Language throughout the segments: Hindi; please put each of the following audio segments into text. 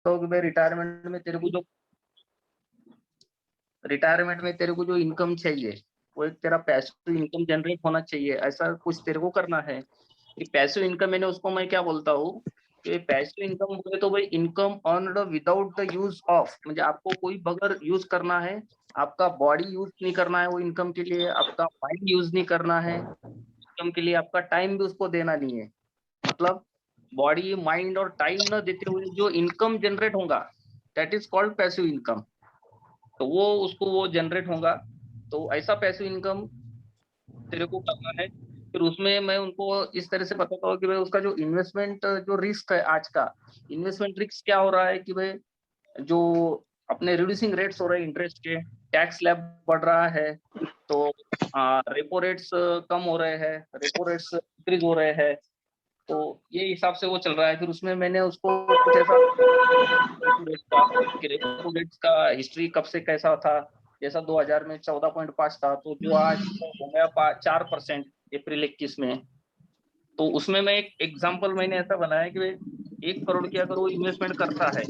तो कि भाई रिटायरमेंट में तेरे को जो इनकम चाहिए वो एक तेरा पैसिव इनकम जनरेट होना चाहिए, ऐसा कुछ तेरे को करना है। ये पैसिव इनकम मैंने उसको मैं क्या बोलता हूँ कि पैसिव इनकम बोले तो भाई income earned without the use of, म्हणजे आपको कोई बगैर यूज करना है, आपका बॉडी यूज नहीं करना है वो इनकम के लिए, आपका माइंड यूज नहीं करना है इनकम के लिए, आपका टाइम भी उसको देना नहीं है। मतलब बॉडी माइंड और टाइम न देते हुए जो इनकम जनरेट होगा that is called passive income. तो वो उसको वो जनरेट होगा। तो ऐसा पैसिव इनकम तेरे को करना है। फिर उसमें मैं उनको इस तरह से बताता हूँ कि भाई उसका जो इन्वेस्टमेंट जो रिस्क है आज का, इन्वेस्टमेंट रिस्क क्या हो रहा है कि भाई जो अपने रिड्यूसिंग रेट्स हो रहे हैं इंटरेस्ट के, टैक्स स्लैब बढ़ रहा है, तो रेपो रेट्स कम हो रहे हैं, रेपो रेट्स इंक्रीज हो रहे हैं, तो ये हिसाब से वो चल रहा है। फिर उसमें मैंने उसको कुछ ऐसा रेपो रेट का कि रेपो रेट्स का हिस्ट्री कब से कैसा था, जैसा 2000 में 14.5 था तो जो आज हो गया 4% अप्रैल 21 में। तो उसमें मैं एक एग्जांपल मैंने ऐसा बनाया कि 1 करोड़ की अगर वो इन्वेस्टमेंट करता है,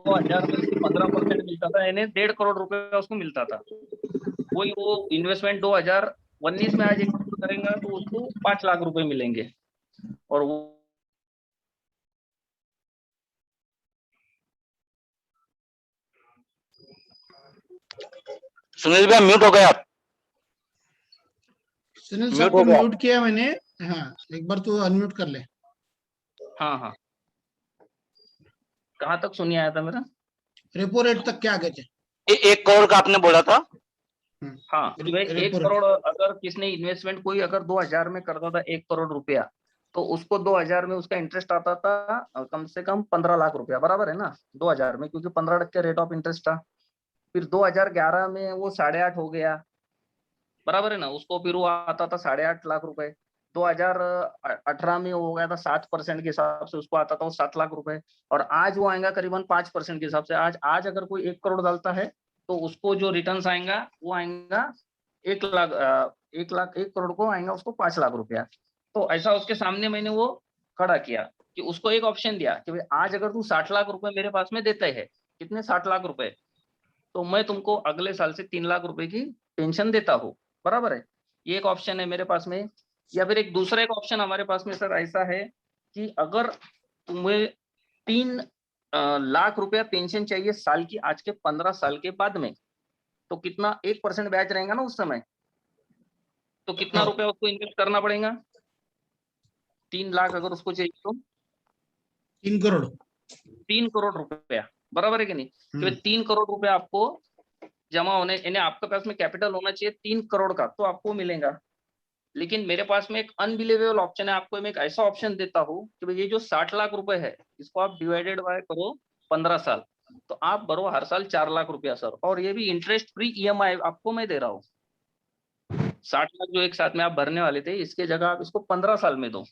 2000 में उसको 15% मिलता था, यानी 1.5 करोड़ रुपए उसको मिलता था। वही वो इन्वेस्टमेंट 2019 में आज 1 करोड़ करेंगे तो उसको 5 लाख रुपए मिलेंगे। और वो सुनील भैया म्यूट हो गए आप। सुनील म्यूट सबको हो गया। म्यूट किया मैंने। हाँ, एक बार तू अनम्यूट कर ले। हाँ हाँ, कहाँ तक सुनिए आया था मेरा? रेपो रेट तक क्या गए थे? 1 करोड़ का आपने बोला था। हाँ कि भाई एक रेपो रेट। करोड़ अगर किसने इन्वेस्टमेंट कोई अगर 2000 में करता था 1 करोड़ रुपया, तो उसको 2000 में उसका इंटरेस्ट आता था कम से कम 15 लाख रुपया, बराबर है ना 2000 में, क्योंकि 15% रेट ऑफ इंटरेस्ट था। फिर 2011 में वो 8.5 हो गया, बराबर है ना, उसको फिर वो आता था 8.5 लाख रुपए। 2018 में वो हो गया था 7% के हिसाब से, उसको आता था वो 7 लाख रुपए। और आज वो आएगा करीबन 5% के हिसाब से। आज आज अगर कोई 1 करोड़ डालता है तो उसको जो रिटर्न आएगा वो आएगा 1 लाख, 1 लाख, 1 करोड़ को आएगा उसको 5 लाख रुपया। तो ऐसा उसके सामने मैंने वो खड़ा किया कि उसको एक ऑप्शन दिया कि भाई आज अगर तू 60 लाख रुपए मेरे पास में देते है, कितने 60 लाख रुपए, तो मैं तुमको अगले साल से 3 लाख रुपए की पेंशन देता हूँ, बराबर है। ये एक ऑप्शन है मेरे पास में। या फिर एक दूसरा एक ऑप्शन हमारे पास में सर ऐसा है कि अगर तुम्हें 3 लाख रुपया पेंशन चाहिए साल की, आज के 15 साल के बाद में, तो कितना 1% ब्याज रहेगा ना उस समय, तो कितना रुपया उसको इन्वेस्ट करना पड़ेगा? 3 लाख अगर उसको चाहिए तो 3 करोड़। 3 करोड़ रुपया, बराबर है कि नहीं? तो 3 करोड़ रुपया आपको जमा होने, यानी आपके पास में कैपिटल होना चाहिए 3 करोड़ का, तो आपको मिलेगा। लेकिन मेरे पास में एक अनबिलीवेबल ऑप्शन है, आपको मैं एक ऐसा ऑप्शन देता हूँ कि भाई ये जो 60 लाख रुपए है इसको आप डिवाइडेड बाय करो 15 साल, तो आप भरो हर साल 4 लाख रुपया सर, और ये भी इंटरेस्ट फ्री ईएमआई आपको मैं दे रहा हूँ। 60 लाख जो एक साथ में आप भरने वाले थे, इसके जगह आप इसको 15 साल में दो,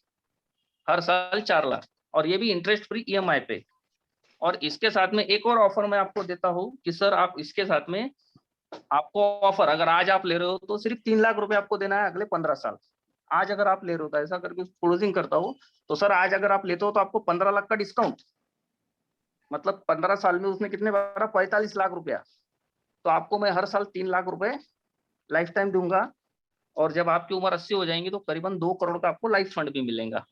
हर साल 4 लाख, और ये भी इंटरेस्ट फ्री ईएमआई पे। और इसके साथ में एक और ऑफर मैं आपको देता हूँ कि सर आप इसके साथ में, आपको ऑफर अगर आज आप ले रहे हो तो सिर्फ 3 लाख रुपए आपको देना है अगले 15 साल। आज अगर आप ले रहे हो तो ऐसा करके क्लोजिंग करता हूँ, तो सर आज अगर आप लेते हो तो आपको 15 लाख का डिस्काउंट, मतलब 15 साल में उसने कितने भरा, 45 लाख रुपया, तो आपको मैं हर साल 3 लाख रुपए लाइफ टाइम दूंगा। और जब आपकी उम्र 80 हो जाएंगी तो करीबन 2 करोड़ का आपको लाइफ फंड भी मिलेगा।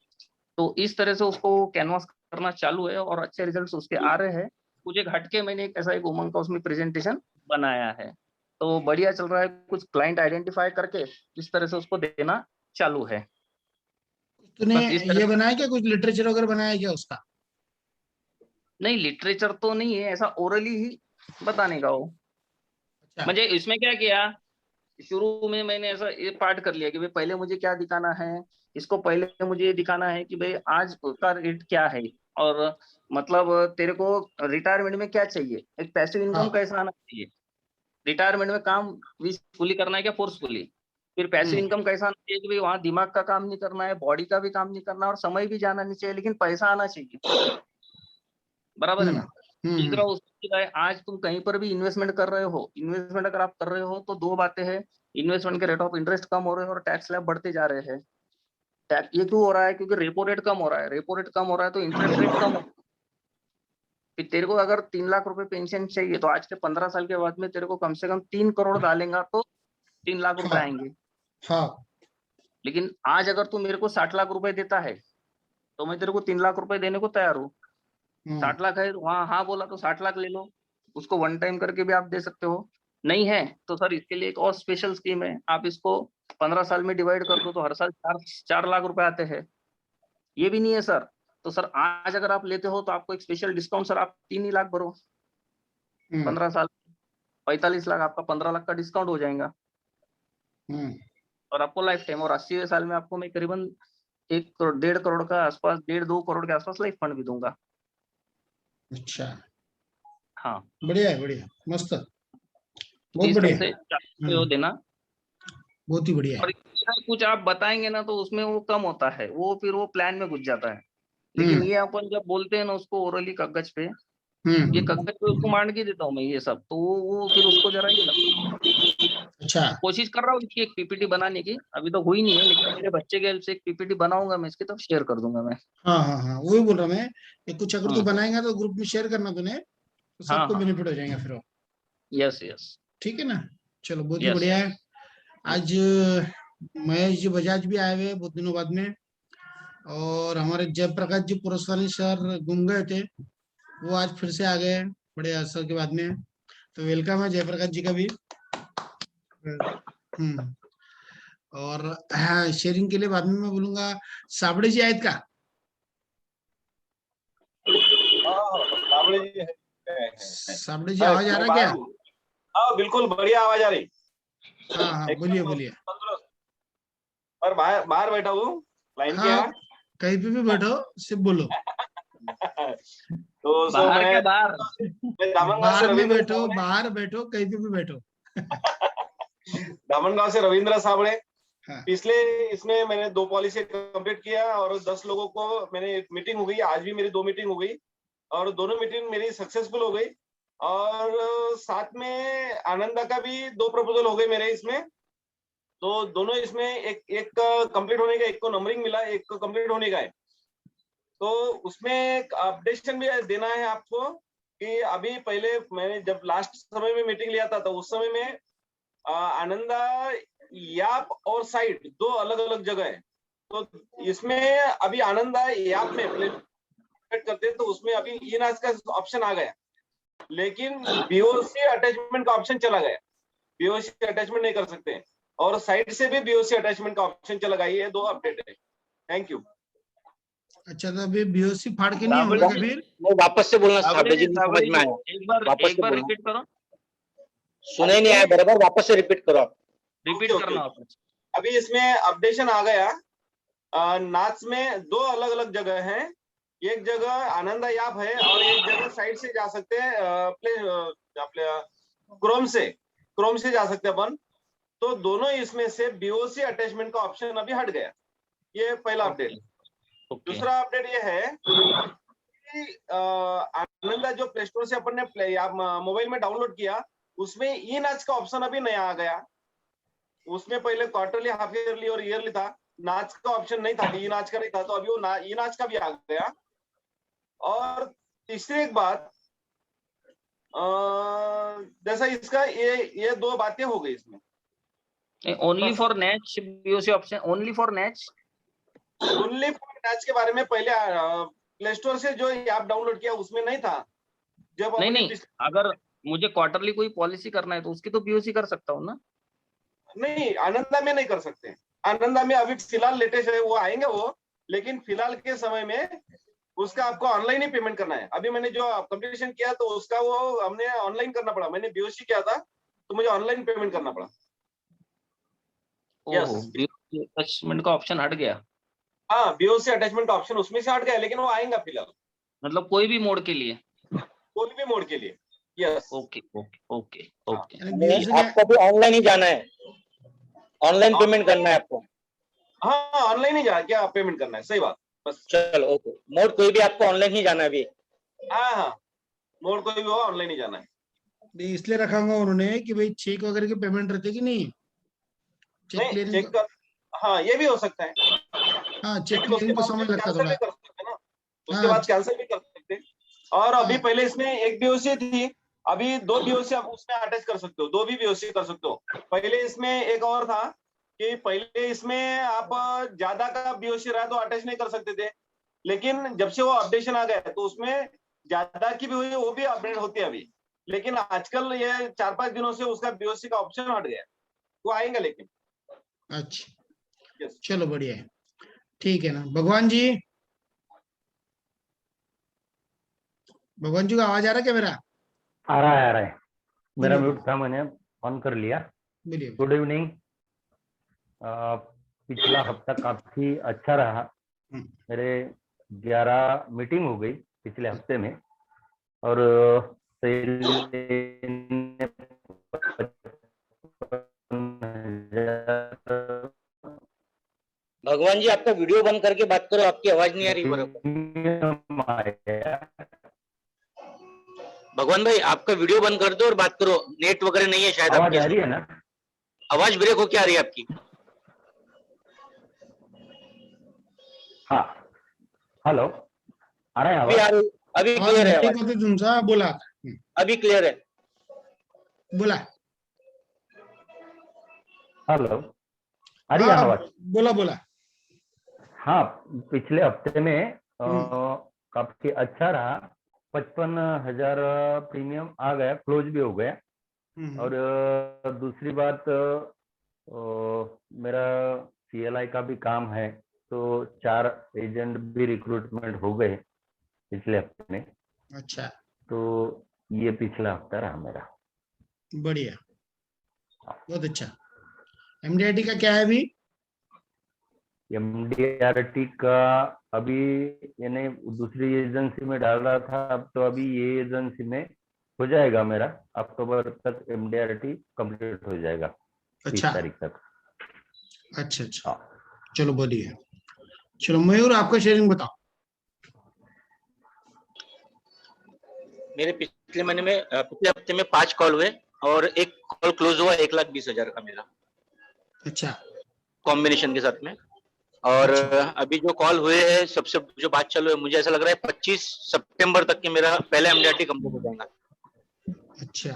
तो इस तरह से उसको कैनवास करना चालू है और अच्छे रिजल्ट्स उसके आ रहे हैं। मुझे घट के मैंने एक ऐसा एक उमंग का उसमें प्रेजेंटेशन बनाया है, तो बढ़िया चल रहा है। कुछ क्लाइंट आइडेंटिफाई करके इस तरह से उसको देना चालू है। तूने बस इस तरह ये से। बनाया क्या, कुछ लिटरेचर वगैरह बनाया क्या उसका? नहीं, लिटरेचर तो नहीं है, ऐसा ओरली ही बताने का हो। अच्छा। मुझे इसमें क्या किया, शुरू में मैंने ऐसा ये पार्ट कर लिया कि भाई पहले मुझे क्या दिखाना है, इसको पहले मुझे ये दिखाना है कि भाई आज का रेट क्या है, और मतलब तेरे को रिटायरमेंट में क्या चाहिए, एक पैसिव इनकम हाँ। कैसा आना चाहिए, रिटायरमेंट में काम पीसफुली करना है क्या फोर्सफुली, फिर पैसिव इनकम कैसा आना चाहिए कि भाई वहां दिमाग का काम नहीं करना है, बॉडी का भी काम नहीं करना, और समय भी जाना नहीं चाहिए, लेकिन पैसा आना चाहिए, बराबर है हम्म ना। तीसरा उसकी है, आज तुम कहीं पर भी इन्वेस्टमेंट कर रहे हो, इन्वेस्टमेंट अगर आप कर रहे हो तो दो बातें हैं, इन्वेस्टमेंट के रेट ऑफ इंटरेस्ट कम हो रहे हैं और टैक्स स्लैब बढ़ते जा रहे हैं। टैक्स ये क्यों हो रहा है, क्योंकि रेपो रेट कम हो रहा है, रेपो रेट कम हो रहा है तो इंटरेस्ट रेट कम हो, फिर तेरे को अगर 3 लाख रुपए पेंशन चाहिए तो आज के 15 साल के बाद में तेरे को कम से कम 3 करोड़ डालेगा तो 3 लाख रुपए हाँ आएंगे। हाँ लेकिन आज अगर तू मेरे को 60 लाख रुपए देता है तो मैं तेरे को 3 लाख रुपए देने को तैयार हूँ। 60 लाख है, हाँ हाँ बोला तो 60 लाख ले लो, उसको वन टाइम करके भी आप दे सकते हो। नहीं है तो सर इसके लिए एक और स्पेशल स्कीम है, आप इसको 15 साल में डिवाइड कर दो तो हर साल 4 लाख रुपए आते हैं। ये भी नहीं है सर, तो सर आज अगर आप लेते हो तो आपको एक स्पेशल डिस्काउंट, सर आप 3 ही लाख भरो 15 साल, 45 लाख आपका 15 लाख का डिस्काउंट हो जाएगा और आपको लाइफ टाइम, और 80वें साल में आपको मैं करीबन 1 करोड़ 1.5 करोड़ का आसपास, 1.5-2 करोड़ के आसपास लाइफ फंड भी दूंगा। अच्छा हाँ बढ़िया है, बढ़िया, मस्त, बहुत इस बढ़िया। तरह से चाहते हो देना, बहुत ही बढ़िया और है। इतना कुछ आप बताएंगे ना तो उसमें वो कम होता है, वो फिर वो प्लान में घुस जाता है। लेकिन ये अपन जब बोलते हैं ना उसको ओरली कागज पे, ये कागज पे उसको मांड के देता हूँ मैं ये सब, तो वो फिर उसको जरा ये लगता है। अच्छा कोशिश कर रहा हूँ इसकी एक पीपीटी बनाने की, अभी तो हुई नहीं है, लेकिन मेरे बच्चे के हेल्प से एक पीपीटी बनाऊंगा मैं इसकी, तब शेयर कर दूंगा मैं। हाँ हाँ हाँ, वही बोल रहा मैं, ये कुछ अगर तू हम्म, बनाएगा तो ग्रुप में शेयर करना तूने, तो हाँ सबको हाँ, बेनिफिट हो जाएगा फिर वो। यस यस ठीक है ना, चलो बहुत ही यस। बढ़िया है। आज महेश जी बजाज भी आए हुए हैं बहुत दिनों बाद में, और हमारे जयप्रकाश जी पुरस्कारी सर गुम गए थे, वो आज फिर से आ गए हैं बड़े असर के बाद में, तो वेलकम है जयप्रकाश जी का भी। हम्म और हाँ, शेयरिंग के लिए बाद में मैं बोलूंगा साबड़े जी आहेत का? साबड़े जी साबड़े जी आवाज आ रहा है क्या? हाँ बिल्कुल बढ़िया आवाज आ रही। हाँ हाँ बोलिए बोलिए। तंदुरुस्त। और बाहर बाहर बैठा हूँ लाइन के हाँ यहाँ। कहीं पे भी बैठो, सिर्फ बोलो। तो सो बाहर क्या मैं बाहर दामनगांव से बाहर में रविंद्र बैठो, साबड़े। बाहर बैठो, कहीं पे भी बैठो। दामनगांव से रविंद्र साबड़े। हाँ पिछले इसमें मैंने 2 पॉलिसी कंप्लीट किया और 10 लोगों को मैंने मीटिंग हो गई, आज भी मेरी 2 मीटिंग हो गई और दोनों मीटिंग मेरी सक्सेसफुल हो गई। और साथ में आनंदा का भी 2 प्रपोजल हो गए मेरे इसमें, तो दोनों इसमें एक कंप्लीट होने का, एक को नंबरिंग मिला, एक को कंप्लीट होने का है। तो उसमें अपडेशन भी देना है आपको कि अभी पहले मैंने जब लास्ट समय में मीटिंग लिया था तो उस समय में आनंदा याप और साइट 2 अलग अलग जगह है। तो इसमें अभी आनंदा याप में करते हैं तो उसमें अभी ईनाज का ऑप्शन आ गया, लेकिन बीओसी अटैचमेंट का ऑप्शन चला गया, बीओसी अटैचमेंट नहीं कर सकते, और साइट से भी बीओसी अटैचमेंट का ऑप्शन चला गया। ये 2 अपडेट है। Thank you. अच्छा, तो अभी बीओसी फाड़ के नहीं साबड़े होगा जी, फिर? नहीं, वापस से बोलना साबड़े जी, नहीं समझ साबड़े में जी, आया। एक वापस से बार बोलना, रिपीट करो, सुने नहीं आया बराबर, वापस से रिपीट करो आप। रिपीट ओके, करना आप। अभी इसमें अपडेशन आ गया। नाच में 2 अलग अलग जगह हैं, एक जगह आनंदा याप है और एक जगह साइड से जा सकते हैं, अपने क्रोम से जा सकते हैं अपन। तो दोनों इसमें से बीओसी अटैचमेंट का ऑप्शन अभी हट गया। ये पहला अपडेट। दूसरा अपडेट ये है कि आनंदा जो प्ले स्टोर से अपन ने मोबाइल में डाउनलोड किया, उसमें ई नाच का ऑप्शन अभी नया आ गया। उसमें पहले क्वार्टरली, हाफ ईयरली और ईयरली था, नाच का ऑप्शन नहीं था, ई नाच का नहीं था, तो अभी वो ई नाच का भी आ गया। और तीसरी एक बात, जैसा इसका ये 2 बातें हो गई इसमें। ओनली फॉर नेच बीओसी ऑप्शन, ओनली फॉर नेच, ओनली फॉर मैच के बारे में पहले प्ले स्टोर से जो ऐप डाउनलोड किया उसमें नहीं था। जब नहीं अपने नहीं, अगर मुझे क्वार्टरली कोई पॉलिसी करना है तो उसकी तो बीओसी कर सकता हूँ ना। नहीं, आनंदा में नहीं कर सकते। आनंदा में अभी फिलहाल लेटेस्ट है, वो आएंगे वो, लेकिन फिलहाल के समय में उसका आपको ऑनलाइन ही पेमेंट करना है। अभी मैंने जो कंप्लीशन किया तो उसका वो हमने ऑनलाइन करना पड़ा, मैंने बीओसी किया था तो मुझे ऑनलाइन पेमेंट करना पड़ा। ओहो, बीओसी अटैचमेंट का ऑप्शन हट गया, हाँ, बीओसी अटैचमेंट का ऑप्शन उसमें से हट गया, लेकिन वो आएगा फिलहाल मतलब कोई भी मोड के लिए। कोई भी मोड के लिए। Yes. Okay okay okay okay. यानी नहीं, बीओसी का आपको भी ऑनलाइन ही जाना है, ऑनलाइन पेमेंट करना है आपको। हाँ, ऑनलाइन ही जा क्या पेमेंट करना है, सही बात। बस चलो ओके, मोड कोई भी आपको ऑनलाइन ही जाना है अभी। हाँ हाँ, मोड कोई भी हो, ऑनलाइन ही जाना है। इसलिए रखा होगा उन्होंने कि भाई चेक वगैरह की पेमेंट रहती है कि नहीं, चेक नहीं, क्लियरिंग। चेक कर, हाँ ये भी हो सकता है, हाँ चेक लेकिन उसके क्लियरिंग को बाद समय लगता है कैंसिल थोड़ा। भी कर सकते हैं ना, उसके हाँ बाद कैंसिल भी कर सकते हैं। और अभी हाँ। पहले इसमें एक बीओसी थी, अभी 2 बीओसी आप उसमें अटैच कर सकते हो, 2 भी बीओसी कर सकते हो। पहले इसमें एक और था कि पहले इसमें आप ज्यादा का बीओसी रहा तो अटैच नहीं कर सकते थे, लेकिन जब से वो अपडेशन आ गया तो उसमें ज्यादा की भी हुई वो भी अपडेट होती है अभी। लेकिन आजकल ये 4-5 दिनों से उसका बीओसी का ऑप्शन हट गया है, वो आएगा लेकिन। अच्छा, यस। चलो बढ़िया है, ठीक है ना। भगवान जी, भगवान जी का आवाज आ रहा है क्या मेरा? आ रहा है, आ रहा है। मेरा बोलिए म्यूट था, मैंने ऑन कर लिया। बोलिए। Good evening. पिछला हफ्ता काफी अच्छा रहा। हम्म, मेरे 11 मीटिंग हो गई पिछले हफ्ते में, और भगवान जी आपका वीडियो बंद करके बात करो, आपकी आवाज नहीं आ रही बराबर। भगवान भाई आपका वीडियो बंद कर दो और बात करो, नेट वगैरह नहीं है शायद आवाज आपके आ रही है इसमें। ना? आवाज ब्रेक होके आ रही है आपकी। हाँ, हेलो, आ रहा है अभी आ आवाज? रही, अभी आवाज क्लियर है ब्रेक आवाज, होते तुमचा, बोला। अभी क्लियर है। बोला। हेलो, आ रही है हाँ, आवाज? बोला बोला। हाँ, पिछले हफ्ते में हम्म, काफी अच्छा रहा। 55,000 प्रीमियम आ गया, क्लोज भी हो गया। और दूसरी बात, मेरा CLI का भी काम है, तो 4 एजेंट भी रिक्रूटमेंट हो गए पिछले हफ्ते में। अच्छा, तो ये पिछला हफ्ता रहा मेरा। बढ़िया, बहुत अच्छा। MDRT का क्या है अभी? MDRT का अभी यानी दूसरी एजेंसी में डाल रहा था, अब तो अभी ये एजेंसी में हो जाएगा मेरा। अक्टूबर तक MDRT कंप्लीट हो जाएगा, 30 अच्छा तारीख तक। अच्छा अच्छा, हाँ, चलो बढ़िया। चलो मयूर, आपका शेयरिंग बताओ। मेरे पिछले महीने में पिछले हफ्ते में 5 कॉल हुए और एक कॉल क्लोज हुआ 1,20,000 का मेरा, अच्छा कॉम्बिनेशन के साथ में। और अच्छा अभी जो कॉल हुए हैं, सबसे जो बात चालू है, मुझे ऐसा लग रहा है 25 सितंबर तक के मेरा पहला MDRT कंप्लीट हो जाएगा। अच्छा,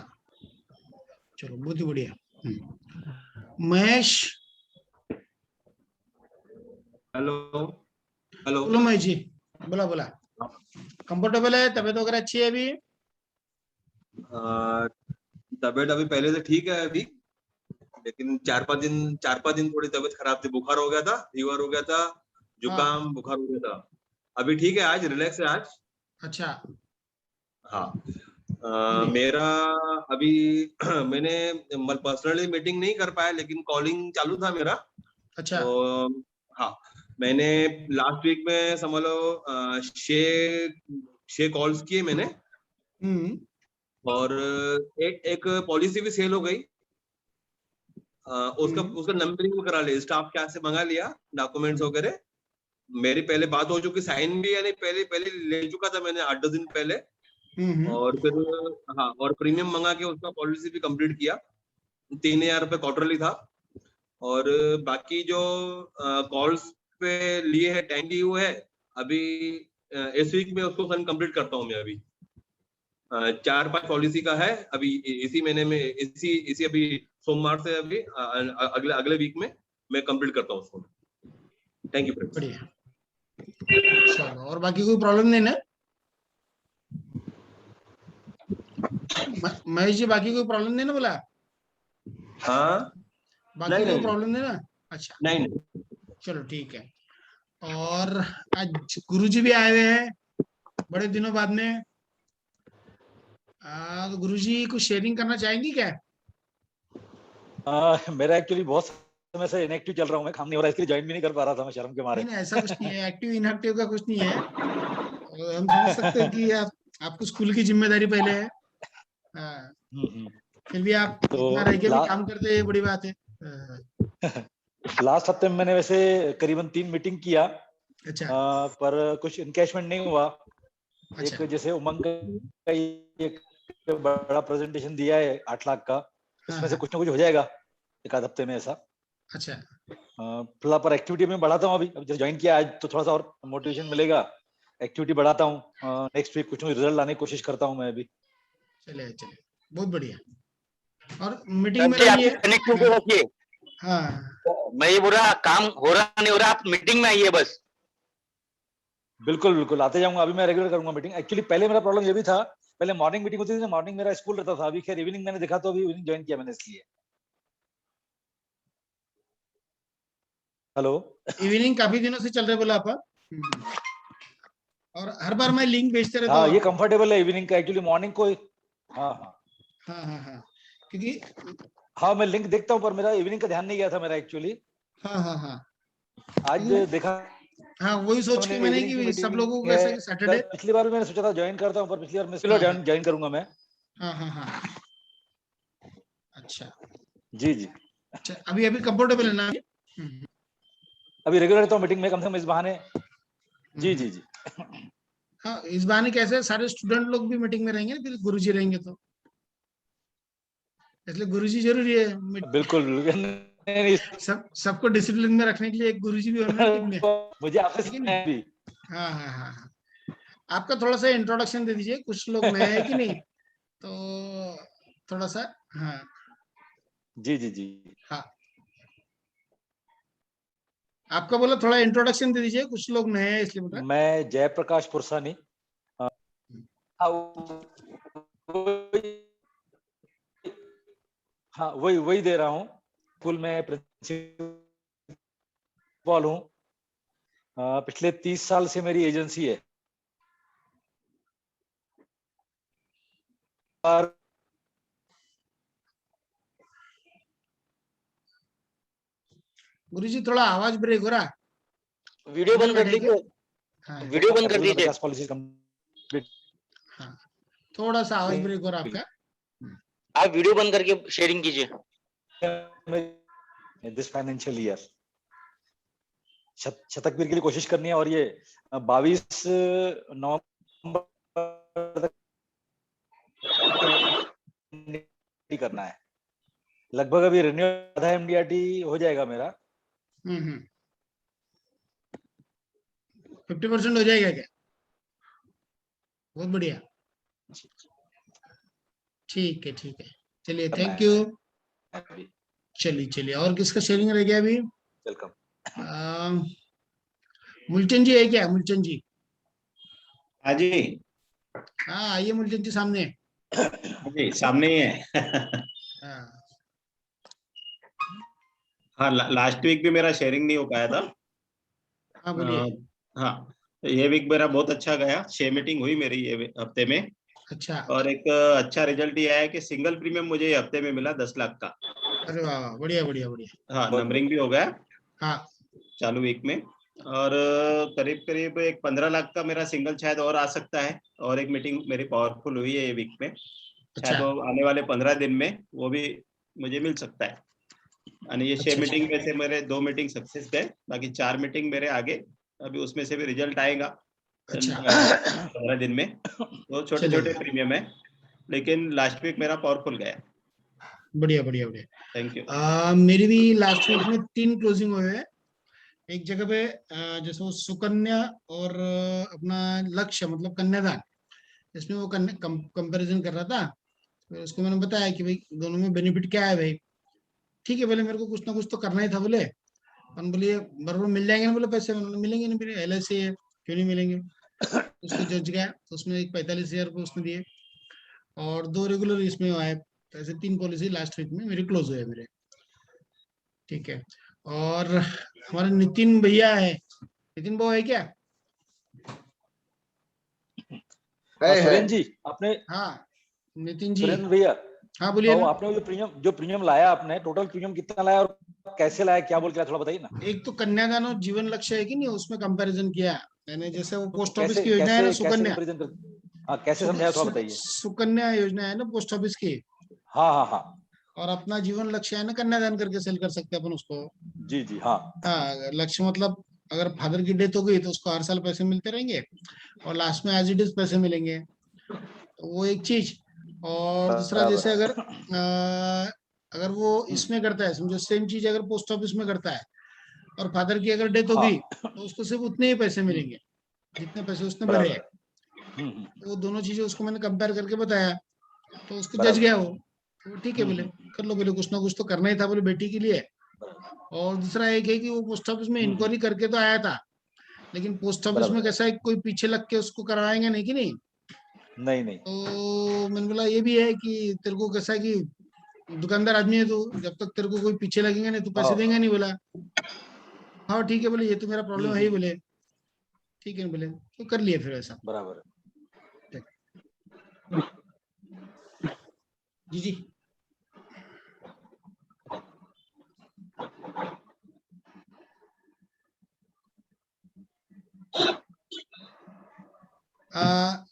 चलो बहुत ही बढ़िया। Mahesh, hello hello. बोलो महेश जी, बोला बोला। कंफर्टेबल है? तबीयत वगैरह अच्छी है अभी? तबीयत अभी पहले से ठीक है अभी, लेकिन 4-5 दिन थोड़ी तबीयत खराब थी, बुखार हो गया था, फीवर हो गया था, हाँ, जुकाम बुखार हो गया था। अभी ठीक है, आज रिलैक्स है आज। अच्छा हाँ। बढ़िया। मेरा अभी मैंने पर्सनली मीटिंग नहीं कर पाया, लेकिन कॉलिंग चालू था मेरा। अच्छा, तो हाँ, मैंने लास्ट वीक में समझ लो 6 कॉल्स किए मैंने, हम्म और एक एक पॉलिसी भी सेल हो गई। उसका हम्म, उसका नंबरिंग भी करा लिया, स्टाफ क्या से मंगा लिया, डॉक्यूमेंट्स वगैरह। मेरी पहले बात हो चुकी, साइन भी यानी पहले पहले ले चुका था मैंने 8-10 दिन पहले। हम्म, और फिर हाँ, और प्रीमियम मंगा के उसका पॉलिसी भी कंप्लीट किया। 3,000 रुपये क्वार्टरली था। और बाकी जो कॉल्स पे लिए है, टाइम डी है अभी, इस वीक में उसको सन कंप्लीट करता हूँ मैं अभी। 4-5 पॉलिसी का है अभी, इसी महीने में, इसी इसी अभी सोमवार से अभी अगले अगले वीक में मैं कंप्लीट करता हूँ उसको। Thank you friends. बढ़िया। चलो, और बाकी कोई प्रॉब्लम नहीं ना? महेश जी, बाकी कोई प्रॉब्लम नहीं ना बोला? हाँ, बाकी नहीं कोई नहीं प्रॉब्लम नहीं ना? अच्छा, नहीं नहीं। चलो ठीक है। और आज गुरुजी भी आए हुए हैं बड़े दिनों बाद में। तो गुरुजी कुछ शेयरिंग करना चाहेंगी क्या? मेरा एक्चुअली बहुत समय से इनएक्टिव चल रहा हूँ मैं, काम नहीं हो रहा है, इसलिए ज्वाइन भी नहीं कर पा रहा था मैं शर्म के मारे। नहीं नहीं, ऐसा कुछ नहीं है, एक्टिव इनएक्टिव का कुछ नहीं है। हम समझ सकते हैं कि आपको स्कूल की जिम्मेदारी पहले है। हाँ, फिर भी आप तो इतना रह के भी काम करते हैं, ये बड़ी बात है। लास्ट हफ्ते में मैंने वैसे करीबन 3 मीटिंग किया, अच्छा पर कुछ इनकैशमेंट नहीं हुआ। अच्छा, एक जैसे उमंग का एक बड़ा प्रेजेंटेशन दिया है 8 लाख का, हाँ उसमें से हाँ, कुछ ना कुछ हो जाएगा एक आध हफ्ते में ऐसा। अच्छा फिलहाल पर एक्टिविटी में बढ़ाता हूँ अभी, जैसे ज्वाइन किया आज तो थोड़ा सा और मोटिवेशन मिलेगा, एक्टिविटी बढ़ाता हूँ, नेक्स्ट वीक कुछ रिजल्ट लाने की कोशिश करता हूँ मैं अभी। चलिए चलिए, बहुत बढ़िया। और मीटिंग सर में जी, रहिए। आपकी कनेक्टिविटी रखिए। हाँ मैं ये बोल रहा, काम हो रहा नहीं हो रहा, आप मीटिंग में आइए बस। बिल्कुल बिल्कुल आते जाऊंगा, अभी मैं रेगुलर करूंगा मीटिंग। एक्चुअली पहले मेरा प्रॉब्लम ये भी था, पहले मॉर्निंग मीटिंग होती थी, मॉर्निंग मेरा स्कूल रहता था, अभी खैर इवनिंग मैंने देखा तो अभी इवनिंग ज्वाइन किया मैंने इसलिए। हेलो, इवनिंग काफी दिनों से चल रहे बोला आप। और हर बार मैं लिंक भेजते रहता हूँ हाँ ये आपको। कंफर्टेबल है इवनिंग का, एक्चुअली मॉर्निंग को। हाँ हाँ हाँ हाँ हाँ, क्योंकि हाँ मैं लिंक देखता हूँ, पर मेरा इवनिंग का ध्यान नहीं गया था मेरा एक्चुअली। हाँ हाँ हाँ आज देखा हाँ, वही सोच के मैंने इवनिंग की कि सब लोगों को मीटिंग कैसे है। कि सैटरडे। पिछली बार भी मैंने सोचा था ज्वाइन करता हूँ, पर पिछली बार मैं हाँ, ज्वाइन करूंगा मैं। हाँ हाँ हाँ, अच्छा जी जी, अच्छा, अभी अभी कंफर्टेबल है ना? अभी रेगुलर रहता हूँ मीटिंग में, कम से कम इस बहाने। जी जी जी, हाँ, इस बहाने कैसे सारे स्टूडेंट लोग भी मीटिंग में रहेंगे, फिर गुरुजी रहेंगे तो, इसलिए गुरुजी जरूरी है। बिल्कुल बिल्कुल। नहीं, सबको डिसिप्लिन में रखने के लिए एक गुरुजी भी होना टीम में, मुझे आपसे है कि सीखना नहीं? है अभी। हाँ हाँ हाँ हाँ, आपका थोड़ा सा इंट्रोडक्शन दे दीजिए, कुछ लोग नए हैं कि नहीं, तो थोड़ा सा। हाँ जी जी जी, हाँ, आपका बोला थोड़ा इंट्रोडक्शन दे दीजिए, कुछ लोग नए हैं इसलिए बोला। मैं जयप्रकाश पुरसानी। हाँ हाँ वही वही दे रहा हूँ, स्कूल में प्रिंसिपल हूँ। पिछले 30 साल से मेरी एजेंसी है। और गुरुजी थोड़ा आवाज ब्रेक हो रहा, वीडियो इधर बंद कर बैठे क्या? दीजिए, हाँ वीडियो बंद कर दीजिए। 50 पॉलिसी कंप्लीट। हाँ, थोड़ा सा आवाज ब्रेक हो रहा आपका। आप वीडियो बंद करके शेयरिंग कीजिए। दिस फाइनेंशियल ईयर शतक वीर के लिए कोशिश करनी है, और ये 22 नवंबर तक करना है। लगभग अभी रिन्यू आधा एमडीआरटी हो जाएगा मेरा। 50% हो जाएगा क्या? बहुत बढ़िया, ठीक है ठीक है, चलिए करना थैंक यू। है अभी। चलिए चलिए, और किसका शेयरिंग रह गया अभी? वेलकम। मुलचंद जी है क्या? मुलचंद जी, हाँ जी, हाँ आइए मुलचंद जी सामने। हाँ जी, सामने ही है। हाँ हाँ, लास्ट वीक भी मेरा शेयरिंग नहीं हो पाया था। हाँ बोलिए। हाँ, तो ये वीक मेरा बहुत अच्छा गया, 6 मीटिंग हुई मेरी ये हफ्ते में। अच्छा, और एक अच्छा रिजल्ट ये आया कि सिंगल प्रीमियम मुझे ये हफ्ते में मिला 10 लाख का। अरे वाह वाह, बढ़िया बढ़िया बढ़िया। हाँ, नंबरिंग भी हो गया हाँ चालू वीक में। और करीब करीब एक 15 लाख का मेरा सिंगल शायद और आ सकता है। और एक मीटिंग मेरी पावरफुल हुई है ये वीक में, शायद अच्छा वो आने वाले 15 दिन में वो भी मुझे मिल सकता है। यानी ये 6 अच्छा मीटिंग में से मेरे 2 मीटिंग सक्सेस गए, बाकी 4 मीटिंग मेरे आगे, अभी उसमें से भी रिजल्ट आएगा अच्छा 15 दिन में। तो छोटे छोटे चलिए, प्रीमियम है, लेकिन लास्ट वीक मेरा पावरफुल गया। बढ़िया बढ़िया बढ़िया। Thank you. मेरी भी लास्ट वीक में 3 क्लोजिंग हुए हैं। एक जगह पे जैसे वो सुकन्या और अपना लक्ष्य मतलब कन्यादान, इसमें वो कंपैरिजन कर रहा था। फिर उसको मैंने बताया कि भाई दोनों में बेनिफिट क्या है भाई। ठीक है, बोले मेरे को कुछ ना कुछ तो करना ही था, बोले अपन बोलिए बराबर मिल जाएंगे ना, बोले पैसे मैंने मिलेंगे नहीं, फिर LIC है क्यों नहीं मिलेंगे। उसको जज गया तो उसमें एक 45,000 रुपये उसने दिए, और 2 रेगुलर इसमें आए। तो ऐसे 3 पॉलिसी लास्ट वीक में मेरे क्लोज हुए मेरे। ठीक है, और हमारे नितिन भैया है, नितिन भाई है क्या? सुरेंद्र जी आपने, हाँ नितिन जी, सुरेंद्र भैया, हाँ बोलिए तो ना। आपने जो प्रीमियम लाया, आपने टोटल प्रीमियम कितना लाया और कैसे लाया, क्या बोल के लाया, थोड़ा बताइए ना। एक तो कन्यादान और जीवन लक्ष्य है कि नहीं, उसमें कंपैरिजन किया मैंने। जैसे वो पोस्ट ऑफिस कैसे की योजना है ना, कैसे कैसे सुकन्या, कंपैरिजन कर, हाँ कैसे समझाया थोड़ा बताइए। सुकन्या योजना है ना पोस्ट ऑफिस की, हाँ हाँ हाँ, और अपना जीवन लक्ष्य है ना, कन्यादान करके सेल कर सकते हैं अपन उसको। जी जी हाँ, हाँ, लक्ष्य मतलब अगर फादर की डेथ हो गई तो उसको हर साल पैसे मिलते रहेंगे, और लास्ट में एज इट इज पैसे मिलेंगे, तो वो एक चीज। और दूसरा जैसे बराबर। अगर वो इसमें करता है, समझो सेम चीज अगर पोस्ट ऑफिस में करता है और फादर की अगर डेथ हो हाँ गई तो उसको सिर्फ उतने ही पैसे मिलेंगे। जितने पैसे उसने बराबर भरे है। वो दोनों चीजें उसको मैंने कंपेयर करके बताया, तो उसको जज बराबर। गया वो, तो ठीक है बोले हम्म। कर लो, बोले कुछ ना कुछ तो करना ही था बोले बेटी के लिए। और दूसरा एक है कि वो पोस्ट ऑफिस में इंक्वायरी करके तो आया था, लेकिन पोस्ट ऑफिस में बराबर है। कैसा है कोई पीछे लग के उसको करवाएंगे नहीं कि नहीं। नहीं नहीं तो मैंने बोला ये भी है कि तेरे को कैसा है कि दुकानदार आदमी है तू, जब तक तेरे को कोई पीछे लगेंगे नहीं तो पैसे हाँ देंगे नहीं। बोला हाँ ठीक है बोले, ये तो मेरा प्रॉब्लम है ही हम्म। बोले, ठीक है बोले, तो कर लिए फिर ऐसा। बराबर है। जी जी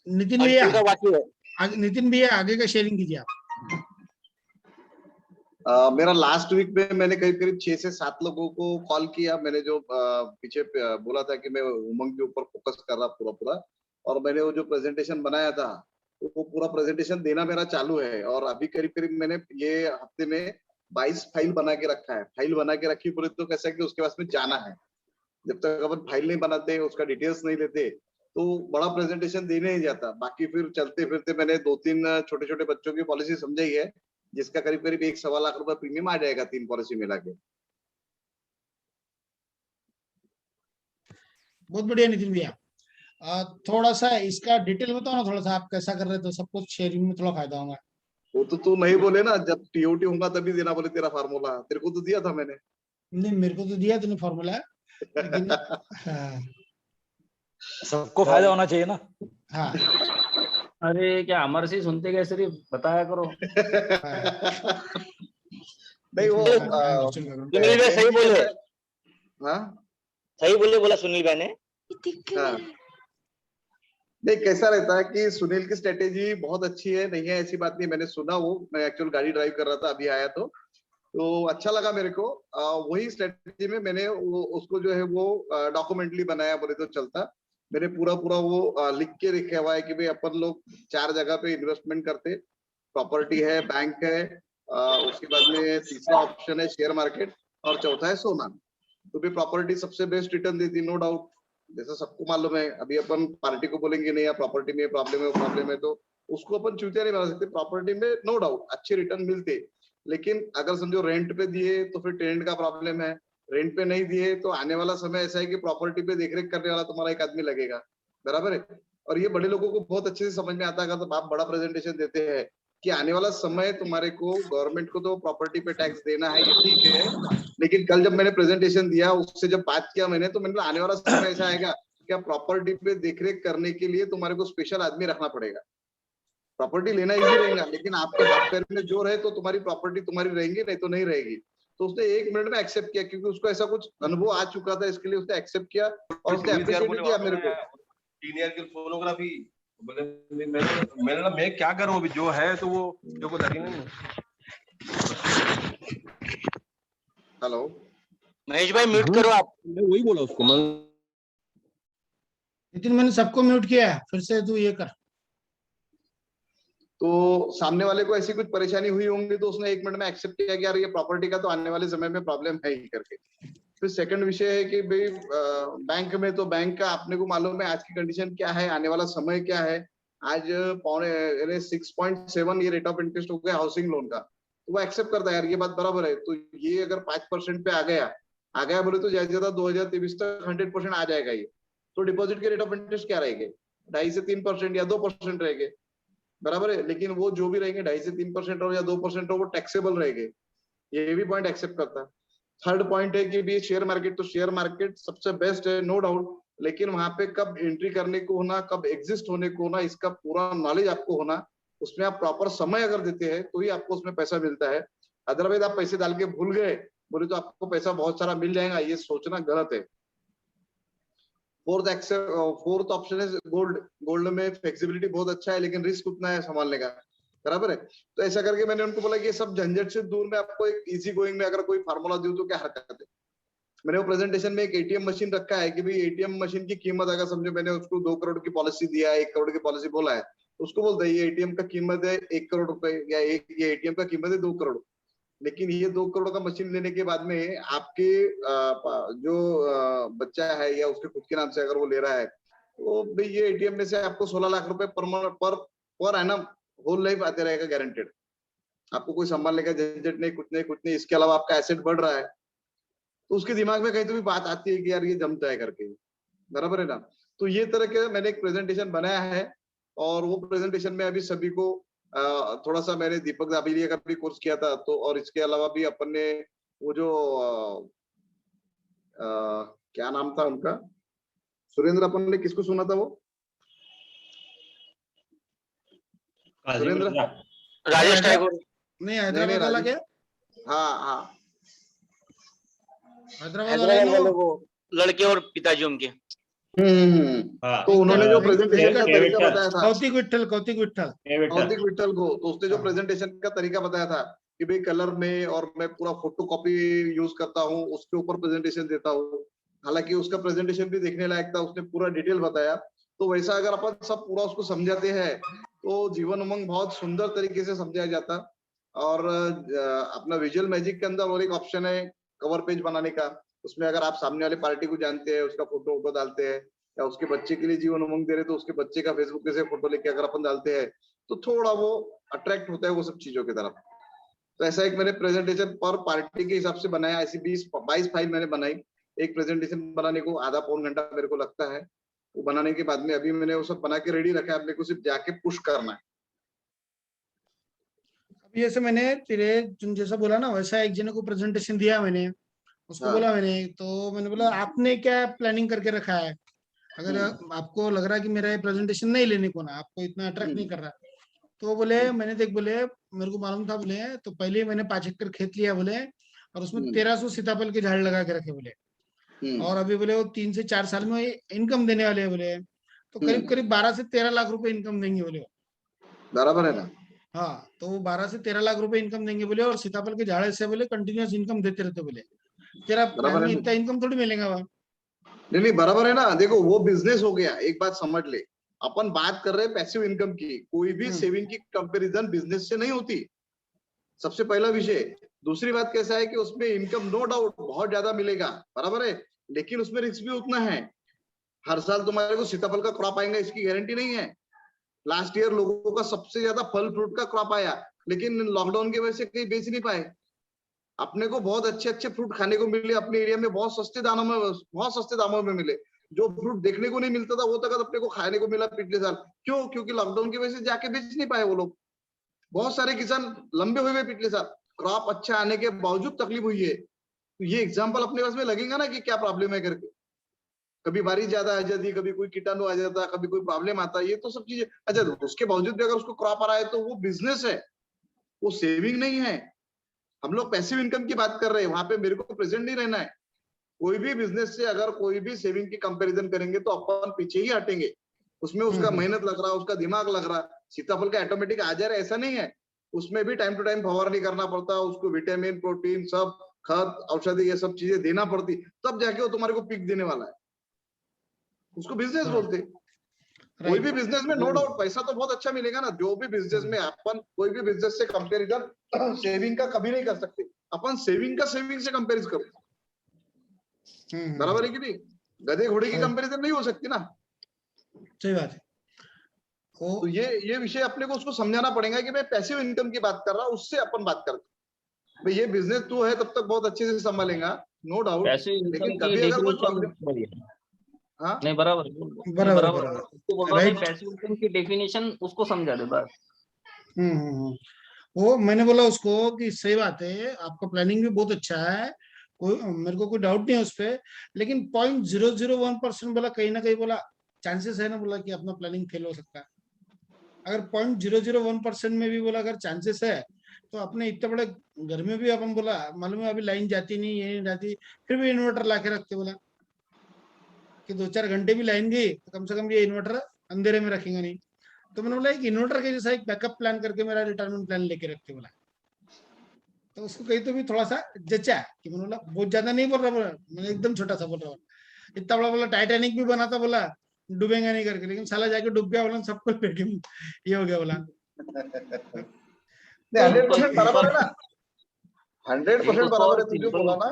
नितिन भैया, अंतिम का बाकी है। नितिन भैया आगे का शेयरिंग कीजिए आप। मेरा लास्ट वीक में मैंने करीब करीब 6 से 7 लोगों को कॉल किया। मैंने जो पीछे बोला था कि मैं उमंग के ऊपर फोकस कर रहा पूरा, और मैंने वो जो प्रेजेंटेशन बनाया था वो पूरा प्रेजेंटेशन देना मेरा चालू है। और अभी करीब करीब मैंने ये हफ्ते में 22 फाइल बना के रखा है। फाइल बना के रखी पूरी, तो कैसा है कि उसके पास में जाना है। जब तक अपन फाइल नहीं बनाते, उसका डिटेल्स नहीं लेते, तो बड़ा प्रेजेंटेशन देने नहीं जाता। बाकी फिर चलते फिरते मैंने 2-3 छोटे छोटे बच्चों की पॉलिसी समझाई है, जिसका करीब करीब 1-1.25 लाख रुपए प्रीमियम आ जाएगा 3 पॉलिसी मिला के। बहुत बढ़िया नितिन भैया। थोड़ा सा इसका डिटेल बताओ ना, थोड़ा सा आप कैसा कर रहे थे, सबको शेयरिंग में थोड़ा फायदा होगा। वो तो तू नहीं बोले ना, जब टीओटी होगा तभी देना बोले तेरा फार्मूला। तेरे को तो दिया था मैंने। नहीं मेरे को तो दिया तूने फॉर्मूला, लेकिन हाँ सबको फायदा होना चाहिए ना। हाँ अरे क्या हमारे से ही सुनते क्या, सिर्फ बताया करो। नहीं वो सुनील भाई सही बोले। हाँ सही बोले, बोला सुनील भाई ने। हाँ। नहीं, कैसा रहता है कि सुनील की स्ट्रेटेजी बहुत अच्छी है, नहीं है ऐसी बात नहीं। मैंने सुना, वो मैं एक्चुअल गाड़ी ड्राइव कर रहा था, अभी आया तो अच्छा लगा मेरे को। वही स्ट्रेटेजी में मैंने उसको जो है वो डॉक्यूमेंटली बनाया बोले तो चलता। मैंने पूरा वो लिख के रखा हुआ है कि भाई अपन लोग 4 जगह पे इन्वेस्टमेंट करते, प्रॉपर्टी है, बैंक है, उसके बाद में तीसरा ऑप्शन है शेयर मार्केट, और चौथा है सोना। तो भी प्रॉपर्टी सबसे बेस्ट रिटर्न देती, नो डाउट। जैसा सबको मालूम है, अभी अपन पार्टी को बोलेंगे नहीं यार प्रॉपर्टी में प्रॉब्लम है, तो उसको अपन चूतिया नहीं बना सकते। प्रॉपर्टी में नो डाउट अच्छे रिटर्न मिलते, लेकिन अगर समझो रेंट पे दिए तो फिर टेनेंट का प्रॉब्लम है, रेंट पे नहीं दिए तो आने वाला समय ऐसा है कि प्रॉपर्टी पे देखरेख करने वाला तुम्हारा एक आदमी लगेगा, बराबर है। और ये बड़े लोगों को बहुत अच्छे से समझ में आता है, अगर तो आप बड़ा प्रेजेंटेशन देते हैं कि आने वाला समय तुम्हारे को, गवर्नमेंट को तो प्रॉपर्टी पे टैक्स देना है, ये ठीक है। लेकिन कल जब मैंने प्रेजेंटेशन दिया, उससे जब बात किया मैंने, तो मैंने आने वाला समय ऐसा आएगा क्या प्रॉपर्टी पे देखरेख करने के लिए तुम्हारे को स्पेशल आदमी रखना पड़ेगा। प्रॉपर्टी लेना इजी रहेगा, लेकिन आपके हाथ पैर में जोर है तो तुम्हारी प्रॉपर्टी तुम्हारी रहेंगी, नहीं तो नहीं रहेगी। तो उसने 1 मिनट में एक्सेप्ट किया, क्योंकि उसको ऐसा कुछ अनुभव आ चुका था, इसके लिए उसने एक्सेप्ट किया और उसने अप्रिशिएट किया मेरे को। सीनियर की फोनोग्राफी बोले मैं क्या करूं, अभी जो है तो वो जो को लगी नहीं। हेलो महेश भाई म्यूट करो आप। मैं वही बोला उसको। नितिन मैंने सबको म्यूट किया है, फिर से तू ये कर। तो सामने वाले को ऐसी कुछ परेशानी हुई होंगी, तो उसने 1 मिनट में एक्सेप्ट किया कि यार ये प्रॉपर्टी का तो आने वाले समय में प्रॉब्लम है ही करके। फिर सेकंड विषय है कि भाई बैंक में, तो बैंक का आपने को मालूम है आज की कंडीशन क्या है, आने वाला समय क्या है। आज 6.7 ये रेट ऑफ इंटरेस्ट हो गया हाउसिंग लोन का, तो वो एक्सेप्ट करता है यार, ये बात बराबर है। तो ये अगर 5% पे आ गया बोले तो ज्यादा 2023 तक 100% आ जाएगा ये। तो डिपॉजिट के रेट ऑफ इंटरेस्ट क्या रहेंगे, 2.5 से 3% या 2% रहेंगे, बराबर है। लेकिन वो जो भी रहेंगे 2.5 से 3% हो या 2% हो, वो टैक्सेबल रहेंगे। ये भी पॉइंट एक्सेप्ट करता है। थर्ड पॉइंट है कि भी शेयर मार्केट, तो शेयर मार्केट सबसे बेस्ट है, नो डाउट। लेकिन वहां पे कब एंट्री करने को होना, कब एग्जिस्ट होने को होना, इसका पूरा नॉलेज आपको होना। उसमें आप प्रॉपर समय अगर देते हैं तो ही आपको उसमें पैसा मिलता है। अदरवाइज आप पैसे डाल के भूल गए बोले तो आपको पैसा बहुत सारा मिल जाएगा, ये सोचना गलत है। फोर्थ ऑप्शन है गोल्ड। गोल्ड में फ्लेक्सिबिलिटी बहुत अच्छा है, लेकिन रिस्क उतना है संभालने का, बराबर है। तो ऐसा करके मैंने उनको बोला कि सब झंझट से दूर में आपको एक इजी गोइंग में अगर कोई फार्मूला दूं तो क्या हरकत है। मैंने वो प्रेजेंटेशन में एक एटीएम मशीन रखा है कि भाई एटीएम मशीन की कीमत अगर समझो मैंने उसको 2 करोड़ की पॉलिसी दिया है, 1 करोड़ की पॉलिसी बोला है, उसको बोलता है ये एटीएम का कीमत है 1 करोड़ रुपए, या ये एटीएम का कीमत है 2 करोड़। लेकिन ये 2 करोड़ का मशीन लेने के बाद में आपके जो बच्चा है या उसके खुद के नाम से अगर वो ले रहा है, तो भाई ये एटीएम में से आपको 16 लाख रुपए पर एनम होल लाइफ आते रहेगा गारंटेड। आपको कोई संभालने का झंझट नहीं, कुछ नहीं। इसके अलावा आपका एसेट बढ़ रहा है, तो उसके दिमाग में कहीं तो भी बात आती है कि यार ये जमता है करके, बराबर है ना। तो ये तरह के मैंने एक प्रेजेंटेशन बनाया है, और वो प्रेजेंटेशन में अभी सभी को थोड़ा सा मैंने दीपक दाबिलिया का भी कोर्स किया था, तो और इसके अलावा भी अपन ने वो जो क्या नाम था उनका, सुरेंद्र, अपन ने किसको सुना था वो, सुरेंद्र, राजेश टैगोर, नहीं हैदराबाद वाला क्या, हाँ हैदराबाद वाले वो लड़के और पिताजी उनके। तो उन्होंने जो प्रेजेंटेशन का तरीका बताया था, कौतिक विट्ठल को, तो उसने जो प्रेजेंटेशन का तरीका बताया था कि भाई कलर में, और मैं पूरा फोटो कॉपी यूज करता हूँ, उसके ऊपर प्रेजेंटेशन देता हूँ। हालांकि उसका प्रेजेंटेशन भी देखने लायक था, उसने पूरा डिटेल बताया। तो वैसा अगर अपन सब पूरा उसको समझाते हैं तो जीवन उमंग बहुत सुंदर तरीके से समझाया जाता। और अपना विजुअल मैजिक के अंदर और एक ऑप्शन है कवर पेज बनाने का, उसमें अगर आप सामने वाले पार्टी को जानते हैं, उसका फोटो डालते हैं, या उसके बच्चे के लिए जीवन उमंग दे रहे तो उसके बच्चे का फेसबुक पे से फोटो लेके अगर अपन डालते हैं तो थोड़ा वो अट्रैक्ट होता है वो सब चीजों की तरफ। तो ऐसा एक मैंने प्रेजेंटेशन पर पार्टी के हिसाब से बनाया, ऐसी 20-22 फाइल मैंने बनाई। एक प्रेजेंटेशन बनाने को आधा पौन घंटा मेरे को लगता है। वो बनाने के बाद में अभी मैंने वो सब बना के रेडी रखा है, अपने को सिर्फ जाके पुश करना है। अभी जैसे मैंने तेरे जैसा बोला ना, वैसा एक जने को प्रेजेंटेशन दिया मैंने, उसको बोला मैंने, तो मैंने बोला आपने क्या प्लानिंग करके रखा है, अगर आपको लग रहा है कि मेरा ये प्रेजेंटेशन नहीं लेने को ना, आपको इतना अट्रैक्ट नहीं कर रहा, तो बोले मैंने देख, बोले मेरे को मालूम था, बोले तो पहले मैंने 5 हेक्टेयर खेत लिया बोले, और उसमें 1300 सीताफल के झाड़ लगा के रखे बोले, और अभी बोले वो 3 से 4 साल में इनकम देने वाले हैं बोले, तो करीब करीब 12 से 13 लाख रुपए इनकम देंगे बोले। बराबर है ना। हाँ, तो वो 12 से 13 लाख रुपए इनकम देंगे बोले, और सीताफल के झाड़ से बोले कंटिन्यूस इनकम देते रहते बोले। तेरा प्लान में इतना इनकम थोड़ी मिलेगा वहाँ। नहीं, बराबर है ना। देखो वो बिजनेस हो गया, एक बात समझ ले, अपन बात कर रहे हैं पैसिव इनकम की। कोई भी सेविंग की कंपैरिजन बिजनेस से नहीं होती, सबसे पहला विषय। दूसरी बात कैसा है कि उसमें इनकम नो डाउट बहुत ज्यादा मिलेगा, बराबर है, लेकिन उसमें रिस्क भी उतना है। हर साल तुम्हारे को सीताफल का क्रॉप आएगा इसकी गारंटी नहीं है। लास्ट ईयर लोगों का सबसे ज्यादा फल फ्रूट का क्रॉप आया, लेकिन लॉकडाउन की वजह से कहीं बेच नहीं पाए। अपने को बहुत अच्छे अच्छे फ्रूट खाने को मिले अपने एरिया में, बहुत सस्ते दामों में मिले। जो फ्रूट देखने को नहीं मिलता था वो तक अपने को खाने को मिला पिछले साल। क्यों? क्योंकि लॉकडाउन की वजह से जाके बेच नहीं पाए वो लोग। बहुत सारे किसान लंबे हुए पिछले साल, क्रॉप अच्छा आने के बावजूद तकलीफ हुई है। तो ये एग्जाम्पल अपने पास में लगेगा ना कि क्या प्रॉब्लम है करके। कभी बारिश ज्यादा आ जाती, कभी कोई कीटाणु आ जाता, कभी कोई प्रॉब्लम आता, ये तो सब चीजें। अच्छा, उसके बावजूद भी अगर उसको क्रॉप आ रहा है तो वो बिजनेस है, वो सेविंग नहीं है। हम लोग पैसिव इनकम की बात कर रहे हैं, वहां पे मेरे को प्रेजेंट नहीं रहना है। कोई भी बिजनेस से अगर कोई भी सेविंग की कंपैरिजन करेंगे तो अपन पीछे ही हटेंगे। उसमें उसका मेहनत लग रहा, उसका दिमाग लग रहा। सीताफल का ऑटोमेटिक आ जा रहा है ऐसा नहीं है, उसमें भी टाइम टू टाइम फवारनी करना पड़ता, उसको विटामिन, प्रोटीन, सब खाद, औषधि, ये सब चीजें देना पड़ती, तब जाके वो तुम्हारे को पिक देने वाला है। उसको बिजनेस बोलते। कोई भी बिजनेस में नो डाउट पैसा तो बहुत अच्छा मिलेगा ना। जो भी बिजनेस में अपन कोई भी बिजनेस से कंपैरिजन सेविंग का कभी नहीं कर सकते। अपन सेविंग का सेविंग से कंपेरिज करो, बराबर है कि नहीं? गधे घोड़े की कंपैरिजन नहीं हो सकती ना। सही बात है। तो ये विषय अपने को उसको समझाना पड़ेगा कि मैं पैसिव इनकम की बात कर रहा हूँ, उससे अपन बात करते। भाई ये बिजनेस तू है तब तक बहुत अच्छे से संभालेगा, नो डाउट, लेकिन कभी अगर कोई प्रॉब्लम। हाँ नहीं, बराबर पैसिव इनकम की डेफिनेशन उसको समझा दे बस। वो मैंने बोला उसको कि सही बात है, आपका प्लानिंग भी बहुत अच्छा है, कोई मेरे को कोई डाउट नहीं है उस पर, लेकिन 0.001% बोला कहीं ना कहीं बोला चांसेस है ना, बोला कि अपना प्लानिंग फेल हो सकता है। अगर 0.001% में भी बोला अगर चांसेस है तो अपने इतने बड़े घर में भी अपन बोला मालूम है अभी लाइन जाती नहीं, ये नहीं जाती, फिर भी इन्वर्टर ला के रखते, बोला कि 2-4 घंटे भी लाइन गई तो कम से कम ये इन्वर्टर अंधेरे में रखेंगे नहीं। तो मैंने बोला एक इन्वर्टर के जैसा एक बैकअप प्लान करके मेरा रिटायरमेंट प्लान लेके रखते, बोला। तो उसको कहीं तो भी थोड़ा सा जचा कि मैंने बोला बहुत ज्यादा नहीं बोल रहा, बोला मैंने एकदम छोटा सा बोल रहा, इतना बड़ा बोला टाइटैनिक भी बना था बोला डूबेगा नहीं करके, लेकिन साला जाके डूब गया बोला, सबको ये हो गया बोला। 100% बराबर है ना। 100% बराबर है, तुझे सिंपल बोला ना,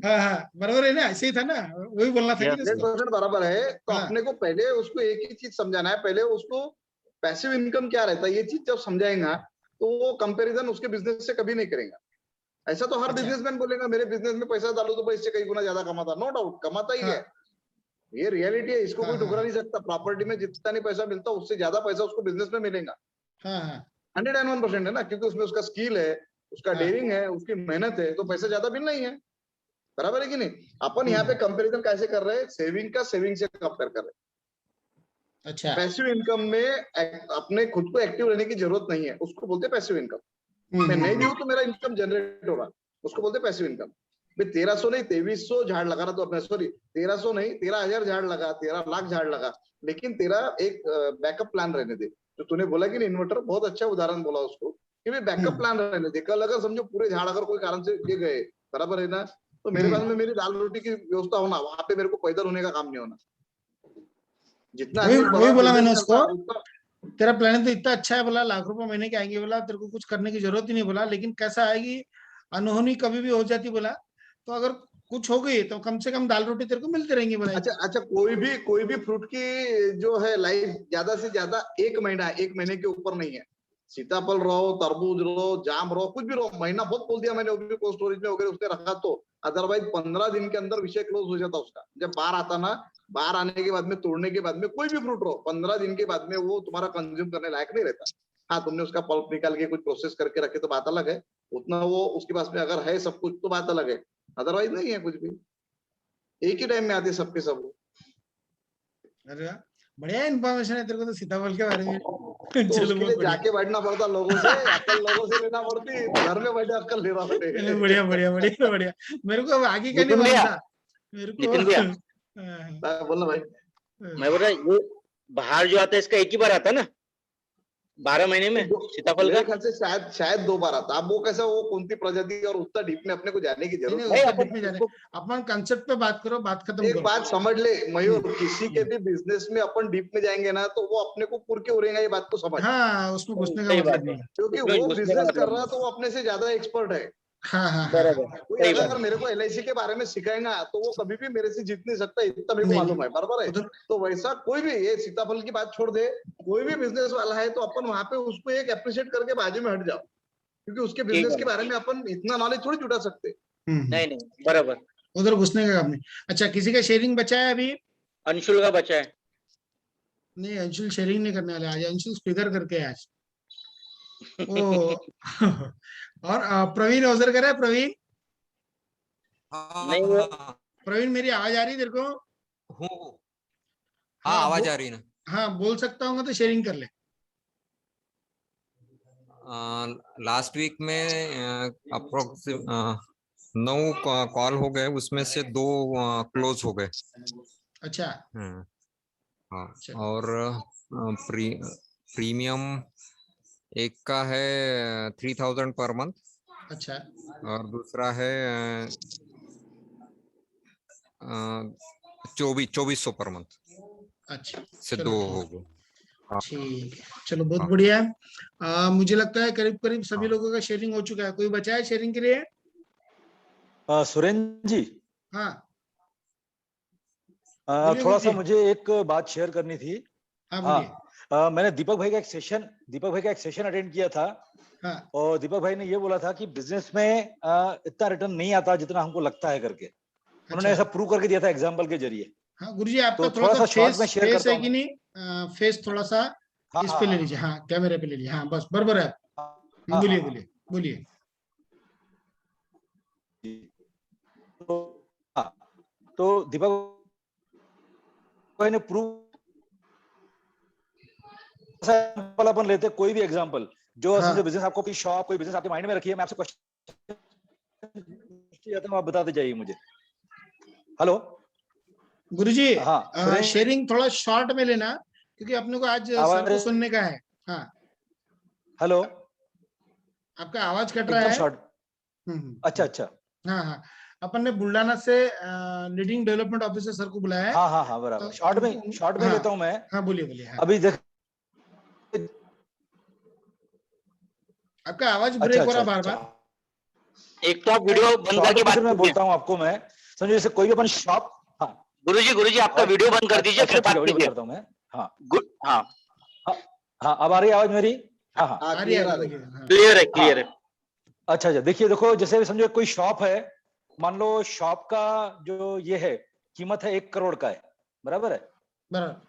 हाँ हाँ बराबर है ना, ऐसे ही था ना, वही बोलना था कि Yes, उसको। 100% बराबर है। तो हाँ। अपने को पहले उसको एक ही चीज समझाना है, पहले उसको पैसिव इनकम क्या रहता है ये चीज जब समझाएगा तो वो कंपैरिजन उसके बिजनेस से कभी नहीं करेगा। ऐसा तो हर अच्छा। बिजनेसमैन बोलेगा मेरे बिजनेस में पैसा डालो तो भाई इससे कई गुना ज्यादा कमाता, नो डाउट कमाता ही हाँ। है, ये रियलिटी है, इसको हाँ, कोई ठुकरा हाँ। नहीं सकता। प्रॉपर्टी में जितना नहीं पैसा मिलता उससे ज्यादा पैसा उसको बिजनेस में मिलेगा, हाँ हाँ 101% है ना, क्योंकि उसमें उसका स्किल है, उसका हाँ। डेयरिंग है, उसकी मेहनत है, तो पैसा ज्यादा मिलना ही है, बराबर है कि नहीं। अपन यहाँ पे कंपैरिजन कैसे कर रहे हैं, सेविंग का सेविंग से कंपेयर कर रहे हैं। अच्छा। पैसिव इनकम में अपने खुद को एक्टिव रहने की जरूरत नहीं है, उसको बोलते हैं पैसिव इनकम। मैं नहीं भी हूं तो मेरा इनकम जनरेट हो रहा, उसको बोलते हैं पैसिव इनकम। भाई 1300 नहीं 2300 झाड़ लगा रहा तो अपने, सॉरी 1300 नहीं 13,000 झाड़ लगा, 13 लाख झाड़ लगा, लेकिन तेरा एक बैकअप प्लान रहने दे। तो तूने बोला कि इन्वर्टर, बहुत अच्छा उदाहरण बोला उसको कि भाई बैकअप प्लान रहने दे। कल अगर समझो पूरे झाड़ अगर कोई कारण से गिर गए, बराबर है ना, तो मेरे पास में मेरी दाल रोटी की व्यवस्था होना, वहां पे मेरे को पैदल होने का काम नहीं होना। जितना वही आदमी वही बोला business मैंने करता उसको, है, उतना तेरा प्लान तो इतना अच्छा है, बोला लाख रुपए महीने के आएंगे, बोला तेरे को कुछ करने की जरूरत ही नहीं, बोला लेकिन कैसा आएगी, अनहोनी कभी भी हो जाती, बोला तो अगर कुछ हो गई तो कम से कम दाल रोटी तेरे को मिलती रहेंगी, बोला। अच्छा कोई भी फ्रूट की जो है लाइफ ज्यादा से ज्यादा 1 महीना, 1 महीने के ऊपर नहीं है। सीताफल रहो, तरबूज रहो, जाम रहो, कुछ भी रहो, महीना बहुत बोल दिया मैंने, वो भी कोल्ड स्टोरेज में वगैरह उसने रखा तो, अदरवाइज 15 दिन के अंदर विषय क्लोज हो जाता उसका। जब बाहर आता ना, बाहर आने के बाद में, तोड़ने के बाद में, कोई भी फ्रूट रहो 15 दिन के बाद में वो तुम्हारा कंज्यूम करने लायक नहीं रहता। हाँ, तुमने उसका पल्प निकाल के कुछ प्रोसेस करके रखे तो बात अलग है, उतना वो उसके पास में अगर है सब कुछ तो बात अलग है, अदरवाइज नहीं है कुछ भी, एक ही टाइम में आते सबके सब लोग। अरे वाह, बढ़िया इन्फॉर्मेशन है तेरे को तो सीताफल के बारे में। तो चलो उसके बहुत लिए बढ़िया। जाके बैठना पड़ता लोगों से, अक्ल लोगों से लेना पड़ती, तो घर में बैठे अक्ल ले रहा चलो बढ़िया बढ़िया बढ़िया बढ़िया, मेरे को अब आगे का नहीं नितिन मालूम भैया, था मेरे को। नितिन भैया, हाँ, बोलना भाई। मैं बोल रहा ये बाहर जो आता है इसका एक ही बार आता है ना 12 महीने में सीताफल मेरे का? ख्याल से शायद 2 बार आता। अब वो कैसा, वो कौन सी प्रजाति और उतना डीप में अपने को जाने की नहीं जरूरत नहीं नहीं। उसका डिप में जाने, अपन कंसेप्ट पे बात करो, बात खत्म एक करो। बात समझ ले मयूर, किसी के भी बिजनेस में अपन डीप में जाएंगे ना तो वो अपने को पुर के उड़ेगा, ये बात को समझ, हाँ उसमें घुसने का सही मतलब बात है, नहीं है। क्योंकि उसमें वो घुसने का बिजनेस कर मतलब रहा नहीं। तो वो अपने से ज्यादा एक्सपर्ट है। हाँ हाँ हाँ बराबर, कोई सही अगर बात। मेरे को LIC के बारे में सिखाएगा तो वो कभी भी मेरे से जीत नहीं सकता, इतना मेरे को नहीं मालूम है, बराबर है। उधर तो वैसा कोई भी, ये सीताफल की बात छोड़ दे, कोई भी बिजनेस वाला है तो अपन वहां पे उसको एक अप्रिशिएट करके बाजू में हट जाओ, क्योंकि उसके ठीक बिजनेस है, के बारे में अपन इतना नॉलेज थोड़ी जुटा सकते। नहीं नहीं बराबर। उधर घुसने का काम नहीं। अच्छा किसी का शेयरिंग बचा है अभी? अंशुल का बचा है। नहीं अंशुल शेयरिंग नहीं करने वाले आज, अंशुल स्पीकर करके है आज वो। और प्रवीण ओजर कर रहा है, प्रवीण नहीं वो प्रवीण मेरी आवाज आ रही है तेरे को? हूँ। हाँ हाँ आवाज आ रही है ना। हाँ बोल सकता हूँ तो शेयरिंग कर ले। लास्ट वीक में अप्रोक्सिम 9 कॉल हो गए, उसमें से 2 क्लोज हो गए। अच्छा हाँ और प्रीमियम एक का है 3000 पर मंथ। अच्छा और दूसरा है 2400 पर मंथ। अच्छा से चलो 2 ठीक हो है, गए। ठीक है चलो बहुत बढ़िया है। मुझे लगता है करीब करीब सभी लोगों का शेयरिंग हो चुका है, कोई बचा है शेयरिंग के लिए? सुरेंद्र जी, हाँ थोड़ा बोलिए सा मुझे एक बात शेयर करनी थी। हाँ हाँ, बोलिए। मैंने दीपक भाई का एक सेशन अटेंड किया था। हाँ और दीपक भाई ने ये बोला था कि बिजनेस में इतना रिटर्न नहीं आता जितना हमको लगता है करके। उन्होंने ऐसा प्रूव करके दिया था एग्जांपल के जरिए। हाँ गुरुजी आपका तो थोड़ा सा शॉर्ट में शेयर फेस करता है हूँ। कि नहीं, फेस थोड़ा सा इस पे ले लीजिए, हाँ कैमरे पे ले लीजिए, हाँ बस बराबर है। बोलिए बोलिए बोलिए। तो दीपक भाई ने प्रूव, अपन लेते कोई भी एग्जांपल जो हाँ। समझो बिजनेस आपको कोई शॉप कोई बिजनेस आपके माइंड में रखी है, मैं आपसे क्वेश्चन आप बताते जाइए मुझे। हेलो गुरुजी हाँ शेयरिंग थोड़ा शॉर्ट में लेना क्योंकि अपने को आज सर को सुनने का है। हाँ हेलो आपका आवाज कट रहा है। शॉर्ट। अच्छा हाँ हाँ अपन ने बुल्डाना से लीडिंग डेवलपमेंट ऑफिसर सर को बुलाया है। हाँ बराबर। शॉर्ट में लेता हूँ मैं। हाँ बोलिए। हाँ अभी देख आपका आवाज ब्रेक हो रहा बार बार। एक तो आप वीडियो बंद करके बात मैं बोलता हूँ आपको, मैं समझो जैसे कोई भी अपन शॉप, हाँ गुरुजी आपका वीडियो बंद कर दीजिए, फिर बात कीजिए। करता हूँ मैं। हाँ गुड, हाँ हाँ, अब आ रही है आवाज मेरी? हाँ हाँ, क्लियर है, क्लियर है। अच्छा, देखो जैसे समझो कोई शॉप है, मान लो शॉप का जो ये है कीमत है 1 करोड़ का है, बराबर है? बराबर।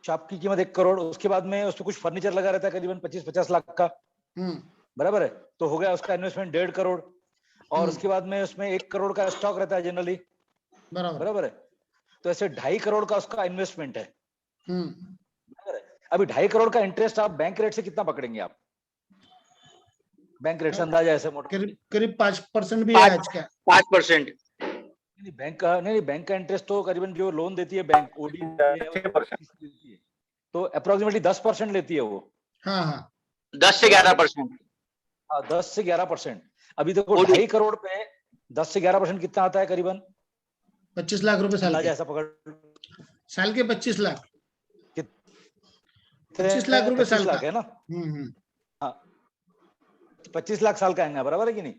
शॉप की कीमत 1 करोड़, उसके बाद में उसमें कुछ फर्नीचर लगा रहता है करीबन 25-50 लाख का, बराबर है? तो हो गया उसका इन्वेस्टमेंट 1.5 करोड़, और उसके बाद में उसमें 1 करोड़ का स्टॉक रहता है जनरली, बराबर है? तो ऐसे 2.5 करोड़ का उसका इन्वेस्टमेंट है, बराबर है? अभी 2.5 करोड़ का इंटरेस्ट आप बैंक रेट से कितना पकड़ेंगे आप? बैंक रेट से अंदाजा ऐसे मोटा करीब 5% भी है आज का। 5%। नहीं, बैंक का इंटरेस्ट तो करीबन जो लोन देती है बैंक, ओडी लेती है, तो अप्रोक्सीमेटली 10% लेती है वो। हाँ हाँ, 10 से 11%। हाँ, 10 से 11%। अभी देखो 2.5 करोड़ पे 10 से 11% कितना आता है? करीबन 25 लाख रुपए साल के। ऐसा पकड़, साल के 25 लाख, 25 लाख रुपए साल का है ना? हाँ, 25 लाख साल का आएगा, बराबर है कि नहीं?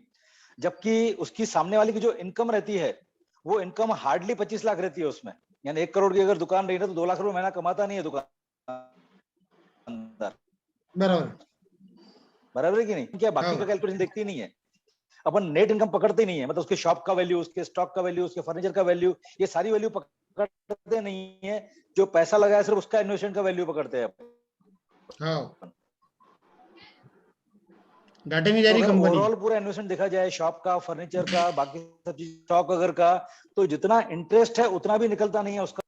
जबकि उसकी सामने वाली की जो इनकम रहती है, वो इनकम हार्डली 25 लाख रहती है उसमें। यानी 1 करोड़ की अगर दुकान रही ना, तो 2 लाख रुपए महीना कमाता नहीं है दुकानदार, बराबर है कि नहीं? क्या बाकी का कैलकुलेशन देखती नहीं है अपन, नेट इनकम पकड़ते नहीं है, मतलब उसके शॉप का वैल्यू, उसके स्टॉक का वैल्यू, उसके फर्नीचर का वैल्यू, ये सारी वैल्यू पकड़ते नहीं है। जो पैसा लगाया सिर्फ उसका इन्वेस्टमेंट का वैल्यू पकड़ते हैं। घाटे में जा रही कंपनी। ओवरऑल पूरा इन्वेस्टमेंट देखा जाए, शॉप का, फर्नीचर का, बाकी सब चीज, स्टॉक अगर का, तो जितना इंटरेस्ट है उतना भी निकलता नहीं है उसका।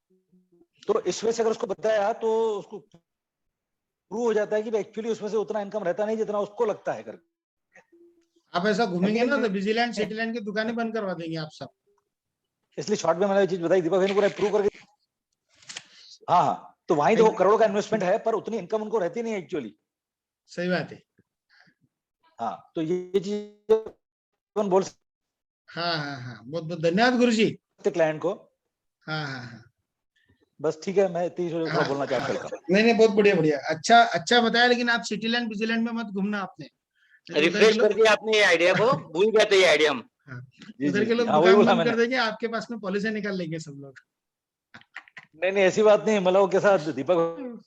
तो इस वजह से अगर उसको बताया तो उसको प्रूव हो जाता है कि एक्चुअली उसमें से उतना इनकम रहता नहीं जितना उसको लगता है करके। आप ऐसा घूमेंगे ना तो विजिलैंड सिटीलैंड की दुकानें बंद करवा देंगे आप सब। इसलिए शॉर्ट में मैंने ये चीज बताई, दीपक भाई ने पूरा प्रूव करके। हाँ हाँ, तो वहीं तो करोड़ों का इन्वेस्टमेंट है, पर उतनी इनकम उनको रहती नहीं एक्चुअली। सही बात है। हाँ, तो ये चीज बोल। हाँ हाँ हाँ, बहुत बहुत धन्यवाद गुरुजी क्लाइंट को। हाँ हाँ हाँ, बस ठीक है, मैं थोड़ा बोलना चाहता था। नहीं, बहुत बढ़िया बढ़िया, अच्छा बताया। लेकिन आप सिटीलैंड विजिलैंड में मत घूमना आपने। रिफ्रेश कर दिया आपने ये आइडिया को, भूल गए थे ये आइडिया हम। उधर के लोग दुकान बंद कर देंगे, आपके पास में पॉलिसी निकाल लेंगे सब लोग। नहीं, ऐसी बात नहीं। मतलब के साथ दीपक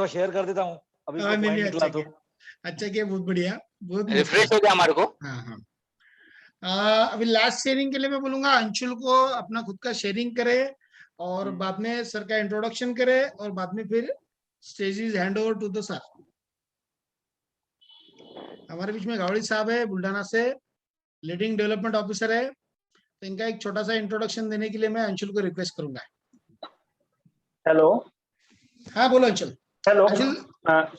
शेयर कर देता हूँ अभी। अच्छा किया, बहुत बढ़िया, बहुत रिफ्रेश हो गया हमारे को। हाँ हाँ, अभी लास्ट शेयरिंग के लिए मैं बोलूंगा अंशुल को अपना खुद का शेयरिंग करे, और बाद में सर का इंट्रोडक्शन करे, और बाद में फिर stages hand over to the sir. हमारे बीच में गावड़ी साहब है, बुल्ढाना से, लीडिंग डेवलपमेंट ऑफिसर है। तो इनका एक छोटा सा इंट्रोडक्शन देने के लिए मैं अंशुल को रिक्वेस्ट करूंगा। हेलो। हाँ बोलो अंशुल। हेलो। अंशुल, हाँ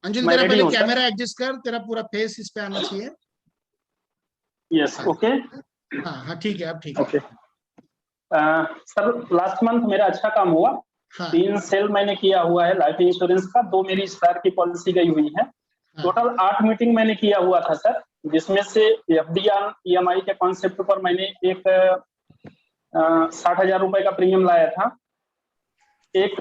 अंशुल तेरा पहले कैमरा एडजस्ट कर, तेरा पूरा फेस इस पे आना चाहिए। Yes, okay. हाँ हाँ, ठीक है, अब ठीक है। ओके सर, लास्ट मंथ मेरा अच्छा काम हुआ। 3 सेल मैंने किया हुआ है लाइफ इंश्योरेंस का, 2 मेरी स्टार की पॉलिसी गई हुई है। टोटल 8 मीटिंग मैंने किया हुआ था सर, जिसमें से एफडीआर ईएमआई के कॉन्सेप्ट पर मैंने एक 60,000 रुपए का प्रीमियम लाया था। एक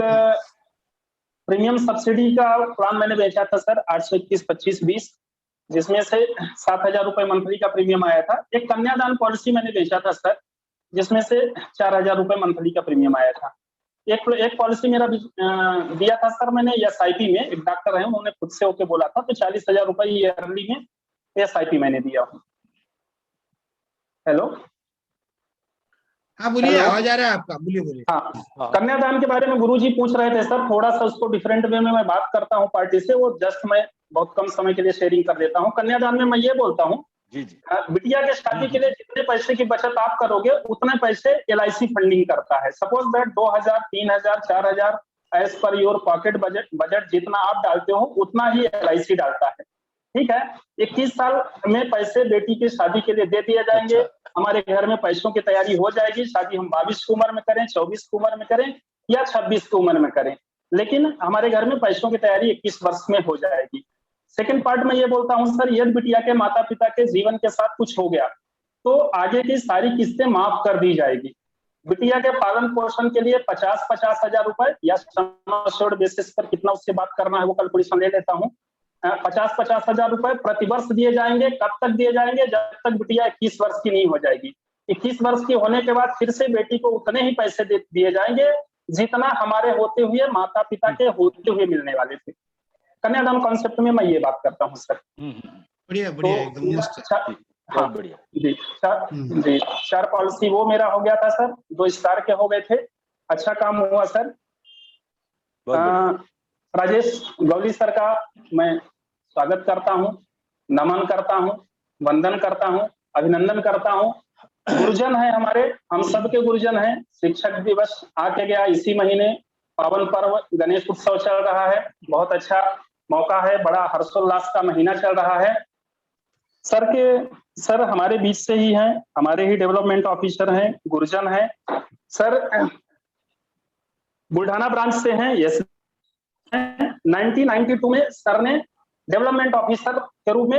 प्रीमियम सब्सिडी का प्लान मैंने बेचा था सर 821-25-20, जिसमें से 7,000 रुपए मंथली का प्रीमियम आया था। एक कन्यादान पॉलिसी मैंने बेचा था सर, जिसमें से 4,000 रुपए मंथली का प्रीमियम आया था। एक पॉलिसी मेरा दिया था सर मैंने एसआईपी में, एक डॉक्टर है उन्होंने खुद से होके बोला था, तो 40,000 रुपए ईयरली में एसआईपी मैंने दिया हूँ। हेलो। हाँ बोलिए, आवाज आ रहा है आपका, बोलिए। हाँ, कन्यादान के बारे में गुरुजी पूछ रहे थे सर, थोड़ा सा उसको डिफरेंट वे में मैं बात करता हूँ पार्टी से, वो जस्ट मैं बहुत कम समय के लिए शेयरिंग कर देता हूँ। कन्यादान में मैं ये बोलता हूँ, बिटिया के शादी के लिए जितने पैसे की बचत आप करोगे उतने पैसे एलआईसी फंडिंग करता है। Suppose that 2,000, 3,000, 4,000 as per your pocket budget जितना आप डालते हो उतना ही एलआईसी डालता है। ठीक है, 21 साल में पैसे बेटी की शादी के लिए दे दिए जाएंगे। हमारे घर में पैसों की तैयारी हो जाएगी। शादी हम 22 की उम्र में करें, 24 की उम्र में करें या 26 की उम्र में करें, लेकिन हमारे घर में पैसों की तैयारी 21 वर्ष में हो जाएगी। सेकंड पार्ट में ये बोलता हूँ सर, यदि बिटिया के माता पिता के जीवन के साथ कुछ हो गया तो आगे की सारी किस्तें माफ कर दी जाएगी। बिटिया के पालन पोषण के लिए 50-50 हजार रुपए या सम एश्योर्ड बेसिस पर कितना उससे बात करना है वो कैलकुलेशन ले लेता हूँ। 50-50 हजार रुपए प्रतिवर्ष दिए जाएंगे। कब तक दिए जाएंगे? जब तक बिटिया 21 वर्ष की नहीं हो जाएगी। 21 वर्ष की होने के बाद फिर से बेटी को उतने ही पैसे दिए जाएंगे जितना हमारे होते हुए माता पिता के होते हुए मिलने वाले थे। कन्यादान कॉन्सेप्ट में मैं ये बात करता हूँ सर। बढ़िया बढ़िया, एकदम मस्त। हाँ बढ़िया जी। जी 4 पॉलिसी वो मेरा हो गया था सर, 2 स्टार के हो गए थे। अच्छा काम हुआ सर। राजेश गौली सर का मैं स्वागत करता हूँ, नमन करता हूँ, वंदन करता हूँ, अभिनंदन करता हूँ। गुरुजन है हमारे, हम सबके गुरुजन हैं। शिक्षक दिवस आके गया इसी महीने, पावन पर्व गणेश उत्सव चल रहा है, बहुत अच्छा मौका है, बड़ा हर्षोल्लास का महीना चल रहा है। सर हमारे बीच से ही हैं, हमारे ही डेवलपमेंट ऑफिसर हैं, गुरुजन हैं सर। बुल्ढाना ब्रांच से हैं। यस 1992 में सर ने डेवलपमेंट ऑफिसर के रूप में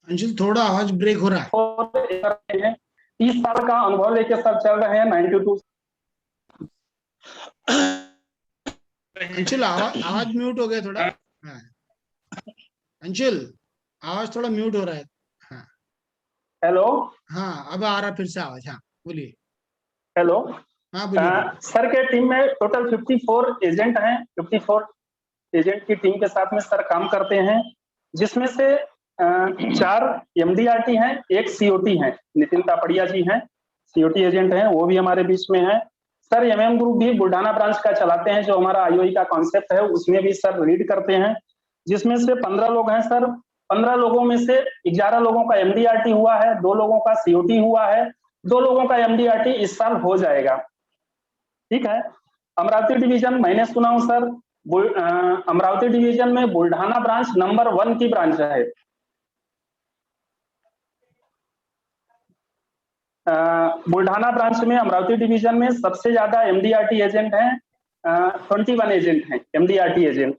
अंशुल थोड़ा आवाज ब्रेक हो रहा है। 30 साल का अनुभव लेके सर चल रहे हैं 92। अंशुल आवाज म्यूट हो गया थोड़ा। हाँ अंशुल आवाज थोड़ा म्यूट हो रहा है। हाँ हेलो। हाँ अब आ रहा फिर से आवाज। हाँ बोलिए। हेलो। हाँ बोलिए। सर के टीम में टोटल 54 एजेंट हैं। 54 एजेंट की टीम के साथ में सर काम करते हैं, जिसमें से 4 MDRT हैं, 1 COT हैं। नितिन तापड़िया जी हैं, COT एजेंट हैं, वो भी हमारे बीच में हैं। सर MM ग्रुप भी बुल्ढाना ब्रांच का चलाते हैं, जो हमारा IOE का कॉन्सेप्ट है उसमें भी सर लीड करते हैं, जिसमें से 15 लोग हैं सर। 15 लोगों में से 11 लोगों का MDRT हुआ है, 2 लोगों का COT हुआ है, 2 लोगों का MDRT इस साल हो जाएगा। ठीक है। अमरावती डिवीजन मैंने सुना हूं सर, अमरावती डिवीजन में बुल्ढाना ब्रांच नंबर 1 की ब्रांच है। बुल्ढाना ब्रांच में अमरावती डिवीजन में सबसे ज्यादा MDRT एजेंट हैं, 21 एजेंट हैं MDRT एजेंट।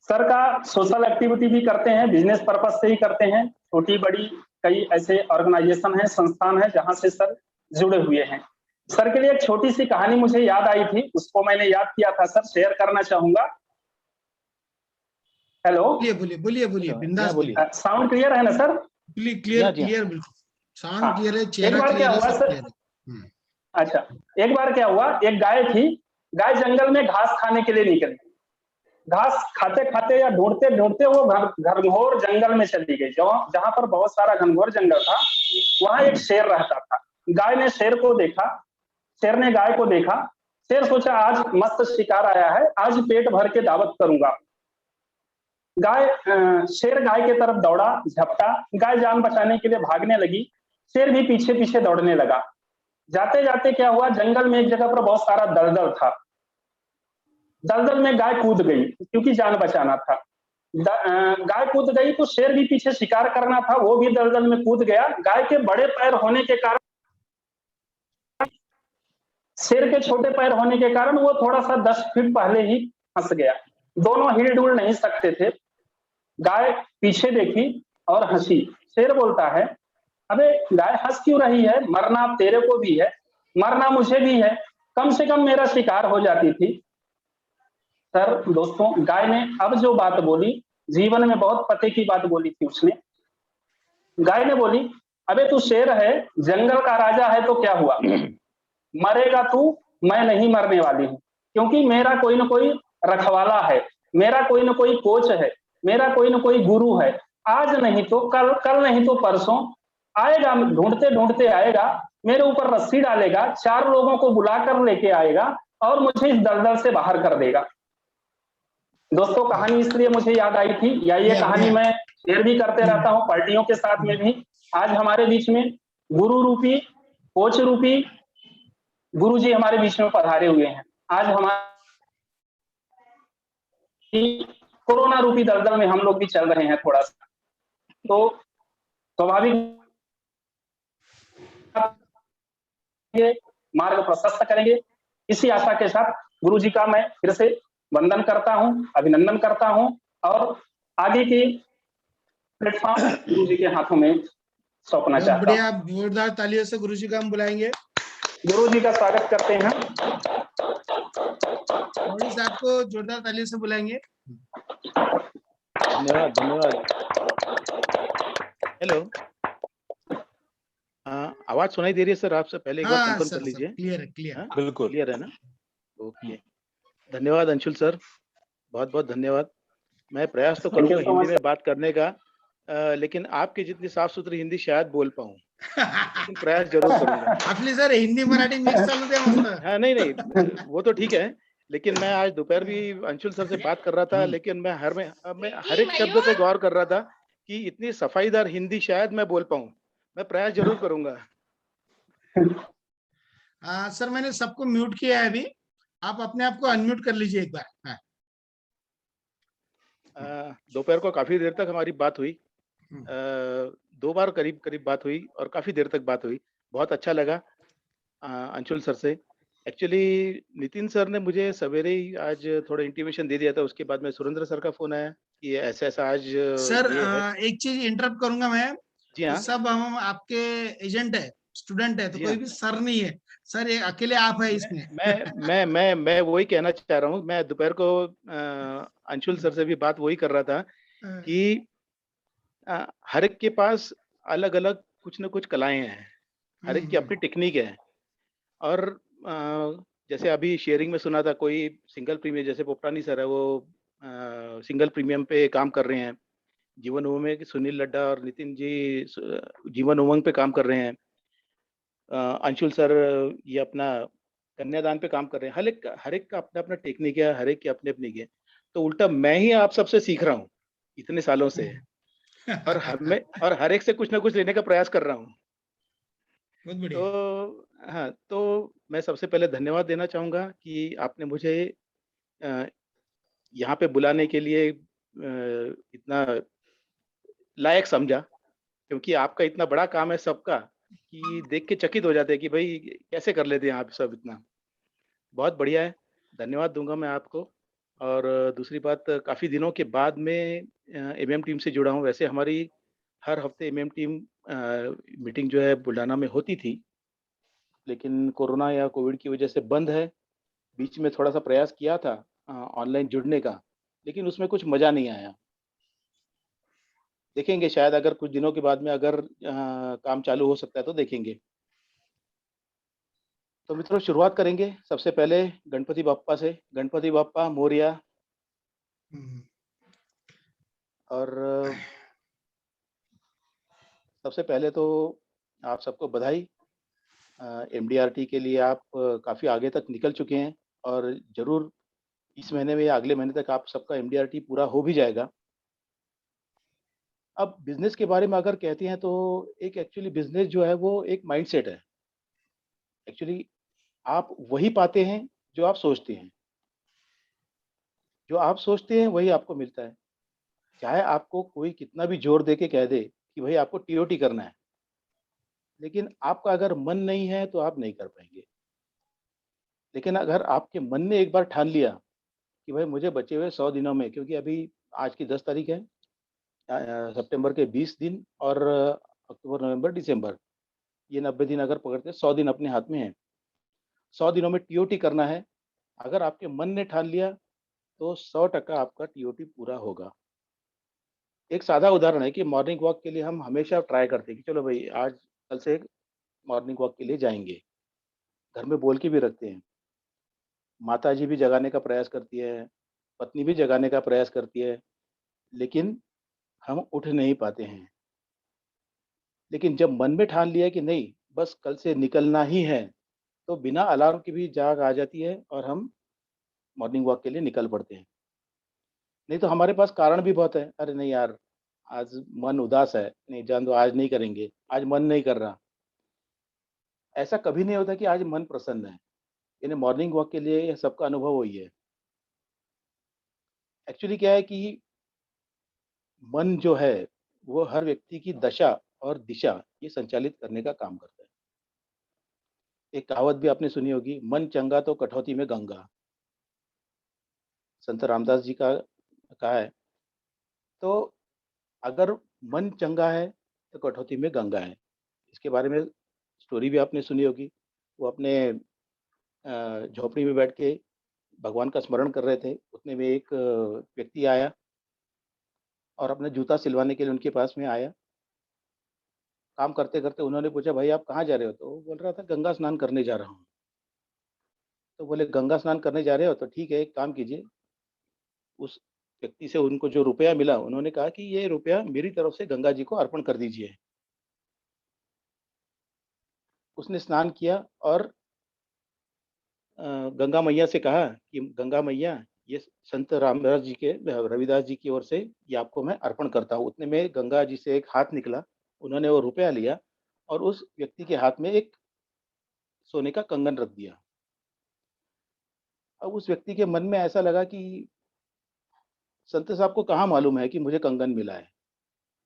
सर का सोशल एक्टिविटी भी करते हैं, बिजनेस पर्पस से ही करते हैं। छोटी बड़ी कई ऐसे ऑर्गेनाइजेशन हैं, संस्थान हैं जहां से सर जुड़े हुए हैं। सर के लिए एक छोटी सी कहानी मुझे याद आई थी, उसको मैंने याद किया था सर, शेयर करना चाहूंगा। हेलो। बोलिए बिंदास बोलिए। साउंड क्लियर है ना सर? क्लियर बिल्कुल साउंड क्लियर है। एक बार क्या हुआ सर? अच्छा, एक बार क्या हुआ, एक गाय थी, गाय जंगल में घास खाने के लिए निकली। घास खाते खाते या ढूंढते ढूंढते वो घनघोर जंगल में चली गई। जहां पर बहुत सारा घनघोर जंगल था, वहां एक शेर रहता था। गाय ने शेर को देखा, शेर ने गाय को देखा। शेर सोचा आज मस्त शिकार आया है, आज पेट भर के दावत करूंगा। शेर गाय के तरफ दौड़ा, झपटा, गाय जान बचाने के लिए भागने लगी, शेर भी पीछे पीछे दौड़ने लगा। जाते जाते क्या हुआ, जंगल में एक जगह पर बहुत सारा दलदल था। दलदल में गाय कूद गई क्योंकि जान बचाना था। गाय कूद गई तो शेर भी पीछे शिकार करना था, वो भी दलदल में कूद गया। गाय के बड़े पैर होने के कारण, शेर के छोटे पैर होने के कारण वो थोड़ा सा 10 फीट पहले ही फंस गया। दोनों हिल डुल नहीं सकते थे। गाय पीछे देखी और हंसी। शेर बोलता है, अबे गाय हंस क्यों रही है? मरना अब तेरे को भी है, मरना मुझे भी है, कम से कम मेरा शिकार हो जाती थी। सर दोस्तों, गाय ने अब जो बात बोली, जीवन में बहुत पते की बात बोली थी उसने। गाय ने बोली, अबे तू शेर है, जंगल का राजा है, तो क्या हुआ, मरेगा तू, मैं नहीं मरने वाली हूं, क्योंकि मेरा कोई ना कोई रखवाला है, मेरा कोई ना कोई कोच है, मेरा कोई ना कोई गुरु है। आज नहीं तो कल, कल नहीं तो परसों आएगा, ढूंढते ढूंढते आएगा, मेरे ऊपर रस्सी डालेगा, 4 लोगों को बुलाकर लेके आएगा और मुझे इस दलदल से बाहर कर देगा। दोस्तों, कहानी इसलिए मुझे याद आई थी, या ये कहानी मैं शेयर भी करते रहता हूँ पार्टियों के साथ में भी। आज हमारे बीच में गुरु रूपी, कोच रूपी गुरु जी हमारे बीच में पधारे हुए हैं। आज हमारे कोरोना रूपी दलदल में हम लोग भी चल रहे हैं थोड़ा सा, तो स्वाभाविक मार्ग प्रशस्त करेंगे। इसी आशा के साथ गुरु जी का मैं फिर से वंदन करता हूं, अभिनंदन करता हूं, और आगे की प्लेटफॉर्म गुरु जी के हाथों में सौंपना चाहता हूं। बढ़िया जोरदार तालियों से गुरु जी का हम बुलाएंगे। गुरु जी का स्वागत करते हैं। मोदी साहब को जोरदार ताली से बुलाएंगे। धन्यवाद धन्यवाद। हेलो, आवाज सुनाई दे रही है सर? आपसे पहले एक बार हाँ कंफर्म सर, कर लीजिए। क्लियर है, क्लियर। हाँ, बिल्कुल क्लियर है ना? ओके, धन्यवाद अंशुल सर, बहुत बहुत धन्यवाद। मैं प्रयास तो थैंक यू करूंगा सो हिंदी मच। में बात करने का, लेकिन आपकी जितनी साफ सुथरी हिंदी शायद बोल पाऊं, लेकिन प्रयास जरूर करूंगा। आपली सर हिंदी मराठी मिक्स चालू द्या मस्त। हाँ नहीं नहीं, वो तो ठीक है, लेकिन मैं आज दोपहर भी अंशुल सर से बात कर रहा था, लेकिन मैं हर एक शब्द पे गौर कर रहा था कि इतनी सफाईदार हिंदी शायद मैं बोल पाऊं। मैं प्रयास जरूर करूंगा। सर मैंने सबको म्यूट किया है अभी, आप अपने आप को अनम्यूट कर लीजिए एक बार। हाँ। दोपहर को काफी देर तक हमारी बात हुई, 2 बार करीब करीब बात हुई और काफी देर तक बात हुई। बहुत अच्छा लगा अंशुल सर से। एक्चुअली नितिन सर ने मुझे सवेरे ही आज थोड़ा इंटीमेशन दे दिया था, उसके बाद में सुरेंद्र सर का फोन आया कि ऐसा ऐसा आज सर ये है। एक चीज इंटरप्ट करूंगा मैं। जी हाँ। तो सब हम आपके एजेंट है, स्टूडेंट है, तो जी कोई हाँ। भी सर नहीं है सर, ये अकेले आप है इसमें। मैं वही कहना चाह रहा हूँ। मैं दोपहर को अंशुल सर से भी बात वही कर रहा था कि हर एक के पास अलग अलग कुछ न कुछ कलाएं हैं, हर एक की अपनी टेक्निक है। और जैसे अभी शेयरिंग में सुना था, कोई सिंगल प्रीमियम, जैसे पोपटानी सर है, वो सिंगल प्रीमियम पे काम कर रहे हैं। जीवन उमंग में सुनील लड्डा और नितिन जी जीवन उमंग पे काम कर रहे हैं। अंशुल सर ये अपना कन्यादान पे काम कर रहे हैं। हर एक का अपना अपना टेक्निक है, हर एक की अपनी अपनी है। तो उल्टा मैं ही आप सबसे सीख रहा हूँ इतने सालों से, और हर एक से कुछ ना कुछ लेने का प्रयास कर रहा हूँ। बहुत बढ़िया। तो हाँ, तो मैं सबसे पहले धन्यवाद देना चाहूंगा कि आपने मुझे यहाँ पे बुलाने के लिए इतना लायक समझा, क्योंकि आपका इतना बड़ा काम है सबका कि देख के चकित हो जाते हैं कि भाई कैसे कर लेते हैं आप सब इतना। बहुत बढ़िया है, धन्यवाद दूंगा मैं आपको। और दूसरी बात, काफ़ी दिनों के बाद में एमएम टीम से जुड़ा हूँ। वैसे हमारी हर हफ्ते एमएम टीम मीटिंग जो है बुल्ढाना में होती थी, लेकिन कोरोना या कोविड की वजह से बंद है। बीच में थोड़ा सा प्रयास किया था ऑनलाइन जुड़ने का, लेकिन उसमें कुछ मज़ा नहीं आया। देखेंगे शायद अगर कुछ दिनों के बाद में अगर काम चालू हो सकता है तो देखेंगे। तो मित्रों, शुरुआत करेंगे सबसे पहले गणपति बाप्पा से। गणपति बाप्पा मोरया। और सबसे पहले तो आप सबको बधाई। एमडीआरटी के लिए आप काफ़ी आगे तक निकल चुके हैं, और ज़रूर इस महीने में या अगले महीने तक आप सबका एमडीआरटी पूरा हो भी जाएगा। अब बिजनेस के बारे में अगर कहते हैं तो एक एक्चुअली बिजनेस जो है वो एक माइंडसेट है। एक्चुअली आप वही पाते हैं जो आप सोचते हैं। जो आप सोचते हैं वही आपको मिलता है। चाहे आपको कोई कितना भी जोर दे के कह दे कि भाई आपको टीओटी करना है, लेकिन आपका अगर मन नहीं है तो आप नहीं कर पाएंगे। लेकिन अगर आपके मन ने एक बार ठान लिया कि भाई मुझे बचे हुए 100 दिनों में, क्योंकि अभी आज की 10 तारीख है, सितंबर के 20 दिन और अक्टूबर नवंबर दिसंबर, ये 90 दिन अगर पकड़ते, 100 दिन अपने हाथ में है। 100 दिनों में टीओटी करना है। अगर आपके मन ने ठान लिया तो 100% आपका टीओटी पूरा होगा। एक सादा उदाहरण है कि मॉर्निंग वॉक के लिए हम हमेशा ट्राई करते हैं कि चलो भाई आज कल से मॉर्निंग वॉक के लिए जाएंगे, घर में बोल के भी रखते हैं। माता जी भी जगाने का प्रयास करती है, पत्नी भी जगाने का प्रयास करती है, लेकिन हम उठ नहीं पाते हैं। लेकिन जब मन में ठान लिया कि नहीं बस कल से निकलना ही है, तो बिना अलार्म के भी जाग आ जाती है और हम मॉर्निंग वॉक के लिए निकल पड़ते हैं। नहीं तो हमारे पास कारण भी बहुत है, अरे नहीं यार आज मन उदास है, नहीं जान दो आज नहीं करेंगे, आज मन नहीं कर रहा। ऐसा कभी नहीं होता कि आज मन प्रसन्न है। यानी मॉर्निंग वॉक के लिए सबका अनुभव वही है। एक्चुअली क्या है कि मन जो है वो हर व्यक्ति की दशा और दिशा ये संचालित करने का काम करता है। एक कहावत भी आपने सुनी होगी, मन चंगा तो कठौती में गंगा। संत रामदास जी का कहा है। तो अगर मन चंगा है तो कठौती में गंगा है। इसके बारे में स्टोरी भी आपने सुनी होगी। वो अपने झोपड़ी में बैठ के भगवान का स्मरण कर रहे थे। उतने में एक व्यक्ति आया और अपना जूता सिलवाने के लिए उनके पास में आया। काम करते-करते उन्होंने पूछा, भाई आप कहाँ जा रहे हो? तो वो बोल रहा था, गंगा स्नान करने जा रहा हूँ। तो बोले, गंगा स्नान करने जा रहे हो तो ठीक है, एक काम कीजिए। उस व्यक्ति से उनको जो रुपया मिला, उन्होंने कहा कि ये रुपया मेरी तरफ से गंगा जी को अर्पण कर दीजिए। उसने स्नान किया और गंगा मैया से कहा कि गंगा मैया, ये संत रामदास जी के, रविदास जी की ओर से ये आपको मैं अर्पण करता हूँ। उतने में गंगा जी से एक हाथ निकला, उन्होंने वो रुपया लिया और उस व्यक्ति के हाथ में एक सोने का कंगन रख दिया। अब उस व्यक्ति के मन में ऐसा लगा कि संत साहब को कहाँ मालूम है कि मुझे कंगन मिला है,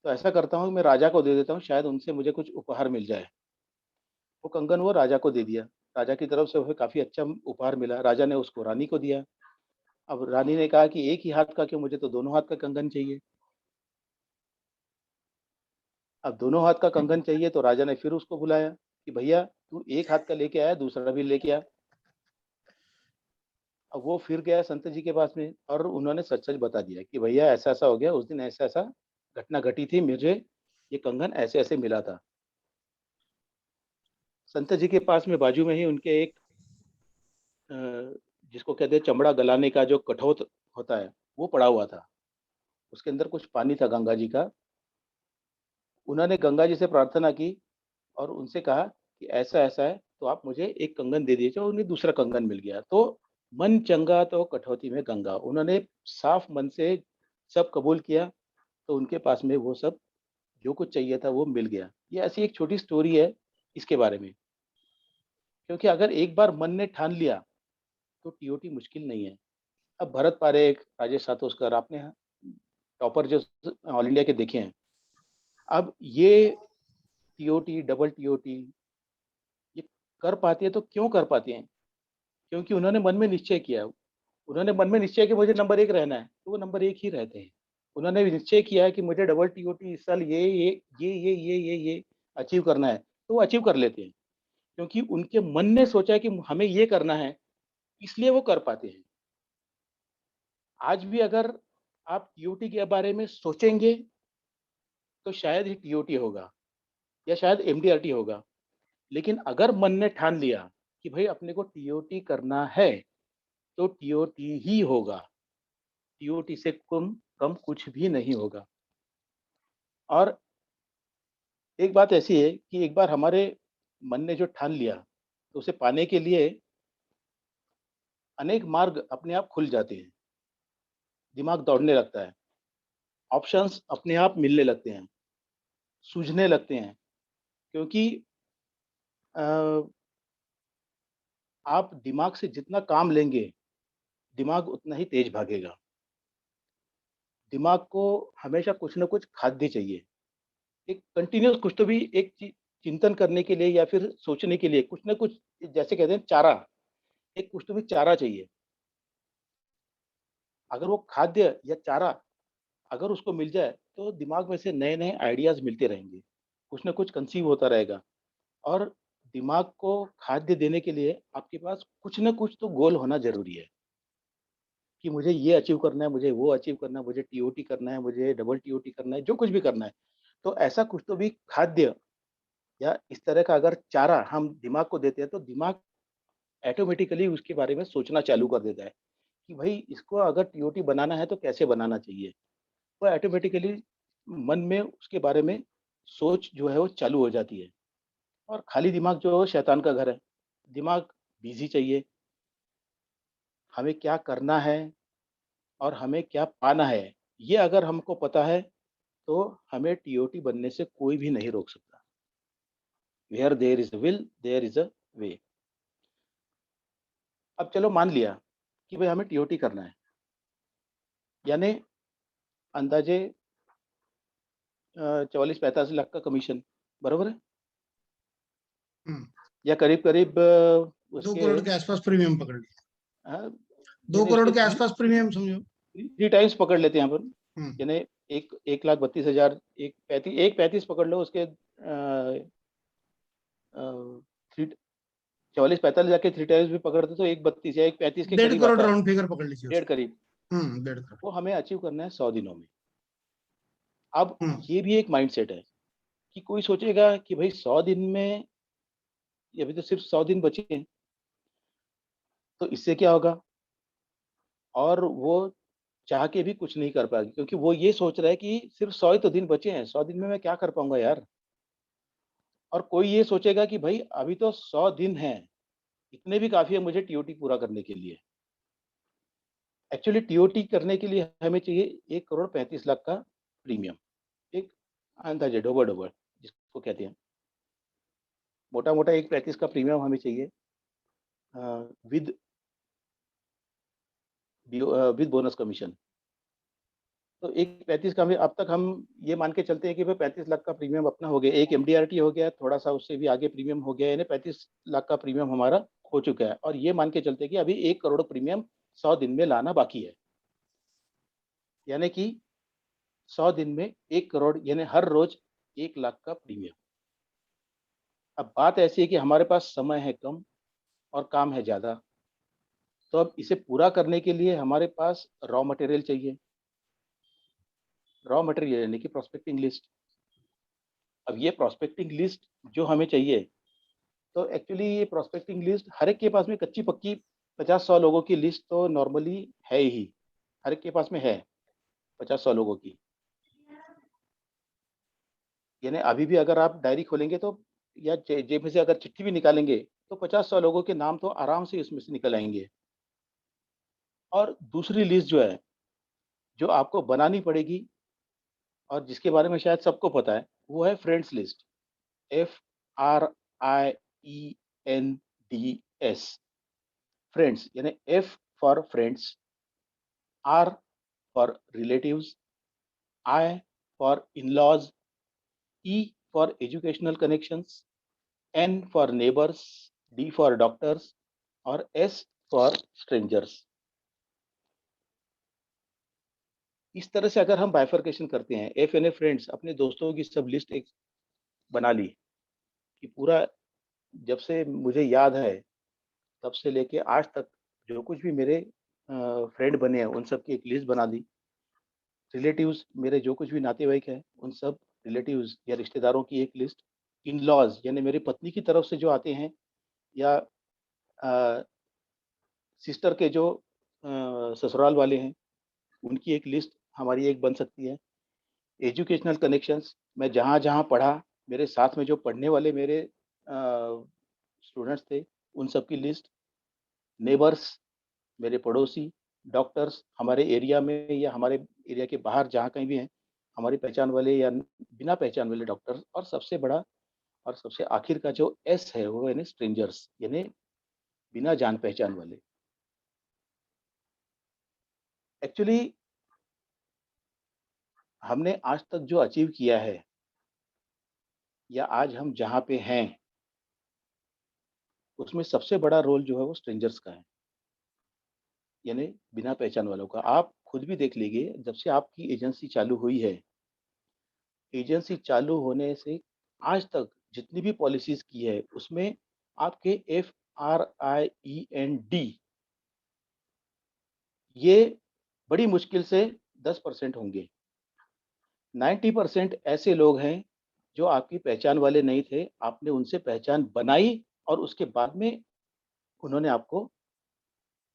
तो ऐसा करता हूँ मैं राजा को दे देता हूँ, शायद उनसे मुझे कुछ उपहार मिल जाए। वो कंगन वो राजा को दे दिया। राजा की तरफ से उसे काफी अच्छा उपहार मिला। राजा ने उसको रानी को दिया। अब रानी ने कहा कि एक ही हाथ का क्यों, मुझे तो दोनों हाथ का कंगन चाहिए। अब दोनों हाथ का कंगन चाहिए तो राजा ने फिर उसको बुलाया कि भैया तू एक हाथ का लेके आया, दूसरा भी लेके आ। अब वो फिर गया संत जी के पास में और उन्होंने सच-सच बता दिया कि भैया ऐसा-ऐसा हो गया, उस दिन ऐसा-ऐसा घटना घटी थी, मुझे ये कंगन ऐसे-ऐसे मिला था। संत जी के पास में बाजू में ही उनके एक अ, जिसको कहते हैं चमड़ा गलाने का जो कठोत होता है, वो पड़ा हुआ था। उसके अंदर कुछ पानी था गंगा जी का। उन्होंने गंगा जी से प्रार्थना की और उनसे कहा कि ऐसा-ऐसा है, तो आप मुझे एक कंगन दे दीजिए, और उन्हें दूसरा कंगन मिल गया। तो मन चंगा तो कठौती में गंगा। उन्होंने साफ मन से सब कबूल किया, तो उनके पास में वो सब जो कुछ चाहिए था वो मिल गया। ये ऐसी एक छोटी स्टोरी है इसके बारे में। क्योंकि अगर एक बार मन ने ठान लिया, तो टीओटी मुश्किल नहीं है। अब भरत पारेख, राजेश सातोस्कर, आपने टॉपर जो ऑल इंडिया के देखे हैं। अब ये टीओटी, डबल टीओटी ये कर पाती है तो क्यों कर पाती हैं? क्योंकि उन्होंने मन में निश्चय किया। उन्होंने मन में निश्चय किया मुझे नंबर 1 रहना है, तो वो नंबर 1 ही रहते हैं। उन्होंने निश्चय किया है कि मुझे डबल टीओटी इस साल ये अचीव करना है, तो वो अचीव कर लेते हैं। क्योंकि उनके मन ने सोचा है कि हमें ये करना है, इसलिए वो कर पाते हैं। आज भी अगर आप टीओटी के बारे में सोचेंगे, तो शायद ही टीओटी होगा या शायद एमडीआरटी होगा। लेकिन अगर मन ने ठान लिया कि भाई अपने को टीओटी करना है, तो टीओटी ही होगा। टीओटी से कम कुछ भी नहीं होगा। और एक बात ऐसी है कि एक बार हमारे मन ने जो ठान लिया, तो उसे पाने के लिए अनेक मार्ग अपने आप खुल जाते हैं। दिमाग दौड़ने लगता है। ऑप्शंस अपने आप मिलने लगते हैं, सूझने लगते हैं। क्योंकि अ, आप दिमाग से जितना काम लेंगे, दिमाग उतना ही तेज भागेगा। दिमाग को हमेशा कुछ न कुछ खाद्य चाहिए। एक कंटिन्यूअस कुछ तो भी एक चिंतन करने के लिए या फिर सोचने के लिए कुछ न कुछ, जैसे कहते हैं चारा, एक कुछ तो भी चारा चाहिए। अगर वो खाद्य या चारा अगर उसको मिल जाए, तो दिमाग में से नए-नए आइडियाज़ मिलते रहेंगे। कुछ न कुछ कंसीव होता रहेगा। और दिमाग को खाद्य देने के लिए आपके पास कुछ न कुछ तो गोल होना ज़रूरी है। कि मुझे ये अचीव करना है, मुझे वो अचीव करना है, मुझे टीओटी करना है, मुझे डबल टीओटी करना है, जो कुछ भी करना है। तो ऐसा कुछ तो भी खाद्य या इस तरह का अगर चारा हम दिमाग को देते हैं, तो दिमाग ऑटोमेटिकली उसके बारे में सोचना चालू कर देता है कि भाई इसको अगर टीओटी बनाना है तो कैसे बनाना चाहिए। वो ऑटोमेटिकली मन में उसके बारे में सोच जो है वो चालू हो जाती है। और खाली दिमाग जो शैतान का घर है। दिमाग बिजी चाहिए। हमें क्या करना है और हमें क्या पाना है, ये अगर हमको पता है, तो हमें टीओटी बनने से कोई भी नहीं रोक सकता। Where there is a will there is a way. अब चलो मान लिया कि भाई हमें टीओटी करना है, यानी अंदाजे 44-45 लाख का कमीशन, बरोबर है? या करीब-करीब 2 करोड़ के आसपास प्रीमियम पकड़ लिया। हाँ, 2 करोड़ के आसपास प्रीमियम समझो। 3 टाइम्स पकड़ लेते हैं अपन। यानी 1,32,000, 1,35 पकड़ लो, उसके 3 44-45 जाके 3 टाइम्स भी पकड़ते तो 132 या 135 के 1.5 करीब करोड़ आता है। राउंड फिगर पकड़ लीजिए 1.5 करीब 1.5 करोड़। वो हमें अचीव करना है 100 दिनों में। अब ये भी एक माइंडसेट है कि कोई सोचेगा कि भाई 100 दिन में, अभी तो सिर्फ 100 दिन बचे हैं, तो इससे क्या होगा, और वो चाह के भी कुछ नहीं कर पाएगी, क्योंकि वो ये सोच रहा है कि सिर्फ 100 ही तो दिन बचे हैं, 100 दिन में मैं क्या कर पाऊंगा यार। और कोई ये सोचेगा कि भाई अभी तो 100 दिन हैं, इतने भी काफी है मुझे टीओटी पूरा करने के लिए। एक्चुअली टीओटी करने के लिए हमें चाहिए 1,35,00,000 का प्रीमियम, एक अंदाजे डोबर जिसको कहते हैं, मोटा मोटा 1,35 का प्रीमियम हमें चाहिए विद बोनस कमीशन। तो 1,35 का अब तक हम ये मान के चलते हैं कि भाई 35 लाख का प्रीमियम अपना हो गया, एक एमडीआरटी हो गया, थोड़ा सा उससे भी आगे प्रीमियम हो गया, यानी 35 लाख का प्रीमियम हमारा हो चुका है। और ये मान के चलते हैं कि अभी 1 करोड़ प्रीमियम 100 दिन में लाना बाकी है, यानी कि 100 दिन में 1 करोड़, यानी हर रोज 1 लाख का प्रीमियम। अब बात ऐसी है कि हमारे पास समय है कम और काम है ज्यादा, तो अब इसे पूरा करने के लिए हमारे पास रॉ मटेरियल चाहिए। रॉ मटेरियल यानी कि प्रोस्पेक्टिंग लिस्ट। अब ये प्रोस्पेक्टिंग लिस्ट जो हमें चाहिए, तो एक्चुअली ये प्रोस्पेक्टिंग लिस्ट हर एक के पास में कच्ची पक्की 50-100 लोगों की लिस्ट तो नॉर्मली है ही, हर एक के पास में है 50-100 लोगों की। यानी अभी भी अगर आप डायरी खोलेंगे तो, या जेब में से अगर चिट्ठी भी निकालेंगे, तो 50-100 लोगों के नाम तो आराम से इसमें से निकल आएंगे। और दूसरी लिस्ट जो है, जो आपको बनानी पड़ेगी और जिसके बारे में शायद सबको पता है, वो है फ्रेंड्स लिस्ट। FRIENDS, फ्रेंड्स, यानी F for friends, R for relatives, I for in-laws, E for educational connections, N for neighbours, D for doctors और S फॉर स्ट्रेंजर्स। इस तरह से अगर हम बाइफर्केशन करते हैं, एफ यानी फ्रेंड्स, अपने दोस्तों की सब लिस्ट एक बना ली कि पूरा, जब से मुझे याद है तब से लेके आज तक जो कुछ भी मेरे फ्रेंड बने हैं उन सब की एक लिस्ट बना दी। रिलेटिव्स, मेरे जो कुछ भी नातेवाईक हैं उन सब रिलेटिव्स या रिश्तेदारों की एक लिस्ट। इन लॉज यानी मेरी पत्नी की तरफ से जो आते हैं, या सिस्टर के जो ससुराल वाले हैं उनकी एक लिस्ट हमारी एक बन सकती है। एजुकेशनल कनेक्शंस, मैं जहाँ जहाँ पढ़ा, मेरे साथ में जो पढ़ने वाले मेरे स्टूडेंट्स थे उन सब की लिस्ट। नेबर्स, मेरे पड़ोसी। डॉक्टर्स, हमारे एरिया में या हमारे एरिया के बाहर जहाँ कहीं भी हैं, हमारी पहचान वाले या बिना पहचान वाले डॉक्टर्स। और सबसे बड़ा और सबसे आखिर का जो एस है वो यानी स्ट्रेंजर्स, यानी बिना जान पहचान वाले। एक्चुअली हमने आज तक जो अचीव किया है, या आज हम जहाँ पे हैं, उसमें सबसे बड़ा रोल जो है वो स्ट्रेंजर्स का है, यानी बिना पहचान वालों का। आप खुद भी देख लीजिए, जब से आपकी एजेंसी चालू हुई है, एजेंसी चालू होने से आज तक जितनी भी पॉलिसीज की है उसमें आपके FRIEND ये बड़ी मुश्किल से 10% होंगे। 90% ऐसे लोग हैं जो आपकी पहचान वाले नहीं थे, आपने उनसे पहचान बनाई और उसके बाद में उन्होंने आपको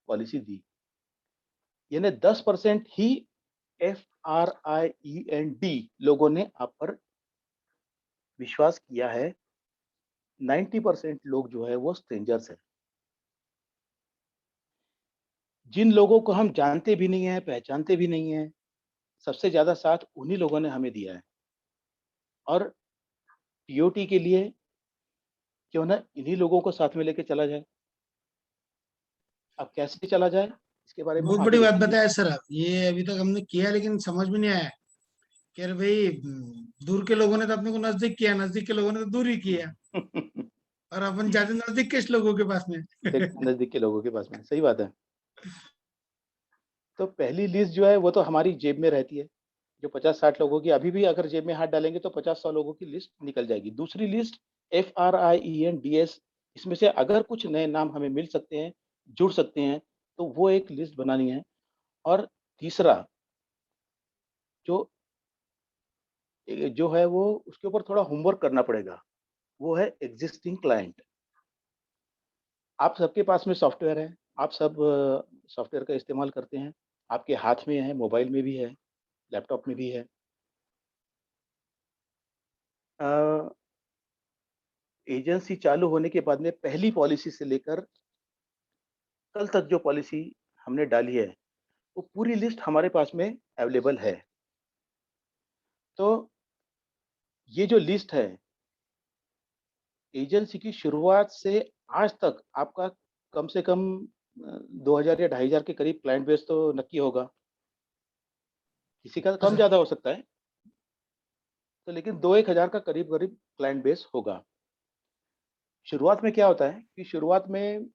पॉलिसी दी। यानी 10% ही FRIEND लोगों ने आप पर विश्वास किया है। 90% लोग जो है वो स्ट्रेंजर्स हैं, जिन लोगों को हम जानते भी नहीं है, पहचानते भी नहीं है। सबसे ज्यादा साथ उन्हीं लोगों ने हमें दिया है। और टीओटी के लिए क्यों ना इन्हीं लोगों को साथ में लेके चला जाए। अब कैसे चला जाए इसके बारे में बहुत बड़ी बात बताया सर आप। ये अभी तक हमने किया लेकिन समझ में नहीं आया कि अरे भाई, दूर के लोगों ने तो अपने को नजदीक किया, नजदीक के लोगों ने तो दूर ही किया और अपन जाते नजदीक के लोगों के पास में नजदीक के लोगों के पास में। सही बात है। तो पहली लिस्ट जो है वो तो हमारी जेब में रहती है, जो 50-60 लोगों की अभी भी अगर जेब में हाथ डालेंगे तो 50-100 लोगों की लिस्ट निकल जाएगी। दूसरी लिस्ट FRIENDS इसमें से अगर कुछ नए नाम हमें मिल सकते हैं, जुड़ सकते हैं, तो वो एक लिस्ट बनानी है। और तीसरा जो है वो उसके ऊपर थोड़ा होमवर्क करना पड़ेगा, वो है एग्जिस्टिंग क्लाइंट। आप सबके पास में सॉफ्टवेयर है, आप सब सॉफ्टवेयर का इस्तेमाल करते हैं, आपके हाथ में है, मोबाइल में भी है, लैपटॉप में भी है। एजेंसी चालू होने के बाद में पहली पॉलिसी से लेकर कल तक जो पॉलिसी हमने डाली है, वो पूरी लिस्ट हमारे पास में अवेलेबल है। तो ये जो लिस्ट है, एजेंसी की शुरुआत से आज तक आपका कम से कम 2000 या 2500 के करीब क्लाइंट बेस तो नक्की होगा। किसी का कम ज़्यादा हो सकता है, तो लेकिन 2-1 हज़ार का करीब-करीब क्लाइंट बेस होगा। शुरुआत में क्या होता है कि शुरुआत में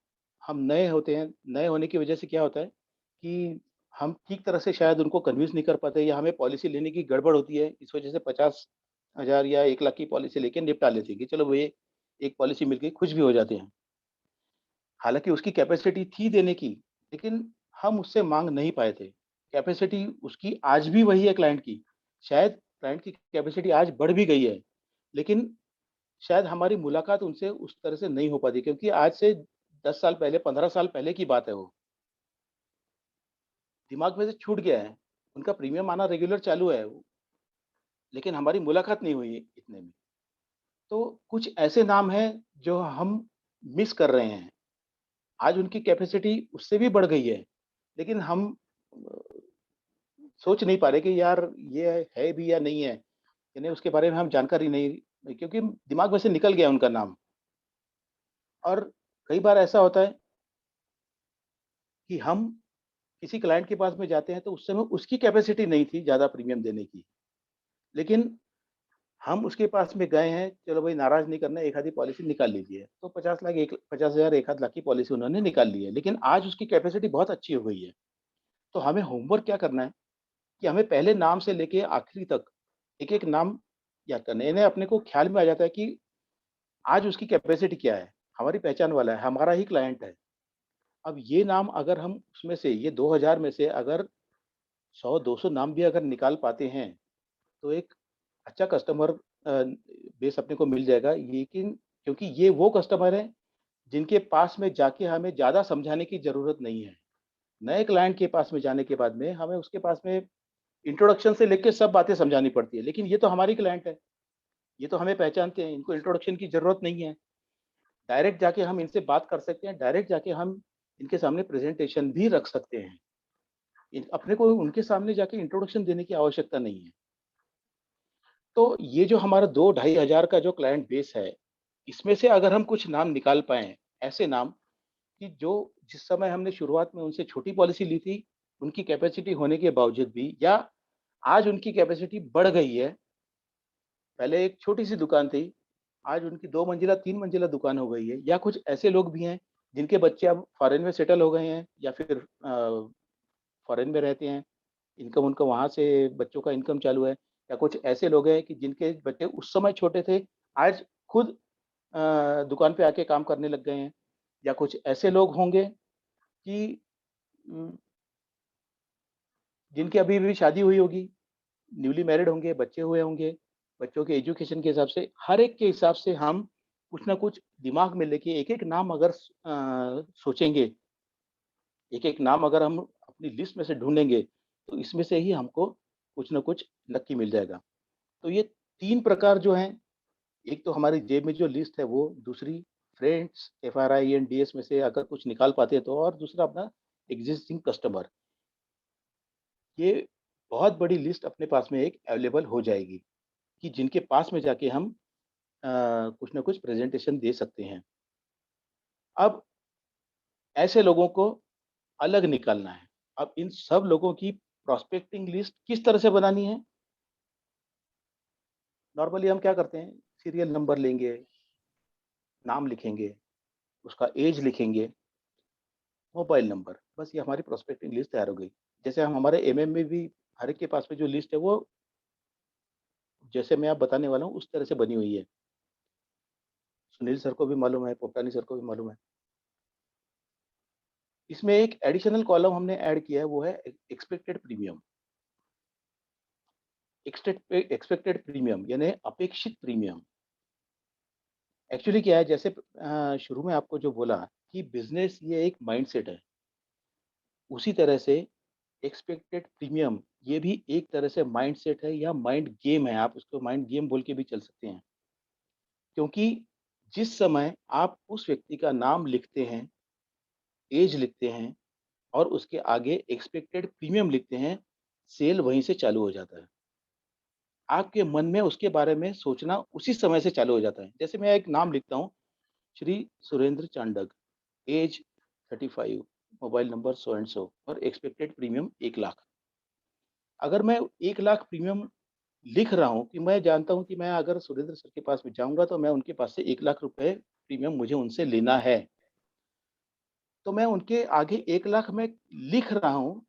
हम नए होते हैं, नए होने की वजह से क्या होता है कि हम ठीक तरह से शायद उनको कन्विंस नहीं कर पाते, या हमें पॉलिसी लेने की गड़बड़ होती है। इस वजह से 50,000 या 1 लाख की पॉलिसी लेके निपटा लेते हैं कि चलो भई एक पॉलिसी मिल गई, खुश भी हो जाते हैं। हालाँकि उसकी कैपेसिटी थी देने की, लेकिन हम उससे माँग नहीं पाए थे। कैपेसिटी उसकी आज भी वही है क्लाइंट की। शायद क्लाइंट की कैपेसिटी आज बढ़ भी गई है, लेकिन शायद हमारी मुलाकात उनसे उस तरह से नहीं हो पाती, क्योंकि आज से 10 साल पहले, 15 साल पहले की बात है वो। दिमाग में से छूट गया है। उनका प्रीमियम आना रेगुलर चालू है, लेकिन हमारी मुलाकात नहीं हुई इतने में। तो कुछ ऐसे नाम हैं जो हम मिस कर रहे हैं। आज उनकी कैपेसिटी उससे भी बढ़ गई है, लेकिन हम सोच नहीं पा रहे कि यार ये है भी या नहीं है, यानी उसके बारे में हम जानकारी नहीं, क्योंकि दिमाग में से निकल गया उनका नाम। और कई बार ऐसा होता है कि हम किसी क्लाइंट के पास में जाते हैं, तो उस समय उसकी कैपेसिटी नहीं थी ज़्यादा प्रीमियम देने की। लेकिन हम उसके पास में गए हैं, चलो भाई नाराज़ नहीं करना है, एक आधी पॉलिसी निकाल लीजिए। तो 50,000 1 आध लाख की पॉलिसी उन्होंने निकाल ली है, लेकिन आज उसकी कैपेसिटी बहुत अच्छी हो गई है। तो हमें होमवर्क क्या करना है कि हमें पहले नाम से लेके आखिरी तक एक-एक नाम याद करना है। इन्हें अपने को ख्याल में आ जाता है कि आज उसकी कैपेसिटी क्या है, हमारी पहचान वाला है, हमारा ही क्लाइंट है। अब ये नाम अगर हम उसमें से ये 2000 में से अगर 100-200 नाम भी अगर निकाल पाते हैं, तो एक अच्छा कस्टमर बेस अपने को मिल जाएगा। लेकिन क्योंकि ये वो कस्टमर हैं, जिनके पास में जाके हमें ज़्यादा समझाने की ज़रूरत नहीं है। नए क्लाइंट के पास में जाने के बाद में हमें उसके पास में इंट्रोडक्शन से लेके सब बातें समझानी पड़ती है। लेकिन ये तो हमारी क्लाइंट है, ये तो हमें पहचानते हैं, इनको इंट्रोडक्शन की ज़रूरत नहीं है। डायरेक्ट जाके हम इनसे बात कर सकते हैं, डायरेक्ट जाके हम इनके सामने प्रेज़ेंटेशन भी रख सकते हैं। अपने को उनके सामने जाके इंट्रोडक्शन देने की आवश्यकता नहीं है। तो ये जो हमारा 2 ढाई हज़ार का जो क्लाइंट बेस है, इसमें से अगर हम कुछ नाम निकाल पाएँ, ऐसे नाम कि जो जिस समय हमने शुरुआत में उनसे छोटी पॉलिसी ली थी, उनकी कैपेसिटी होने के बावजूद भी, या आज उनकी कैपेसिटी बढ़ गई है। पहले एक छोटी-सी दुकान थी, आज उनकी 2 मंजिला, 3 मंजिला दुकान हो गई है। या कुछ ऐसे लोग भी हैं, जिनके बच्चे अब फ़ॉरेन में सेटल हो गए हैं, या फिर फ़ॉरेन में रहते हैं। इनकम उनका वहाँ से बच्चों का इनकम चालू है। या कुछ ऐसे लोग हैं कि जिनके बच्चे उस समय छोटे थे, आज खुद दुकान पे आके काम करने लग गए हैं। या कुछ ऐसे लोग होंगे कि जिनकी अभी-अभी शादी हुई होगी, न्यूली मैरिड होंगे, बच्चे हुए होंगे, बच्चों के एजुकेशन के हिसाब से, हर एक के हिसाब से हम कुछ ना कुछ दिमाग में लेके एक-एक नाम अगर सोचेंगे, एक-एक नाम अगर हम अपनी लिस्ट में से ढूँढेंगे, तो इसमें से ही हमको कुछ ना कुछ लकी मिल जाएगा। तो ये 3 प्रकार जो हैं, एक तो हमारी जेब में जो लिस्ट है वो, दूसरी फ्रेंड्स, FRINDS में से अगर कुछ निकाल पाते हैं तो, और दूसरा अपना एक्जिस्टिंग कस्टमर। ये बहुत बड़ी लिस्ट अपने पास में एक अवेलेबल हो जाएगी कि जिनके पास में जाके हम कुछ ना कुछ प्रेज़ेंटेशन दे सकते हैं। अब ऐसे लोगों को अलग निकालना है। अब इन सब लोगों की प्रोस्पेक्टिंग लिस्ट किस तरह से बनानी है? नॉर्मली हम क्या करते हैं, सीरियल नंबर लेंगे, नाम लिखेंगे, उसका ऐज लिखेंगे, मोबाइल नंबर, बस ये हमारी प्रोस्पेक्टिव लिस्ट तैयार हो गई। जैसे हम हमारे एमएम में भी हर एक के पास में जो लिस्ट है वो, जैसे मैं अब बताने वाला हूँ उस तरह से बनी हुई है। सुनील सर को भी मालूम है, पोपटानी सर को भी मालूम है। इसमें एक एडिशनल कॉलम हमने ऐड किया है, वो है एक्सपेक्टेड प्रीमियम। एक्सपेक्टेड प्रीमियम यानी अपेक्षित प्रीमियम। एक्चुअली क्या है, जैसे शुरू में आपको जो बोला कि बिजनेस ये एक माइंडसेट है, उसी तरह से एक्सपेक्टेड प्रीमियम ये भी एक तरह से माइंडसेट है या माइंड गेम है। आप उसको माइंड गेम बोल के भी चल सकते हैं, क्योंकि जिस समय आप उस व्यक्ति का नाम लिखते हैं, एज लिखते हैं और उसके आगे एक्सपेक्टेड प्रीमियम लिखते हैं, सेल वहीं से चालू हो जाता है। आपके मन में उसके बारे में सोचना उसी समय से चालू हो जाता है। जैसे मैं एक नाम लिखता हूँ, Shri Surendra Chandak, age 35, mobile number so and so और एक्सपेक्टेड प्रीमियम 1 लाख। अगर मैं 1 लाख प्रीमियम लिख रहा हूँ कि मैं जानता हूँ कि मैं अगर सुरेंद्र सर के पास में जाऊंगा तो मैं उनके पास से 1 लाख रुपए प्रीमियम मुझे उनसे लेना है, तो मैं उनके आगे 1 लाख में लिख रहा हूँ,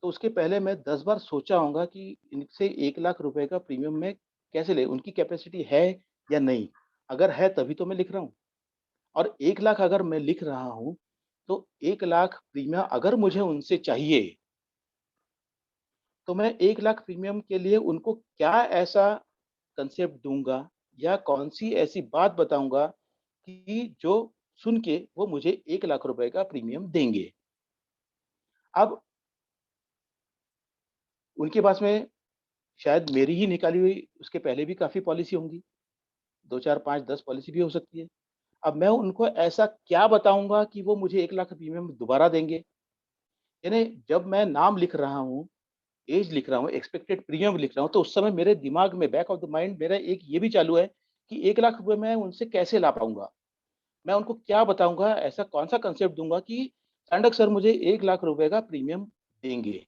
तो उसके पहले मैं 10 बार सोचा होगा कि इनसे 1 लाख रुपए का प्रीमियम मैं कैसे ले, उनकी कैपेसिटी है या नहीं। अगर है तभी तो मैं लिख रहा हूँ। और 1 लाख अगर मैं लिख रहा हूँ, तो 1 लाख प्रीमियम अगर मुझे उनसे चाहिए, तो मैं 1 लाख प्रीमियम के लिए उनको क्या ऐसा कंसेप्ट दूँगा या कौन-सी ऐसी बात बताऊँगा कि जो सुन के वो मुझे 1 लाख रुपए का प्रीमियम देंगे। अब उनके पास में शायद मेरी ही निकाली हुई उसके पहले भी काफ़ी पॉलिसी होंगी, 2, 4, 5, 10 पॉलिसी भी हो सकती है। अब मैं उनको ऐसा क्या बताऊँगा कि वो मुझे 1 लाख प्रीमियम दोबारा देंगे? यानी जब मैं नाम लिख रहा हूँ, एज लिख रहा हूँ, एक्सपेक्टेड प्रीमियम लिख रहा हूँ, तो उस समय मेरे दिमाग में बैक ऑफ द माइंड मेरा एक ये भी चालू है कि 1 लाख रुपए मैं उनसे कैसे ला पाऊँगा? मैं उनको क्या बताऊँगा, ऐसा कौन-सा कांसेप्ट दूँगा कि चाणक्य सर मुझे 1 लाख रुपए का प्रीमियम देंगे।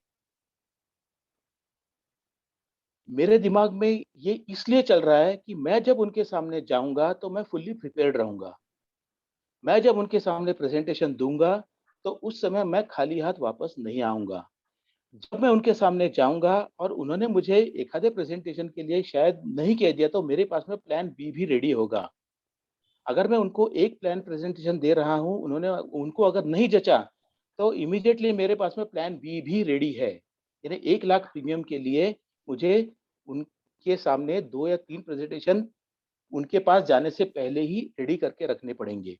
मेरे दिमाग में ये इसलिए चल रहा है कि मैं जब उनके सामने जाऊँगा तो मैं फुल्ली प्रिपेयर्ड रहूँगा। मैं जब उनके सामने प्रेज़ेंटेशन दूँगा, तो उस समय मैं खाली हाथ वापस नहीं आऊँगा। जब मैं उनके सामने जाऊँगा और उन्होंने मुझे एक आधे प्रेज़ेंटेशन के लिए शायद नहीं कह दिया, तो मेरे पास में प्लान बी भी रेडी होगा। अगर मैं उनको एक प्लान प्रेज़ेंटेशन दे रहा हूँ, उनको अगर नहीं जचा, तो इमीडिएटली मेरे पास में प्लान बी भी रेडी है। यानी 1 लाख प्रीमियम के लिए मुझे उनके सामने 2 या 3 प्रेज़ेंटेशन उनके पास जाने से पहले ही रेडी करके रखने पड़ेंगे।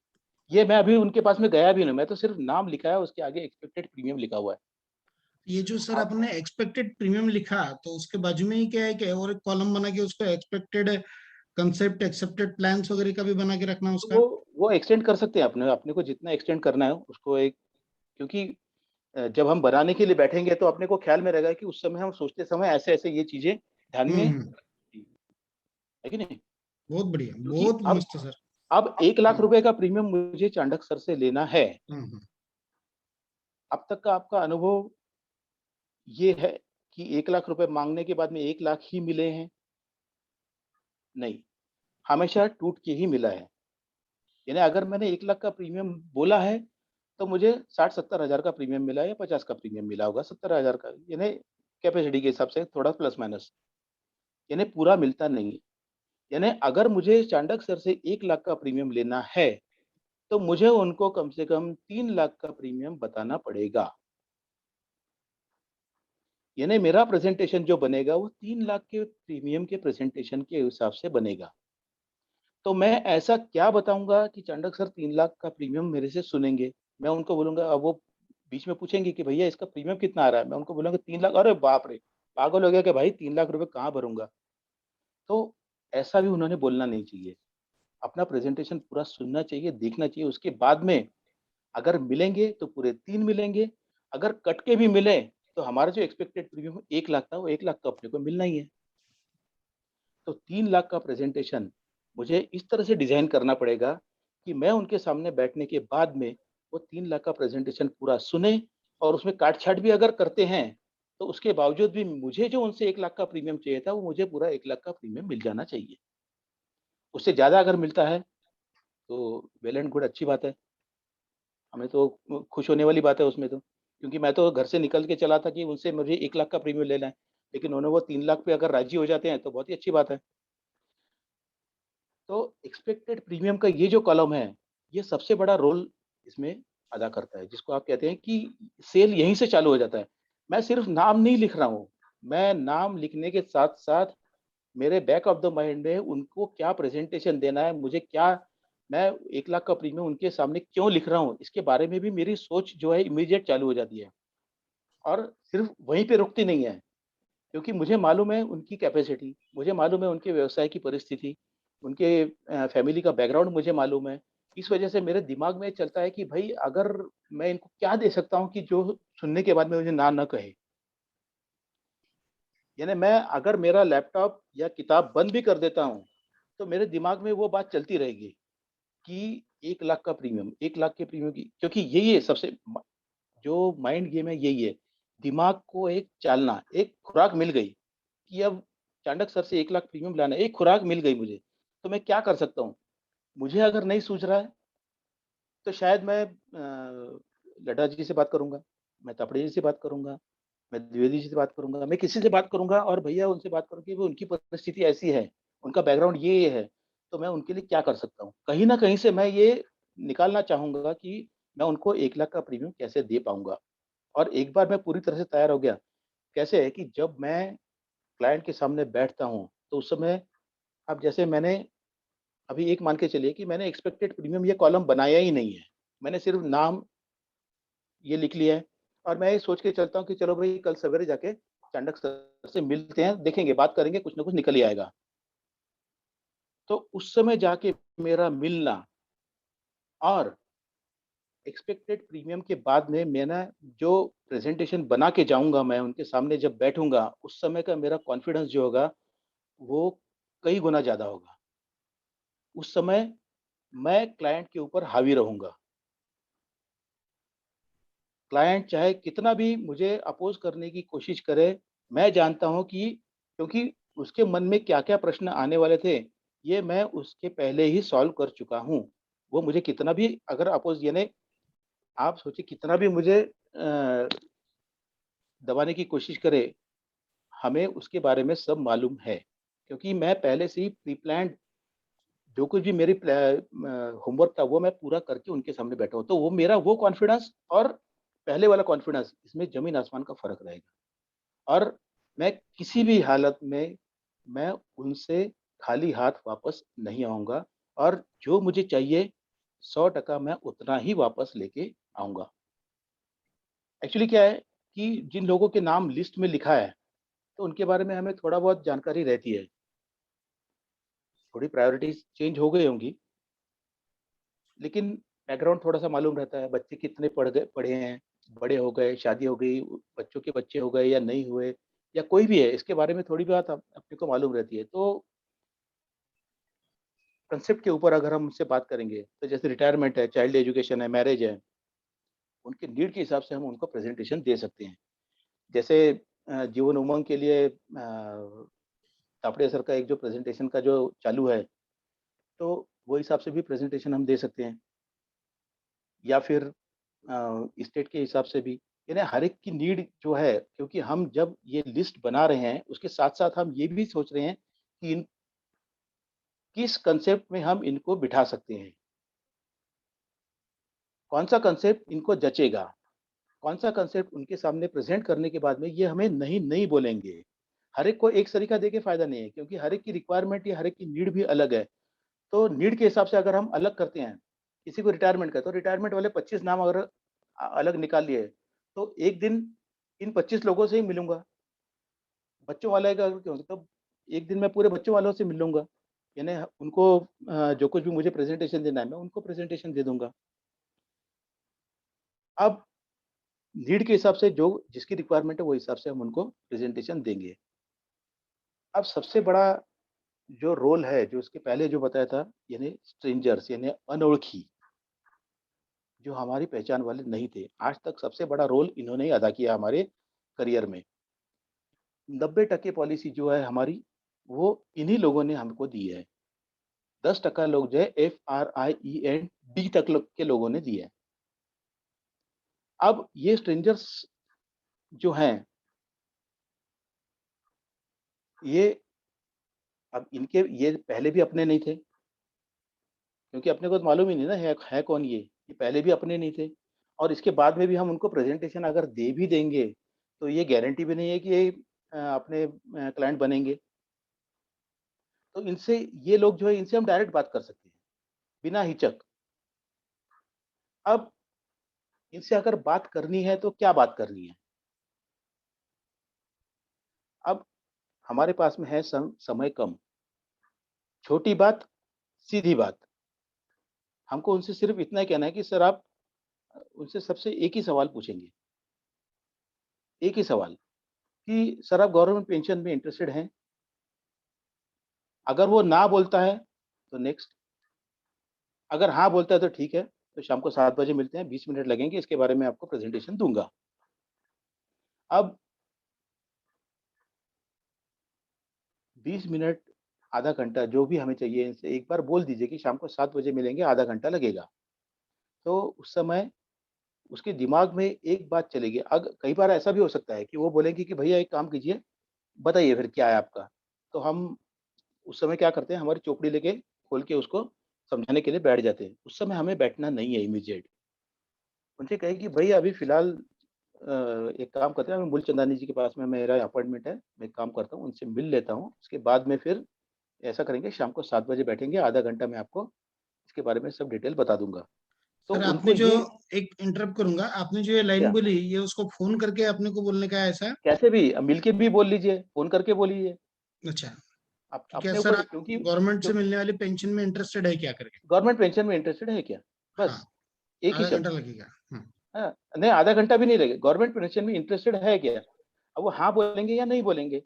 ये मैं अभी उनके पास में गया भी नहीं, मैं तो सिर्फ नाम लिखा है, उसके आगे एक्सपेक्टेड प्रीमियम लिखा हुआ है। ये जो सर आपने एक्सपेक्टेड प्रीमियम लिखा, तो उसके बाजू में ही क्या है कि और एक कॉलम बना के उसको एक्सपेक्टेड कंसेप्ट, एक्सेप्टेड प्लान्स वगैरह का भी बना के रखना उसका? वो एक्सटेंड कर सकते हैं अपने को जितना एक्सटेंड करना है उसको एक, क्योंकि जब हम बनाने के लिए बैठेंगे तो अपने को ख्याल में रहेगा कि उस समय हम सोचते समय ऐसे-ऐसे ये चीजें ध्यान में है कि नहीं? बहुत बढ़िया, क्योंकि बहुत मस्त सर। अब 1 लाख रुपए का प्रीमियम मुझे चाणक्य सर से लेना है। अब तक का आपका अनुभव ये है कि 1 लाख रुपए माँगने के बाद में 1 लाख ही मिले हैं? नहीं, हमेशा टूट के ही मिला है। यानी अगर मैंने 1 लाख का प्रीमियम बोला है, तो मुझे 60-70 हज़ार का प्रीमियम मिला है या 50 का प्रीमियम मिला होगा, 70 हज़ार का, यानी कैपेसिटी के हिसाब से थोड़ा प्लस माइनस, यानी पूरा मिलता नहीं है। यानी अगर मुझे चाणक्य सर से 1 लाख का प्रीमियम लेना है, तो मुझे उनको कम से कम 3 लाख का प्रीमियम बताना पड़ेगा। यानी मेरा प्रेजेंटेशन जो बनेगा वो 3 लाख के प्रीमियम के प्रेजेंटेशन के हिसाब से बनेगा। तो मैं ऐसा क्या बताऊँगा कि चाणक्य सर 3 लाख का प्रीमियम मेरे से सुनेंगे। मैं उनको बोलूँगा, अब वो बीच में पूछेंगे कि भैया इसका प्रीमियम कितना आ रहा है? मैं उनको बोलूँगा 3 लाख, अरे बाप रे! पागल हो गया क्या भाई, 3 लाख रुपए कहाँ भरूँगा? तो ऐसा भी उन्होंने बोलना नहीं चाहिए। अपना प्रेजेंटेशन पूरा सुनना चाहिए, देखना चाहिए, उसके बाद में अगर मिलेंगे तो पूरे 3 मिलेंगे, अगर कट के भी मिले तो हमारा जो एक्सपेक्टेड प्रीमियम 1 लाख था, वो 1 लाख तो अपने को मिलना ही है। तो 3 लाख का प्रेजेंटेशन मुझे इस तरह से डिज़ाइन करना पड़ेगा कि मैं उनके सामने बैठने के बाद में वो 3 लाख का प्रेजेंटेशन पूरा सुने, और उसमें काट-छाँट भी अगर करते हैं, तो उसके बावजूद भी मुझे जो उनसे 1 लाख का प्रीमियम चाहिए था, वो मुझे पूरा 1 लाख का प्रीमियम मिल जाना चाहिए। उससे ज़्यादा अगर मिलता है, तो वेल एंड गुड, अच्छी बात है। हमें तो खुश होने वाली बात है उसमें तो। क्योंकि मैं तो घर से निकल के चला था कि उनसे मुझे 1 लाख का प्रीमियम लेना है, लेकिन उन्होंने वो 3 लाख पे अगर राज़ी हो जाते हैं, तो बहुत ही अच्छी बात है। तो एक्सपेक्टेड प्रीमियम का ये जो कॉलम है, ये सबसे बड़ा रोल इसमें अदा करता है, जिसको आप कहते हैं कि सेल यहीं से चालू हो जाता है। मैं सिर्फ नाम नहीं लिख रहा हूँ, मैं नाम लिखने के साथ-साथ मेरे बैक ऑफ द माइंड में उनको क्या प्रेजेंटेशन देना है, मुझे क्या, मैं 1 लाख का प्रीमियम उनके सामने क्यों लिख रहा हूँ, इसके बारे में भी मेरी सोच जो है इमीडिएट चालू हो जाती है। और सिर्फ वहीं पे रुकती नहीं है, क्योंकि मुझे मालूम है उनकी कैपेसिटी, मुझे मालूम है उनके व्यवसाय की परिस्थिति, उनके फैमिली का बैकग्राउंड मुझे मालूम है। इस वजह से मेरे दिमाग में चलता है कि भई अगर मैं इनको क्या दे सकता हूँ कि जो सुनने के बाद में मुझे ना कहे। यानी मैं अगर मेरा लैपटॉप या किताब बंद भी कर देता हूँ, तो मेरे दिमाग में वो बात चलती रहेगी कि 1 लाख का प्रीमियम, 1 लाख के प्रीमियम की, क्योंकि यही है सबसे जो माइंड गेम है यही है। दिमाग को एक चालना, एक खुराक मिल गई कि अब चाणक्य सर से 1 लाख प्रीमियम लाना है, एक खुराक मिल गई मुझे, तो मैं क्या कर सकता हूँ? मुझे अगर नहीं सूझ रहा है, तो शायद मैं लड्डा जी से बात करूँगा, मैं तापड़े जी से बात करूँगा, मैं द्विवेदी जी से बात करूँगा, मैं किसी से बात करूँगा और भैया उनसे बात करूँ कि वो उनकी परिस्थिति ऐसी है, उनका बैकग्राउंड ये है, तो मैं उनके लिए क्या कर सकता हूँ? कहीं न कहीं से मैं ये निकालना चाहूँगा कि मैं उनको 1 लाख का प्रीमियम कैसे दे पाऊँगा? और एक बार मैं पूरी तरह से तैयार हो गया, कैसे है कि जब मैं क्लाइंट के सामने बैठता हूँ, तो उस समय अब जैसे मैंने अभी एक मान के चलिए कि मैंने एक्सपेक्टेड प्रीमियम ये कॉलम बनाया ही नहीं है। मैंने सिर्फ नाम ये लिख लिया है और मैं ये सोच के चलता हूँ कि चलो भई कल सवेरे जाके चाणक्य सर से मिलते हैं, देखेंगे, बात करेंगे, कुछ ना कुछ निकल ही आएगा। तो उस समय जाके मेरा मिलना और एक्सपेक्टेड प्रीमियम के बाद में मैं ना जो प्रेज़ेंटेशन बना के जाऊँगा, मैं उनके सामने जब बैठूँगा, उस समय का मेरा कॉन्फिडेंस जो होगा, वो कई गुना ज़्यादा होगा। उस समय मैं क्लाइंट के ऊपर हावी रहूँगा। क्लाइंट चाहे कितना भी मुझे अपोज़ करने की कोशिश करे, मैं जानता हूँ कि क्योंकि उसके मन में क्या-क्या प्रश्न आने वाले थे, ये मैं उसके पहले ही सॉल्व कर चुका हूँ। वो मुझे कितना भी अगर अपोज़ यानी आप सोचिए कितना भी मुझे दबाने की कोशिश करे, हमें उसके बारे में सब मालूम है। क्योंकि मैं पहले से ही प्री प्लान्ड जो कुछ भी मेरी होमवर्क था वो मैं पूरा करके उनके सामने बैठा हूँ। तो वो मेरा वो कॉन्फिडेंस और पहले वाला कॉन्फिडेंस इसमें ज़मीन-आसमान का फ़र्क रहेगा। और मैं किसी भी हालत में मैं उनसे खाली हाथ वापस नहीं आऊँगा और जो मुझे चाहिए 100% मैं उतना ही वापस लेके आऊँगा। एक्चुअली क्या है कि जिन लोगों के नाम लिस्ट में लिखा है, तो उनके बारे में हमें थोड़ा बहुत जानकारी रहती है। थोड़ी प्रायोरिटीज़ चेंज हो गई होंगी, लेकिन बैकग्राउंड थोड़ा-सा मालूम रहता है, बच्चे कितने पढ़े हैं, बड़े हो गए, शादी हो गई, बच्चों के बच्चे हो गए या नहीं हुए या कोई भी है, इसके बारे में थोड़ी बहुत अपने को मालूम रहती है। तो कांसेप्ट के ऊपर अगर हम उनसे बात करेंगे, तो जैसे रिटायरमेंट है, चाइल्ड एजुकेशन है, मैरिज है, उनके नीड के हिसाब से हम उनको प्रेज़ेंटेशन दे सकते हैं। जैसे जीवन उमंग के लिए तापड़े सर का एक जो प्रेज़ेंटेशन का जो चालू है, तो वो हिसाब से भी प्रेज़ेंटेशन हम दे सकते हैं। या फिर स्टेट के हिसाब से भी, यानी हर एक की नीड जो है, क्योंकि हम जब ये लिस्ट बना रहे हैं, उसके साथ-साथ हम ये भी सोच रहे हैं कि इन किस कांसेप्ट में हम इनको बिठा सकते हैं। कौन-सा कांसेप्ट इनको जचेगा, कौन-सा कांसेप्ट उनके सामने प्रेज़ेंट करने के बाद में ये हमें नहीं बोलेंगे। हर एक को एक तरीका देके फ़ायदा नहीं है, क्योंकि हर एक की रिक्वायरमेंट या हर एक की नीड भी अलग है। तो नीड के हिसाब से अगर हम अलग करते हैं, किसी को रिटायरमेंट का, तो रिटायरमेंट वाले 25 नाम अगर अलग निकाल लिए, तो एक दिन इन 25 लोगों से ही मिलूँगा। बच्चों वाले का क्यों, तो एक दिन मैं पूरे बच्चों वालों से मिल लूँगा। यानी उनको जो कुछ भी मुझे प्रेज़ेंटेशन देना है, मैं उनको प्रेज़ेंटेशन दे दूँगा। अब नीड के हिसाब से जो जिसकी रिक्वायरमेंट है, वो हिसाब से हम उनको प्रेज़ेंटेशन देंगे। अब सबसे बड़ा जो रोल है, जो उसके पहले जो बताया था, यानी स्ट्रेंजर्स यानी अनोळखी, जो हमारी पहचान वाले नहीं थे। आज तक सबसे बड़ा रोल इन्होंने ही अदा किया हमारे करियर में। 90% पॉलिसी जो है हमारी, वो इन्हीं लोगों ने हमको दी है। 10% लोग जो है FRIEND तक के लोगों ने दी है। अब ये स्ट्रेंजर्स जो हैं, ये अब इनके ये पहले भी अपने नहीं थे, क्योंकि अपने को तो मालूम ही नहीं ना है कौन ये पहले भी अपने नहीं थे, और इसके बाद में भी हम उनको प्रेजेंटेशन अगर दे भी देंगे तो ये गारंटी भी नहीं है कि ये अपने क्लाइंट बनेंगे। तो इनसे, ये लोग जो है, इनसे हम डायरेक्ट बात कर सकते हैं बिना हिचक। अब इनसे अगर बात करनी है तो क्या बात करनी है? अब हमारे पास में है समय कम, छोटी बात, सीधी बात। हमको उनसे सिर्फ इतना ही कहना है कि सर आप उनसे सबसे एक ही सवाल पूछेंगे, एक ही सवाल, कि सर आप गवर्नमेंट पेंशन में इंटरेस्टेड हैं? अगर वो ना बोलता है तो नेक्स्ट, अगर हाँ बोलता है तो ठीक है, तो शाम को 7 बजे मिलते हैं, 20 मिनट लगेंगे, इसके बारे में आपको प्रेजेंटेशन दूंगा। अब 20 मिनट, आधा घंटा, जो भी हमें चाहिए, इनसे एक बार बोल दीजिए कि शाम को 7 बजे मिलेंगे, आधा घंटा लगेगा। तो उस समय उसके दिमाग में एक बात चलेगी। कई बार ऐसा भी हो सकता है कि वो बोलेंगे कि भैया एक काम कीजिए, बताइए फिर क्या है आपका। तो हम उस समय क्या करते हैं, हमारी चोपड़ी लेके खोल के उसको समझाने के लिए बैठ जाते हैं। उस समय हमें बैठना नहीं है इमीडिएट। उनसे कहे कि भैया अभी फिलहाल एक काम करते हैं, मूल चंदानी जी के पास में मेरा अपॉइंटमेंट है, मैं एक काम करता हूँ, उनसे मिल लेता हूँ, उसके बाद में फिर ऐसा करेंगे, शाम को 7 बजे बैठेंगे, आधा घंटा मैं आपको इसके बारे में सब डिटेल बता दूंगा। तो सर उनको आपने जो, ये एक इंटरप्ट करूंगा, आपने जो ये लाइन क्या, बोली, ये उसको फोन करके अपने को बोलने का है ऐसा? कैसे भी मिलके भी बोल लीजिए, फोन करके बोलिए, अच्छा, क्या अपने सर ऊपर, आप क्योंकि गवर्नमेंट से मिलने वाली पेंशन में इंटरेस्टेड है क्या करके? गवर्नमेंट पेंशन में इंटरेस्टेड है क्या, हाँ, बस एक ही आधा शब्द। घंटा लगेगा। हाँ, नहीं आधा घंटा भी नहीं लगेगा, गवर्नमेंट पेंशन में इंटरेस्टेड है क्या। अब वो हाँ बोलेंगे या नहीं बोलेंगे।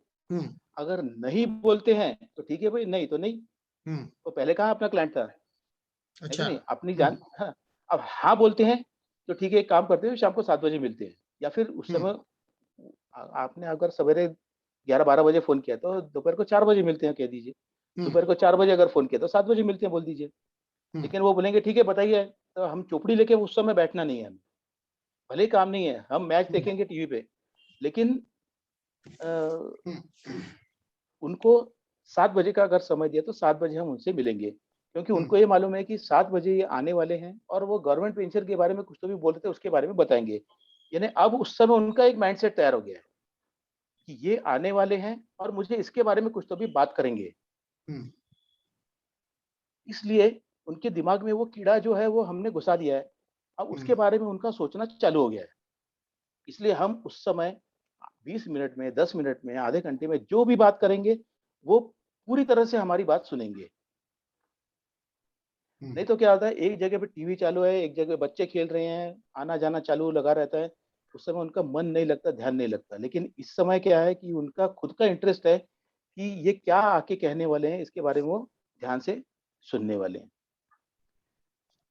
अगर नहीं बोलते हैं तो ठीक है भाई, नहीं तो नहीं, तो पहले कहाँ अपना क्लाइंट था, है कि अच्छा। नहीं, अपनी जान। हाँ, अब हाँ बोलते हैं तो ठीक है, एक काम करते हैं, शाम को 7 बजे मिलते हैं, या फिर उस समय आपने अगर सवेरे 11-12 बजे फोन किया तो दोपहर को 4 बजे मिलते हैं कह दीजिए। दोपहर को 4 बजे अगर फोन किया तो 7 बजे मिलते हैं बोल दीजिए। लेकिन वो बोलेंगे ठीक है बताइए, तो हम चोपड़ी लेके उस समय बैठना नहीं है हमें, भले ही काम नहीं है, हम मैच देखेंगे टीवी पे, लेकिन उनको 7 बजे का अगर समय दिया तो 7 बजे हम उनसे मिलेंगे, क्योंकि उनको ये मालूम है कि 7 बजे ये आने वाले हैं और वो गवर्नमेंट पेंशन के बारे में कुछ तो भी बोल रहे थे, उसके बारे में बताएंगे। यानी अब उस समय उनका एक माइंडसेट तैयार हो गया है कि ये आने वाले हैं और मुझे इसके बारे में कुछ तो भी बात करेंगे। इसलिए उनके दिमाग में वो कीड़ा जो है वो हमने घुसा दिया है, अब उसके बारे में उनका सोचना चालू हो गया है। इसलिए हम उस समय 20 मिनट में, 10 मिनट में, आधे घंटे में जो भी बात करेंगे, वो पूरी तरह से हमारी बात सुनेंगे। नहीं तो क्या होता है, एक जगह पे टीवी चालू है, एक जगह बच्चे खेल रहे हैं, आना जाना चालू लगा रहता है, उस समय उनका मन नहीं लगता, ध्यान नहीं लगता। लेकिन इस समय क्या है कि उनका खुद का इंटरेस्ट है कि ये क्या आके कहने वाले हैं, इसके बारे में वो ध्यान से सुनने वाले हैं।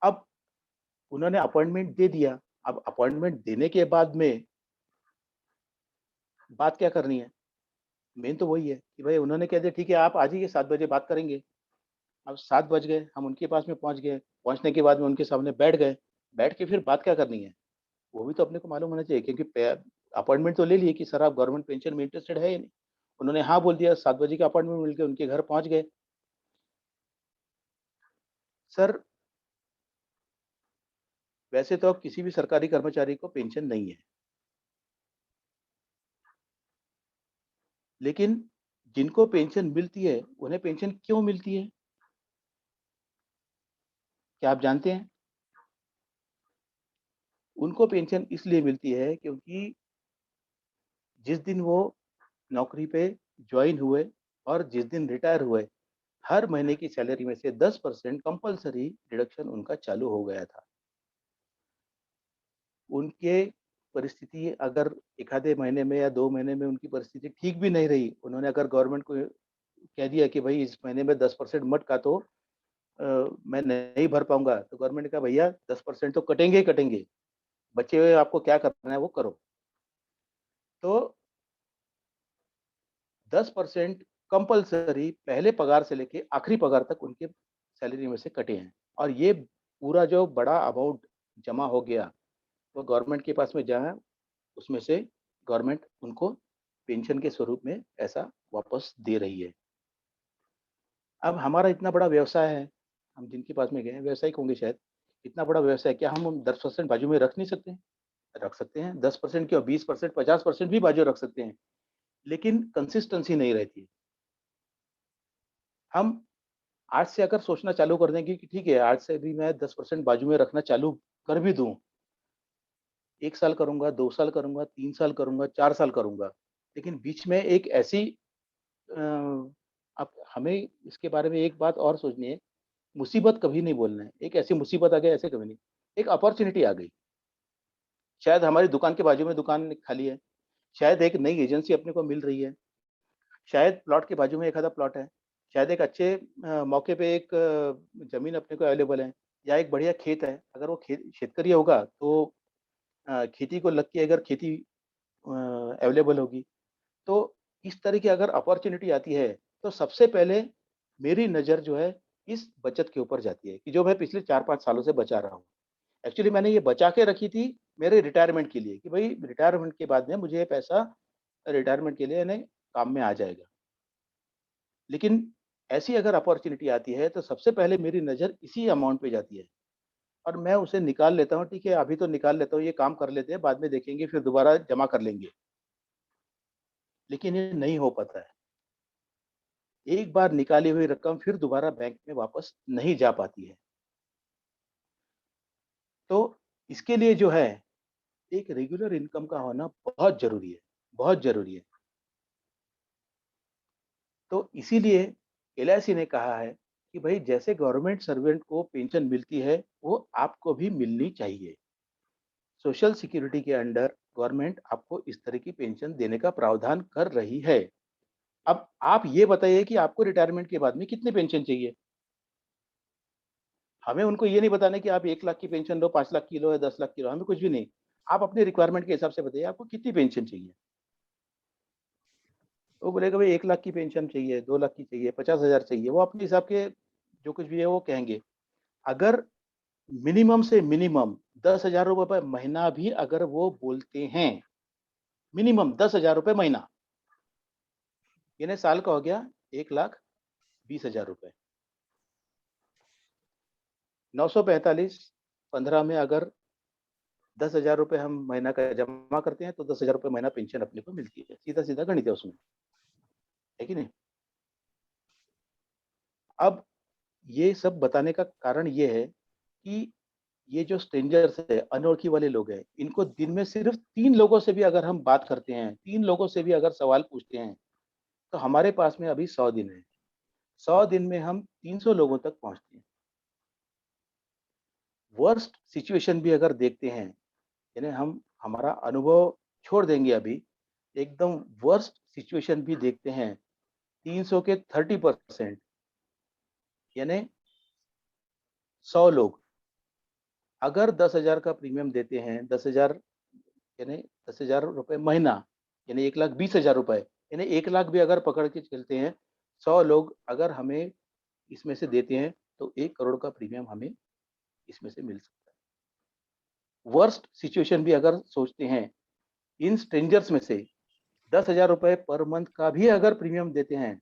अब उन्होंने अपॉइंटमेंट दे दिया, अब अपॉइंटमेंट देने के बाद में बात क्या करनी है, मेन तो वही है कि भाई उन्होंने कह दिया ठीक है आप आ जाइए, 7 बजे बात करेंगे। अब 7 बज गए, हम उनके पास में पहुंच गए, पहुंचने के बाद में उनके सामने बैठ गए, बैठ के फिर बात क्या करनी है, वो भी तो अपने को मालूम होना चाहिए, क्योंकि अपॉइंटमेंट तो ले लिए कि सर आप गवर्नमेंट पेंशन में इंटरेस्टेड है या नहीं। उन्होंने हाँ बोल दिया, 7 बजे का अपॉइंटमेंट मिल गया, उनके घर पहुंच गए। सर वैसे तो अब किसी भी सरकारी कर्मचारी को पेंशन नहीं है, लेकिन जिनको पेंशन मिलती है उन्हें पेंशन क्यों मिलती है, क्या आप जानते हैं? उनको पेंशन इसलिए मिलती है क्योंकि जिस दिन वो नौकरी पे ज्वाइन हुए और जिस दिन रिटायर हुए, हर महीने की सैलरी में से 10% कंपल्सरी डिडक्शन उनका चालू हो गया था। उनके परिस्थिति अगर एक आधे महीने में या 2 महीने में उनकी परिस्थिति ठीक भी नहीं रही, उन्होंने अगर गवर्नमेंट को कह दिया कि भाई इस महीने में 10% मत काटो, मैं नहीं भर पाऊंगा, तो गवर्नमेंट ने कहा भैया 10% तो कटेंगे ही कटेंगे, बचे हुए आपको क्या करना है वो करो। तो 10% कंपल्सरी पहले पगार से लेके आखिरी पगार तक उनके सैलरी में से कटे हैं, और ये पूरा जो बड़ा अमाउंट जमा हो गया वो गवर्नमेंट के पास में जहाँ, उसमें से गवर्नमेंट उनको पेंशन के स्वरूप में ऐसा वापस दे रही है। अब हमारा इतना बड़ा व्यवसाय है, हम जिनके पास में गए हैं व्यावसायिक होंगे शायद, इतना बड़ा व्यवसाय, क्या हम 10% बाजू में रख नहीं सकते हैं? रख सकते हैं, 10% क्यों, 20%, 50% भी बाजू रख सकते हैं, लेकिन कंसिस्टेंसी नहीं रहती है। हम आज से अगर सोचना चालू कर देंगे कि ठीक है, आज से भी मैं 10% बाजू में रखना चालू कर भी दूं, 1 साल करूंगा, 2 साल करूंगा, 3 साल करूंगा, 4 साल करूंगा, लेकिन बीच में एक ऐसी अब हमें इसके बारे में एक बात और सोचनी है, मुसीबत कभी नहीं बोलना है। एक ऐसी मुसीबत आ गई, ऐसे कभी नहीं, एक अपॉर्चुनिटी आ गई। शायद हमारी दुकान के बाजू में दुकान खाली है, शायद एक नई एजेंसी अपने को मिल रही है, शायद प्लॉट के बाजू में एक आधा प्लॉट है, शायद एक अच्छे मौके पे एक जमीन अपने को अवेलेबल है, या एक बढ़िया खेत है। अगर वो खेत शेतकरी होगा तो खेती को लग के अगर खेती अवेलेबल होगी, तो इस तरह की अगर अपॉर्चुनिटी आती है, तो सबसे पहले मेरी नज़र जो है इस बचत के ऊपर जाती है कि जो मैं पिछले 4-5 सालों से बचा रहा हूँ। एक्चुअली मैंने ये बचा के रखी थी मेरे रिटायरमेंट के लिए कि भाई रिटायरमेंट के बाद में मुझे ये पैसा रिटायरमेंट के लिए यानी काम में आ जाएगा। लेकिन ऐसी अगर अपॉर्चुनिटी आती है, तो सबसे पहले मेरी नज़र इसी अमाउंट पे जाती है और मैं उसे निकाल लेता हूँ। ठीक है, अभी तो निकाल लेता हूँ, ये काम कर लेते हैं, बाद में देखेंगे, फिर दोबारा जमा कर लेंगे। लेकिन ये नहीं हो पाता है। एक बार निकाली हुई रकम फिर दोबारा बैंक में वापस नहीं जा पाती है। तो इसके लिए जो है एक रेगुलर इनकम का होना बहुत ज़रूरी है, बहुत ज़रूरी है। तो इसीलिए एलआईसी ने कहा है कि भाई जैसे गवर्नमेंट सर्वेंट को पेंशन मिलती है, वो आपको भी मिलनी चाहिए। सोशल सिक्योरिटी के अंडर गवर्नमेंट आपको इस तरह की पेंशन देने का प्रावधान कर रही है। अब आप ये बताइए कि आपको रिटायरमेंट के बाद में कितनी पेंशन चाहिए? हमें उनको ये नहीं बताना कि आप 1 लाख की पेंशन लो, 5 लाख की लो या 10 लाख की लो, हमें कुछ भी नहीं। आप अपने रिक्वायरमेंट के हिसाब से बताइए आपको कितनी पेंशन चाहिए? वो बोलेगा भाई 1 लाख की पेंशन चाहिए, 2 लाख की चाहिए, 50,000 चाहिए, वो अपने हिसाब के जो कुछ भी है वो कहेंगे। अगर मिनिमम से मिनिमम 10,000 रुपए महीना भी अगर वो बोलते हैं, मिनिमम 10,000 रुपए महीना, यानी साल का हो गया 1,20,000 रुपए। 945 15 में अगर 10,000 रुपए हम महीना का जमा करते हैं, तो 10,000 रुपए महीना पेंशन अपने को मिलती है। सीधा सीधा गणित है उसमें, है कि नहीं? अब ये सब बताने का कारण ये है कि ये जो स्ट्रेंजर्स है, अनोळखी वाले लोग हैं, इनको दिन में सिर्फ 3 लोगों से भी अगर हम बात करते हैं, 3 लोगों से भी अगर सवाल पूछते हैं, तो हमारे पास में अभी 100 दिन है। 100 दिन में हम 300 लोगों तक पहुँचते हैं। वर्स्ट सिचुएशन भी अगर देखते हैं, यानी हम हमारा अनुभव छोड़ देंगे अभी, एकदम वर्स्ट सिचुएशन भी देखते हैं, 300 के 30% यानी 100 लोग अगर 10,000 का प्रीमियम देते हैं, 10,000 यानी 10,000 रुपए महीना, यानी 1,20,000 रुपए, यानी 1 लाख भी अगर पकड़ के चलते हैं, 100 लोग अगर हमें इसमें से देते हैं, तो 1 करोड़ का प्रीमियम हमें इसमें से मिल सकता है। वर्स्ट सिचुएशन भी अगर सोचते हैं, इन स्ट्रेंजर्स में से 10,000 रुपए पर मंथ का भी अगर प्रीमियम देते हैं,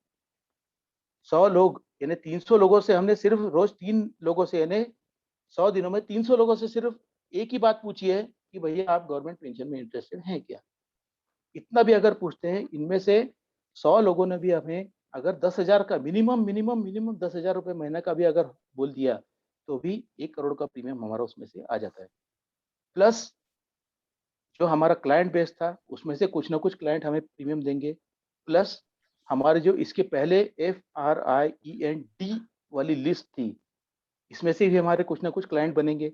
100 लोग यानी 300 लोगों से हमने सिर्फ रोज 3 लोगों से यानी 100 दिनों में 300 लोगों से सिर्फ एक ही बात पूछी है कि भैया आप गवर्नमेंट पेंशन में इंटरेस्टेड हैं क्या? इतना भी अगर पूछते हैं, इनमें से 100 लोगों ने भी हमें अगर 10,000 का मिनिमम 10,000 रुपए महीना का भी अगर बोल दिया, तो भी 1 करोड़ का प्रीमियम हमारा उसमें से आ जाता है। प्लस जो हमारा क्लाइंट बेस था, उसमें से कुछ ना कुछ क्लाइंट हमें प्रीमियम देंगे। प्लस हमारे जो इसके पहले FRIEND वाली लिस्ट थी, इसमें से भी हमारे कुछ ना कुछ क्लाइंट बनेंगे।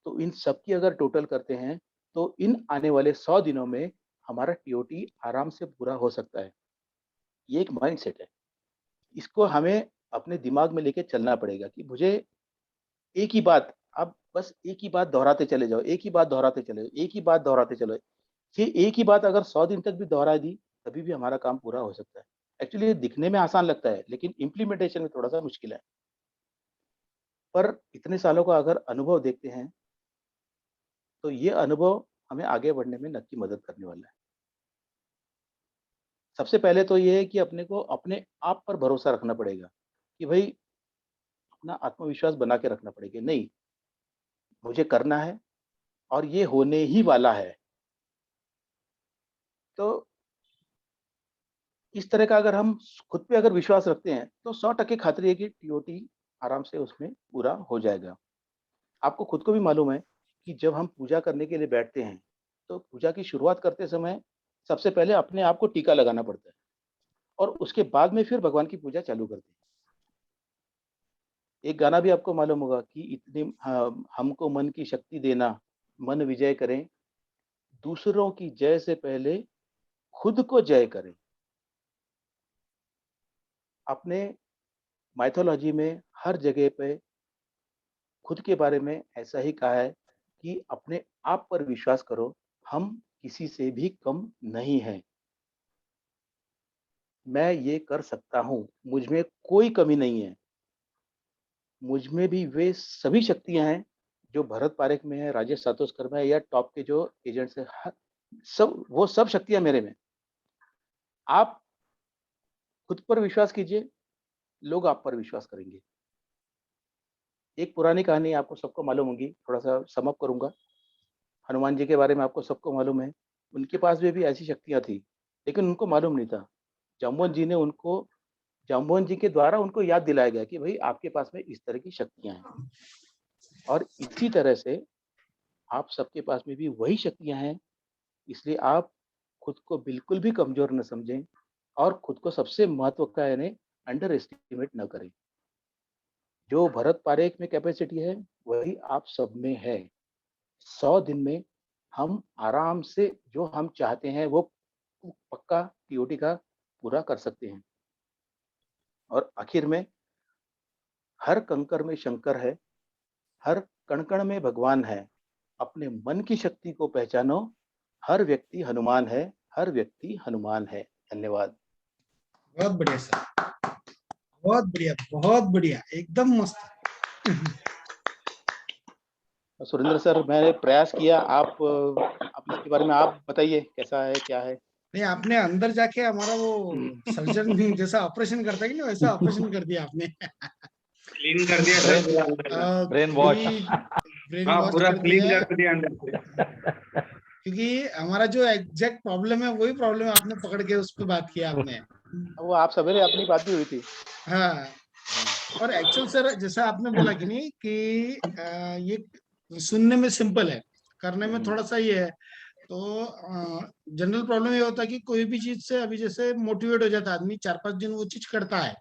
तो इन सब की अगर टोटल करते हैं, तो इन आने वाले 100 दिनों में हमारा टीओटी आराम से पूरा हो सकता है। ये एक माइंडसेट है। इसको हमें अपने दिमाग में लेके चलना पड़ेगा कि मुझे एक ही बात, आप बस एक ही बात दोहराते चले जाओ, एक ही बात दोहराते चले जाओ, एक ही बात दोहराते चलो। ये एक ही बात अगर 100 दिन तक भी दोहरा दी, तभी भी हमारा काम पूरा हो सकता है। एक्चुअली ये दिखने में आसान लगता है, लेकिन इम्प्लीमेंटेशन में थोड़ा-सा मुश्किल है। पर इतने सालों का अगर अनुभव देखते हैं, तो ये अनुभव हमें आगे बढ़ने में नक्की मदद करने वाला है। सबसे पहले तो ये है कि अपने को अपने आप पर भरोसा रखना पड़ेगा कि भाई अपना आत्मविश्वास बना के रखना पड़ेगा। नहीं, मुझे करना है और ये होने ही वाला है। तो इस तरह का अगर हम खुद पे अगर विश्वास रखते हैं तो 100% खातिर है कि टीओटी आराम से उसमें पूरा हो जाएगा। आपको खुद को भी मालूम है कि जब हम पूजा करने के लिए बैठते हैं तो पूजा की शुरुआत करते समय सबसे पहले अपने आप को टीका लगाना पड़ता है और उसके बाद में फिर भगवान की पूजा चालू करते हैं। एक गाना भी आपको मालूम होगा कि इतने हमको मन की शक्ति देना, मन विजय करें, दूसरों की जय से पहले खुद को जय करें। अपने माइथोलॉजी में हर जगह पे खुद के बारे में ऐसा ही कहा है कि अपने आप पर विश्वास करो, हम किसी से भी कम नहीं हैं। मैं ये कर सकता हूँ, मुझ में कोई कमी नहीं है। मुझ में भी वे सभी शक्तियां हैं जो भरत पारेख में है, राजेश सातोस्कर में है या टॉप के जो एजेंट्स हैं, सब वो सब शक्तियां मेरे में। आप खुद पर विश्वास कीजिए, लोग आप पर विश्वास करेंगे। एक पुरानी कहानी आपको सबको मालूम होगी, थोड़ा सा सम अप करूंगा। हनुमान जी के बारे में आपको सबको मालूम है, उनके पास भी ऐसी शक्तियां थी लेकिन उनको मालूम नहीं था। जाम्बुवन जी के द्वारा उनको याद दिलाया गया कि भाई आपके पास में इस तरह की शक्तियां हैं। और इसी तरह से आप सबके पास में भी वही शक्तियां हैं, इसलिए आप खुद को बिल्कुल भी कमजोर न समझें और खुद को सबसे महत्व का यानी अंडर एस्टिमेट न करें। जो भरत पारेख में कैपेसिटी है वही आप सब में है। 100 दिन में हम आराम से जो हम चाहते हैं वो पक्का टीओटी का पूरा कर सकते हैं। और आखिर में हर कंकर में शंकर है, हर कण-कण में भगवान है। अपने मन की शक्ति को पहचानो, हर व्यक्ति हनुमान है, हर व्यक्ति हनुमान है। धन्यवाद। बहुत बढ़िया सर, बहुत बढ़िया, बहुत बढ़िया, एकदम मस्त। सुरेंद्र सर, मैंने प्रयास किया, आप इसके बारे में आप बताइए कैसा है, क्या है? नहीं, आपने अंदर जाके हमारा वो सर्जन जैसा ऑपरेशन करता है कि नहीं, वैसा ऑपरेशन कर दिया आपने। क्लीन कर दिया सर, ब्रेन वॉश। हाँ, पूरा क्लीन कर दिया अंदर से। क्योंकि हमारा जो एग्जैक्ट प्रॉब्लम है वही प्रॉब्लम आपने पकड़ के उस पर बात किया आपने। वो आप सवेरे अपनी बात भी हुई थी। हाँ, और एक्चुअल सर जैसा आपने बोला कि नहीं कि ये सुनने में सिंपल है, करने में थोड़ा सा ये है। तो जनरल प्रॉब्लम ये होता है कि कोई भी चीज से अभी जैसे मोटिवेट हो जाता है आदमी, 4-5 दिन वो चीज करता है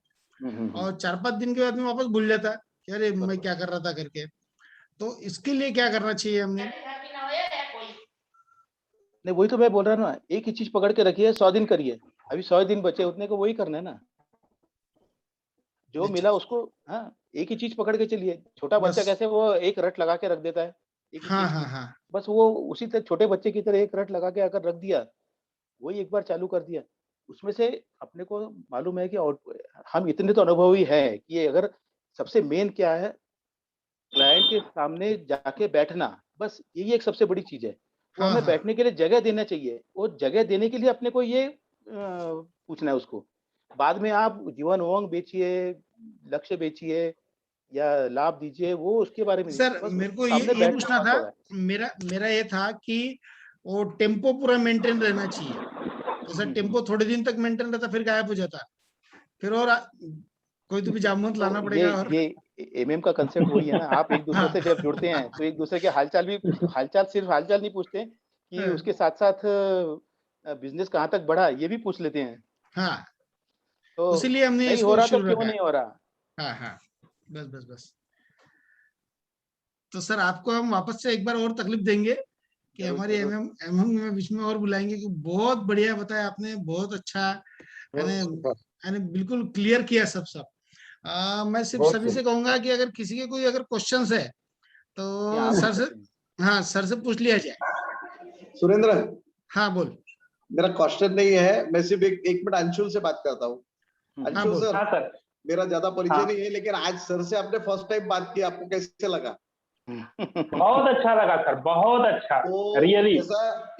और 4-5 दिन के बाद में वापस भूल जाता है कि अरे मैं क्या कर रहा था करके। तो इसके लिए क्या करना चाहिए हमने? नहीं, वही तो मैं बोल रहा हूँ ना, एक ही चीज पकड़ के रखिए, 100 दिन करिए। अभी 100 दिन बचे, उतने को वही करना है ना, जो मिला उसको। हाँ, एक ही चीज पकड़ के चलिए। छोटा बच्चा कैसे वो एक रट लगा के रख देता है, एक हाँ, हाँ, हाँ। बस वो उसी तरह छोटे बच्चे की तरह एक रट लगा के अगर रख दिया, वही एक बार चालू कर दिया, उसमें से अपने को मालूम है कि हम इतने तो अनुभवी हैं कि अगर सबसे मेन क्या है, क्लाइंट के सामने जाके बैठना, बस यही एक सबसे बड़ी चीज है। तो हमें बैठने के लिए जगह देना चाहिए। वो जगह देने के लिए अपने को ये पूछना है उसको। बाद में आप जीवन उमंग बेचिए, लक्ष्य बेचिए या लाभ दीजिए, वो उसके बारे में सर मेरे को ये पूछना था, मेरा ये था कि वो टेम्पो पूरा मेंटेन रहना चाहिए। जैसा टेम्पो थोड़े दिन तक मेंटेन रहता फिर गायब हो जाता, फिर और कोई तो भी जामत लाना पड़ेगा। और ये एमएम का कंसेप्ट वही है ना, आप एक दूसरे से जब जुड़ते हैं तो एक दूसरे के हालचाल सिर्फ हालचाल नहीं पूछते कि उसके साथ साथ बिजनेस कहाँ तक बढ़ा ये भी पूछ लेते हैं। हाँ, तो इसीलिए हमने नहीं हो रहा तो क्यों नहीं हो रहा। हाँ हाँ, बस। तो सर आपको हम वापस से एक बार और तकलीफ देंगे कि हमारी एमएम में बीच में और बुलाएंगे, कि बहुत बढ़िया बताया आपने, बहुत अच्छा, यानी बिल्कुल क्लियर किया सब। मैं सिर्फ सभी से कहूंगा कि अगर किसी के कोई अगर क्वेश्चंस है तो सर से पूछ लिया जाए। सुरेंद्र, हाँ बोल। मेरा क्वेश्चन नहीं है, मैं सिर्फ एक मिनट अंशुल से बात करता हूँ। अंशुल सर, मेरा ज्यादा परिचय नहीं है, लेकिन आज सर से आपने फर्स्ट टाइम बात की, आपको कैसे लगा? बहुत अच्छा लगा सर, बहुत अच्छा। तो रियली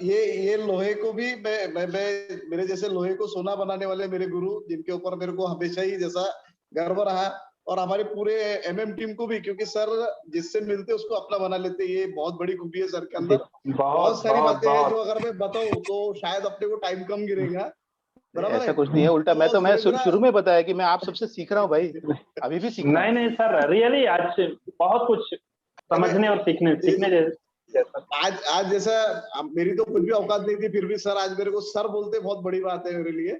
ये लोहे को भी मैं मेरे जैसे लोहे को सोना बनाने वाले मेरे गुरु, जिनके ऊपर मेरे को हमेशा ही जैसा गर्व रहा, और हमारे पूरे एमएम टीम को भी, क्योंकि सर जिससे मिलते उसको अपना बना लेते, ये बहुत बड़ी खूबी है सर के अंदर। बहुत सारी बातें हैं जो अगर मैं बताऊं तो शायद अपने को टाइम कम गिरेगा। ऐसा कुछ नहीं है, उल्टा मैं शुरू में बताया कि मैं आप सबसे सीख रहा हूँ भाई, अभी भी सीख रहा हूं। नहीं सर, रियली आज बहुत कुछ समझने और सीखने जैसा। आज जैसा मेरी तो कुछ भी औकात नहीं थी, फिर भी सर आज मेरे को सर बोलते बहुत बड़ी बात है मेरे लिए,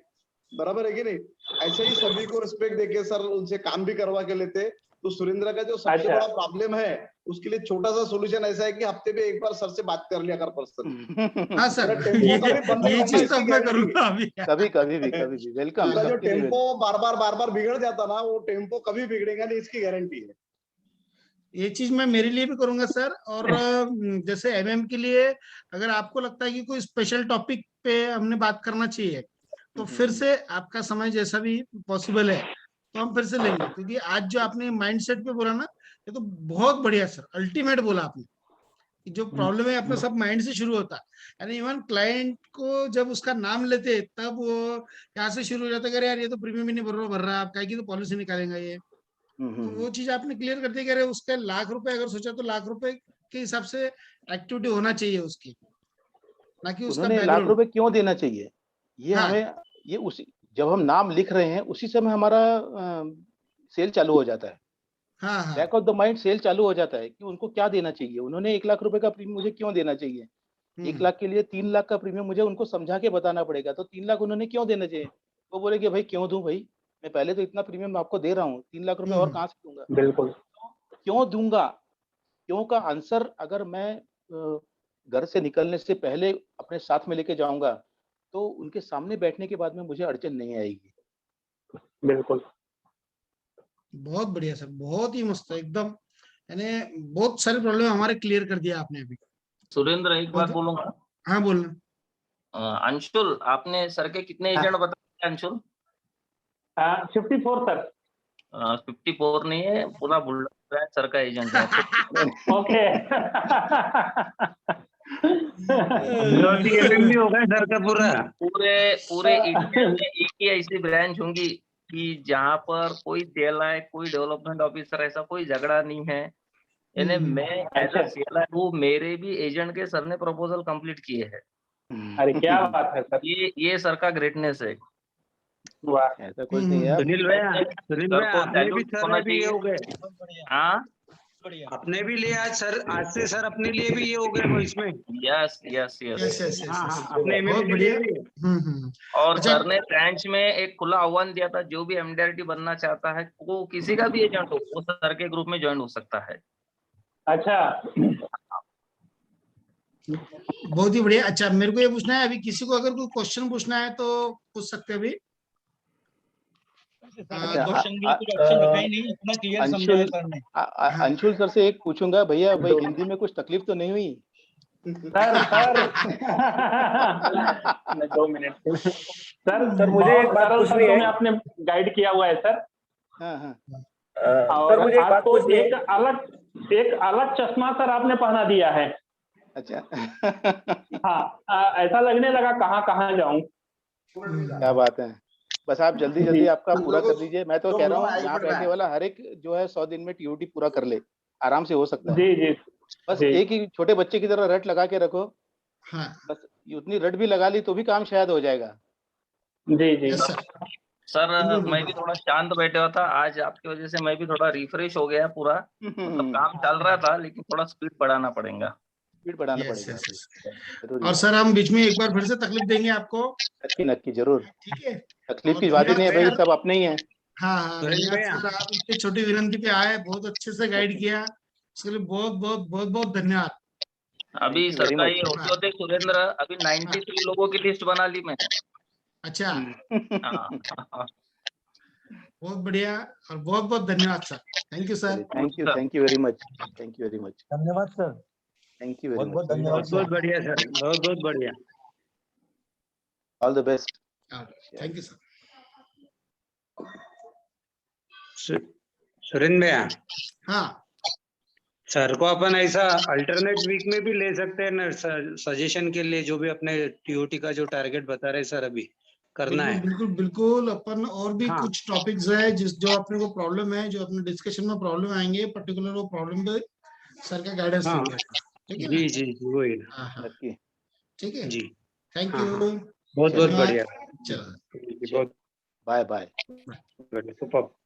बराबर है कि नहीं? ऐसे ही सभी को रिस्पेक्ट देके सर उनसे काम भी करवा के लेते। तो सुरेंद्र का जो सबसे बड़ा प्रॉब्लम है उसके लिए छोटा सा सोल्यूशन ऐसा है कि हफ्ते में एक बार सर से बात कर लिया कर पर्सन। हाँ सर, ये चीज तो मैं करूंगा अभी। कभी भी वेलकम। जो टेम्पो बार बार बिगड़ जाता ना, वो टेम्पो कभी बिगड़ेगा नहीं, इसकी गारंटी है। ये चीज मैं मेरे लिए भी करूंगा सर। और जैसे एमएम के लिए अगर आपको लगता है कि कोई स्पेशल टॉपिक पे हमने बात करना चाहिए तो फिर से आपका समय जैसा भी पॉसिबल है तो हम फिर से लेंगे, क्योंकि आज जो आपने माइंडसेट पे बोला ना, ये तो बहुत बढ़िया सर, अल्टीमेट बोला आपने। जो प्रॉब्लम है अपना सब माइंड से शुरू होता है, यानी इवन क्लाइंट को जब उसका नाम लेते तब वो यहाँ से शुरू हो जाता है, यार ये तो प्रीमियम ही नहीं भर रहा, आप क्या की तो पॉलिसी निकालेंगे ये। तो वो चीज आपने क्लियर कर दी कि अरे उसका ₹1,00,000 अगर सोचा तो ₹1,00,000 के हिसाब से एक्टिविटी होना चाहिए उसकी, ना कि उसका ₹1,00,000 क्यों देना चाहिए ये हमें, ये उसी जब हम नाम लिख रहे हैं उसी समय हमारा सेल चालू हो जाता है। Back of the mind cell चालू हो जाता है कि उनको क्या देना चाहिए, उन्होंने ₹1,00,000 का प्रीमियम मुझे क्यों देना चाहिए। 1,00,000 के लिए 3,00,000 का प्रीमियम मुझे उनको समझा के बताना पड़ेगा, तो 3,00,000 उन्होंने क्यों देना चाहिए। वो बोलेगे भाई क्यों दूं भाई, मैं पहले तो इतना प्रीमियम आपको दे रहा हूँ, ₹3,00,000 और कहाँ से दूंगा। बिल्कुल। क्यों दूंगा, क्यों का आंसर अगर मैं घर से निकलने से पहले अपने साथ में लेके जाऊंगा तो उनके सामने बैठने के बाद में मुझे अड़चन नहीं आएगी। बिल्कुल, बहुत बढ़िया सर, बहुत ही मस्त एकदम, यानी बहुत सारे प्रॉब्लम हमारे क्लियर कर दिया आपने अभी। सुरेंद्र एक बात बोलूंगा। हाँ बोलना। अंशुल, आपने सर के कितने एजेंट बताए अंशुल? 54 सर। 54 नहीं है, पूरा बुलडोजर है सर का एजेंट है। ओके। भी होगा सर का पूरा। पूरे इंडिया में एक ही ऐसी ब्रांच होंगी कि जहाँ पर कोई CLI, कोई डेवलपमेंट ऑफिसर, ऐसा कोई झगड़ा नहीं है। यानी मैं एज ए CLI हूँ, मेरे भी एजेंट के सर ने प्रपोजल कंप्लीट किए हैं। अरे क्या बात है सर, ये सर का ग्रेटनेस है। वाह, ऐसा कुछ नहीं है। सुनील भाई अपने भी सर अभी ये हो गए। हाँ, अपने भी लिए आज से सर अपने लिए भी ये हो गए वो इसमें। यस। अपने में भी लिए। और सर ने ब्रांच में एक खुला आह्वान दिया था, जो भी MDRT बनना चाहता है वो किसी का भी एजेंट हो, वो सर के ग्रुप में ज्वाइन हो सकता है। अच्छा, बहुत ही बढ़िया। अच्छा, मेरे को ये पूछना है, अभी किसी को अगर कोई क्वेश्चन पूछना है तो पूछ सकते हैं अभी। अंशुल सर से एक पूछूंगा, भैया भाई हिंदी में कुछ तकलीफ तो नहीं हुई? सर 2 मिनट सर मुझे एक बात पूछनी है। आपने गाइड किया हुआ है सर। और मुझे आपको एक अलग चश्मा सर आपने पहना दिया है। अच्छा। हाँ, ऐसा लगने लगा कहाँ जाऊं। क्या बात है, बस आप जल्दी आपका पूरा कर दीजिए। मैं तो कह रहा हूँ यहाँ बैठने वाला हर एक जो है 100 दिन में TOT पूरा कर ले, आराम से हो सकता है। जी बस एक ही छोटे बच्चे की तरह रट लगा के रखो। बस उतनी रट भी लगा ली तो भी काम शायद हो जाएगा। जी सर मैं भी थोड़ा शांत बैठा हुआ था, आज आपकी वजह से मैं भी थोड़ा रिफ्रेश हो गया पूरा। मतलब काम चल रहा था लेकिन थोड़ा स्पीड बढ़ाना पड़ेगा। और सर हम बीच में एक बार फिर से तकलीफ देंगे आपको। नक्की जरूर। ठीक है, तकलीफ की बात ही नहीं है भाई, सब अपने ही है। हाँ, आप इतनी छोटी विनती पे आए, बहुत अच्छे से गाइड किया, उसके लिए बहुत धन्यवाद। अभी सर का ये होते सुरेंद्र, अभी 93 लोगों की लिस्ट बना ली मैंने। अच्छा। बहुत बढ़िया और बहुत धन्यवाद sir. Thank you sir. Thank you very much. धन्यवाद sir. Thank you very much. बहुत बढ़िया सर, बहुत बढ़िया। All the best. Thank you sir. Surendra भैया, हाँ सर को अपन ऐसा अल्टरनेट वीक में भी ले सकते हैं ना सजेशन के लिए, जो भी अपने TOT का जो टारगेट बता रहे सर अभी, करना है। बिल्कुल बिल्कुल अपन और भी हाँ। कुछ टॉपिक्स है जो अपने को प्रॉब्लम है, जो अपने डिस्कशन में प्रॉब्लम आएंगे, पर्टिकुलर वो प्रॉब्लम पे सर का गाइडेंस हाँ। लेंगे, ठीक है जी ना? जी वही। हाँ हाँ नक्की। ठीक है, जी थैंक हाँ यू, हाँ बहुत बहुत धन्यवाद। बढ़िया। चलो बहुत बाय बाय। सुपर।